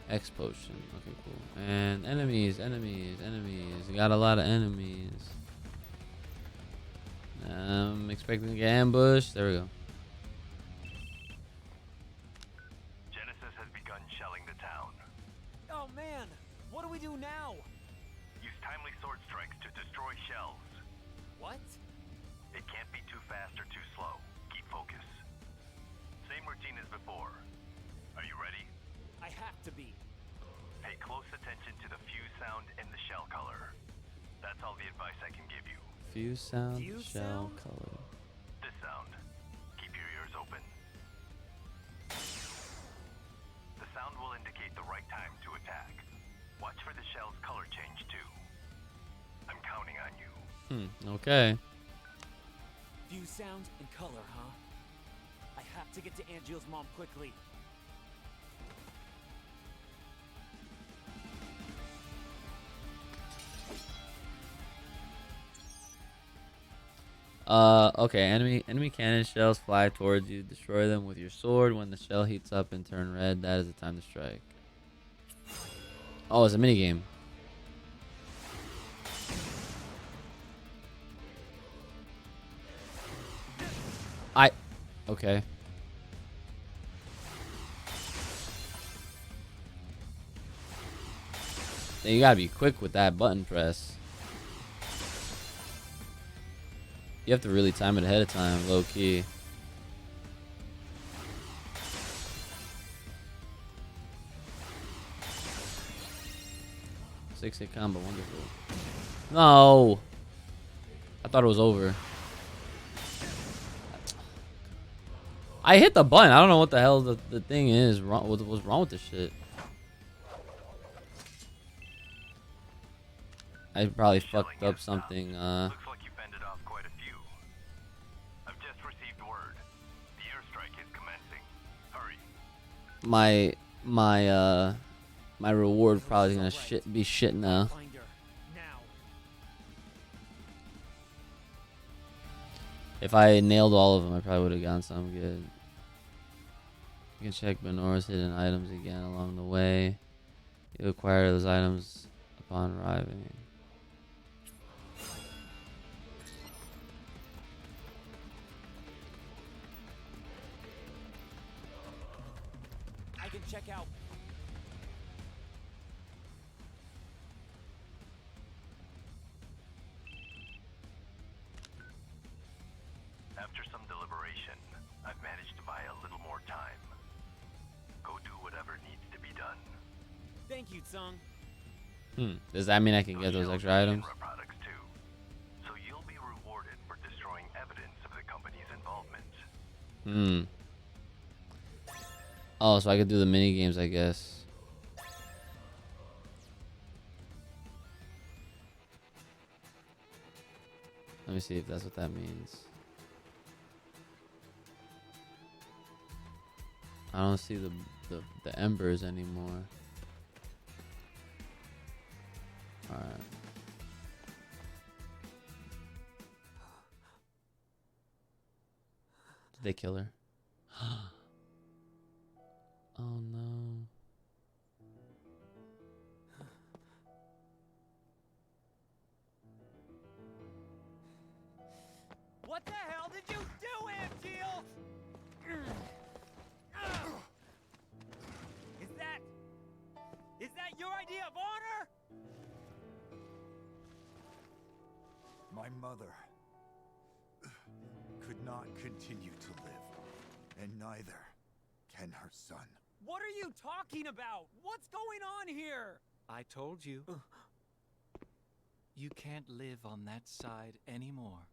X potion. Okay, cool. And enemies. We got a lot of enemies. I'm expecting to get ambushed. There we go. Genesis has begun shelling the town. Oh man, what do we do now? Use timely sword strikes to destroy shells. What? It can't be too fast or too slow. Keep focus. Same routine as before. Are you ready? I have to be. Pay close attention to the fuse sound and the shell color. That's all the advice I can give you. Fuse sound, Fuse shell sound? color. This sound. Keep your ears open. The sound will indicate the right time to attack. Watch for the shell's color change too. I'm counting on you. Okay. Fuse sound and color, huh? I have to get to Angeal's mom quickly. Okay, enemy cannon shells fly towards you. Destroy them with your sword. When the shell heats up and turn red, that is the time to strike. Oh, it's a minigame. Okay. Then you gotta be quick with that button press. You have to really time it ahead of time, low key. Six-hit combo, wonderful. No! I thought it was over. I hit the button. I don't know what the hell the thing is. What's wrong with this shit? I probably fucked up something. Looks like you fended off quite a few. I've just received word. The airstrike is commencing. Hurry. My reward probably gonna be shit now. Find her. Now. If I nailed all of them, I probably would have gotten something good. You can check Benora's hidden items again along the way. You acquire those items upon arriving. I can check out. After some deliberation, I've managed to buy a little more time. go do whatever needs to be done. Thank you, Tsung. Does that mean I can get those extra items? Products too. So you'll be rewarded for destroying evidence of the company's involvement. Oh, so I could do the mini games, I guess. Let me see if that's what that means. I don't see the embers anymore. Alright. Did they kill her? Oh no. What the hell did you do, Angeal? Is that your idea of honor? My mother could not continue to live, and neither can her son. What are you talking about? What's going on here? I told you. You can't live on that side anymore.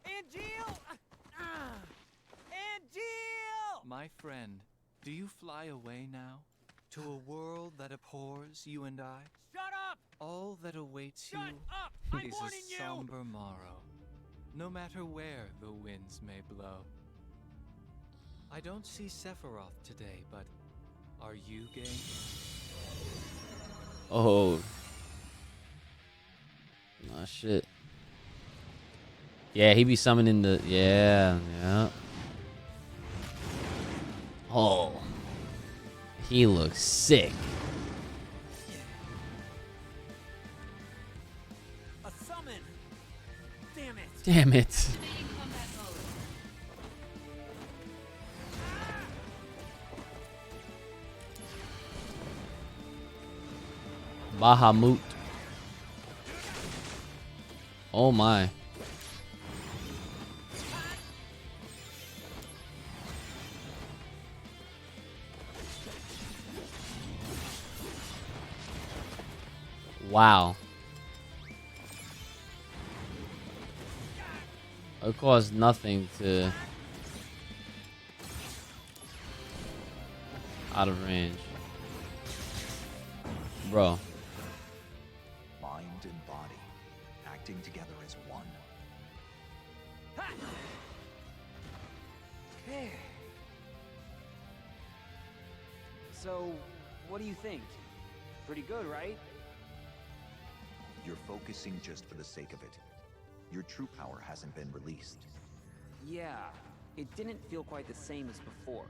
Angeal! Angeal! My friend, do you fly away now? To a world that abhors you and I? Shut up! All that awaits Shut you up! I'm is warning a you! somber morrow, no matter where the winds may blow. I don't see Sephiroth today, but are you game? Oh. Nah, shit. Yeah, he be summoning the... Yeah. Oh. He looks sick. A summon! Damn it! Damn it. Activating combat mode. Bahamut. Oh my. Wow. It costs nothing to... Out of range. Bro. Mind and body, acting together as one. So, what do you think? Pretty good, right? You're focusing just for the sake of it. Your true power hasn't been released. Yeah, it didn't feel quite the same as before.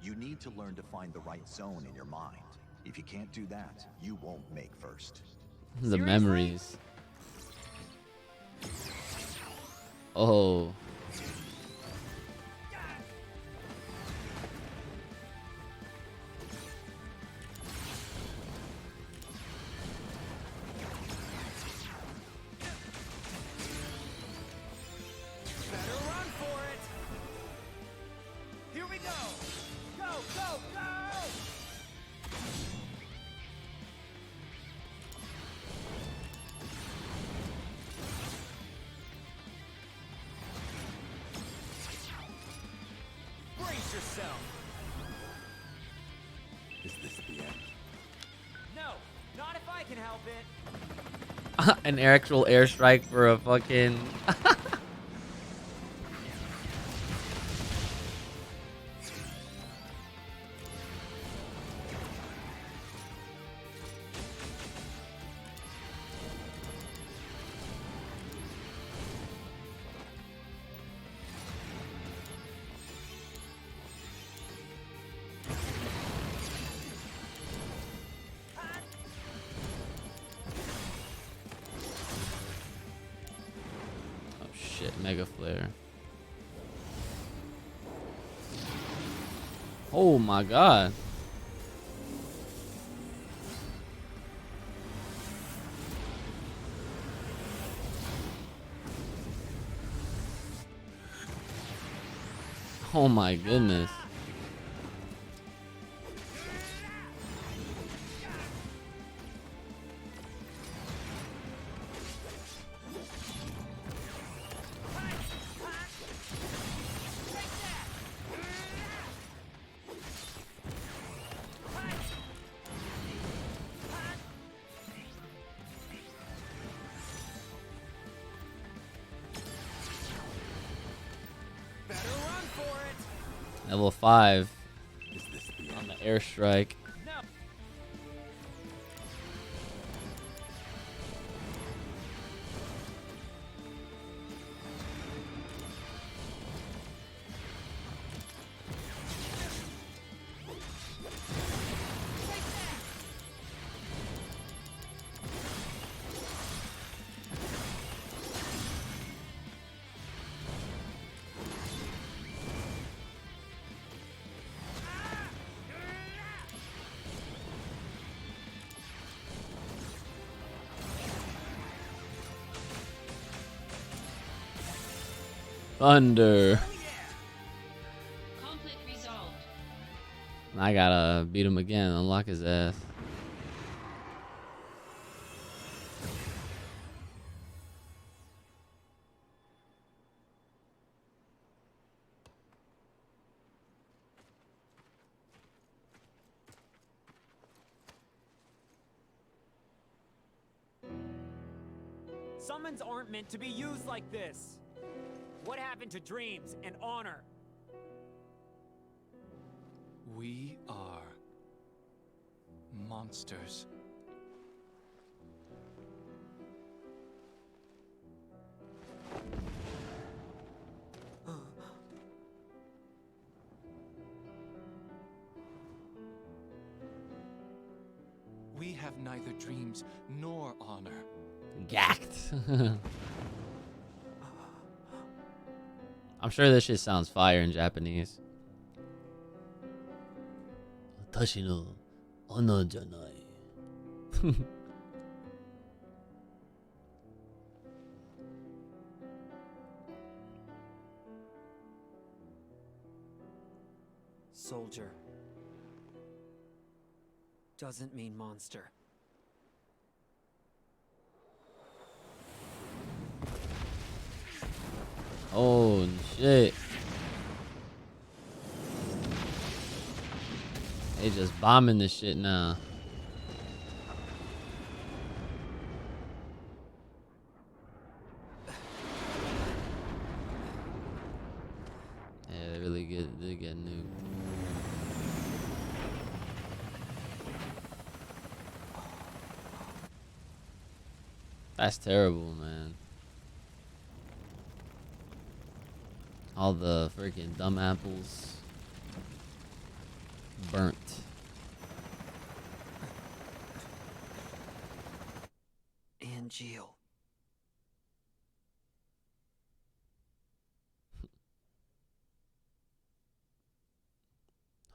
You need to learn to find the right zone in your mind. If you can't do that, you won't make first. The Seriously? memories. Oh. Better run for it! Here we go! Go, go, go! Brace yourself! Is this the end? No, not if I can help it. An actual airstrike for a fucking... Oh shit, Mega Flare. Oh my god. Oh my goodness. Better run for it. Level 5 Is this the on end? the airstrike. No. Thunder. Conflict resolved. I gotta beat him again, unlock his ass. Summons aren't meant to be used like this. What happened to dreams and honor? We are monsters. We have neither dreams nor honor. Gacked. I'm sure this shit sounds fire in Japanese. 私の穴じゃない。Soldier. Doesn't mean monster. Oh shit. They just bombing this shit now. Yeah, they really did get nuked. That's terrible, man. All the freaking dumb apples burnt. Angeal.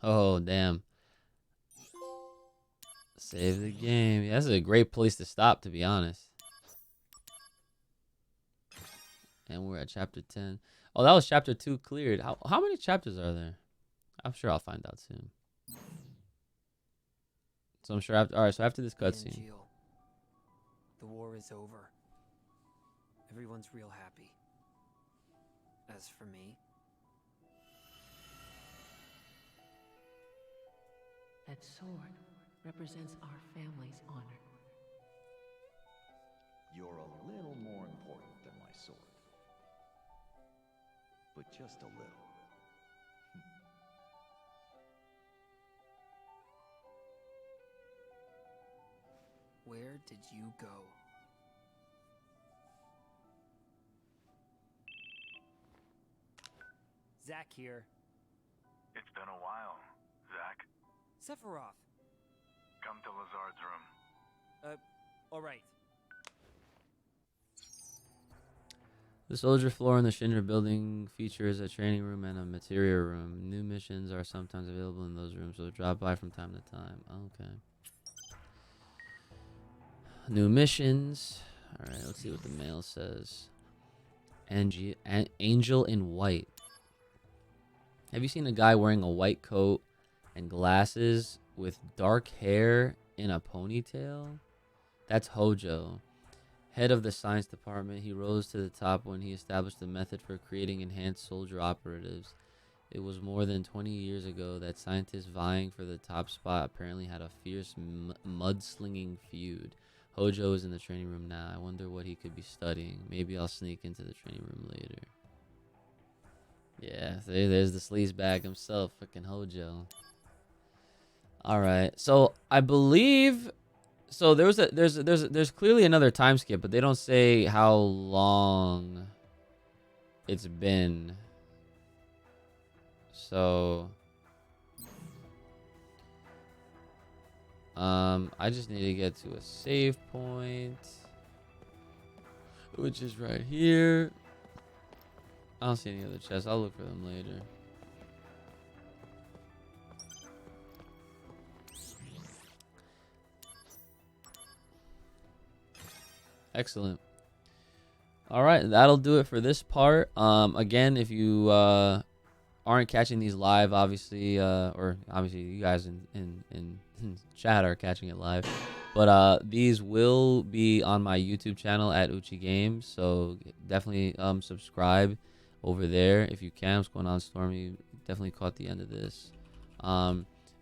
Oh, damn. Save the game. Yeah, that's a great place to stop, to be honest. And we're at chapter 10. Oh, that was chapter 2 cleared. How many chapters are there? I'm sure I'll find out soon. So I'm sure after, all right, so after this cutscene. Angeal. The war is over. Everyone's real happy. As for me, That sword represents our family's honor. You're a little more important than my sword. But just a little. where did you go? Zach here. It's been a while, Zach. Sephiroth. Come to Lazard's room. Alright. The soldier floor in the Shinra building features a training room and a materia room. New missions are sometimes available in those rooms, so drop by from time to time. Okay. New missions. Alright, let's see what the mail says. Angel in White. Have you seen a guy wearing a white coat and glasses with dark hair in a ponytail? That's Hojo, head of the science department. He rose to the top when he established a method for creating enhanced soldier operatives. It was more than 20 years ago that scientists vying for the top spot apparently had a fierce mudslinging feud. Hojo is in the training room now. I wonder what he could be studying. Maybe I'll sneak into the training room later. Yeah, there's the sleaze bag himself, freaking Hojo. All right, so I believe, so there's clearly another time skip, but they don't say how long it's been. So, I just need to get to a save point, which is right here. I don't see any other chests. I'll look for them later. Excellent. All right, that'll do it for this part. Again, if you aren't catching these live, obviously, or obviously you guys in chat are catching it live, but these will be on my YouTube channel at UchiGames. So definitely subscribe over there if you can. What's going on, Stormy? Definitely caught the end of this.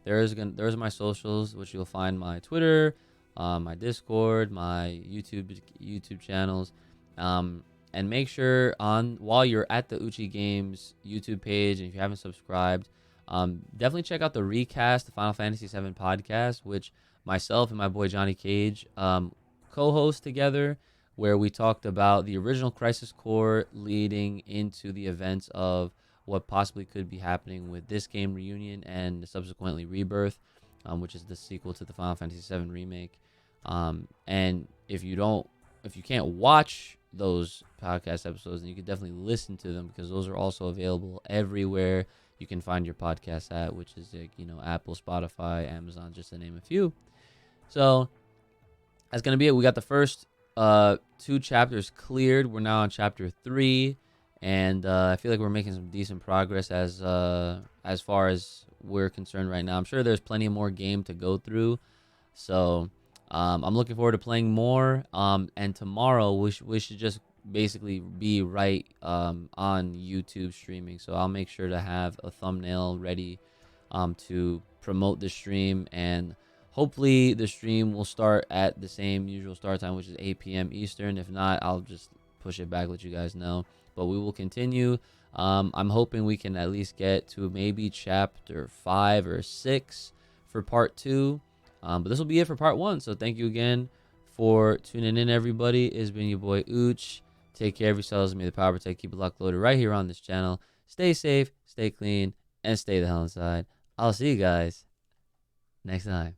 There's my socials, which you'll find my Twitter, my Discord, my YouTube channels, and make sure while you're at the UchiGames YouTube page, and if you haven't subscribed, definitely check out the RECAST, the Final Fantasy VII podcast, which myself and my boy Johnny Cage co-host together, where we talked about the original Crisis Core leading into the events of what possibly could be happening with this game Reunion and subsequently Rebirth, which is the sequel to the Final Fantasy VII remake. And if you can't watch those podcast episodes, then you can definitely listen to them, because those are also available everywhere you can find your podcast at, which is Apple, Spotify, Amazon, just to name a few. So that's gonna be it. We got the first 2 chapters cleared. We're now on chapter 3, and I feel like we're making some decent progress as far as we're concerned right now. I'm sure there's plenty more game to go through, so I'm looking forward to playing more. And tomorrow we should just basically be right on YouTube streaming. So I'll make sure to have a thumbnail ready to promote the stream, and hopefully the stream will start at the same usual start time, which is 8 p.m. Eastern. If not, I'll just push it back, let you guys know. But we will continue. I'm hoping we can at least get to maybe chapter 5 or 6 for part 2. But this will be it for part 1. So thank you again for tuning in, everybody. It's been your boy Uch. Take care of yourselves. May the power protect. Keep it locked, loaded right here on this channel. Stay safe, stay clean, and stay the hell inside. I'll see you guys next time.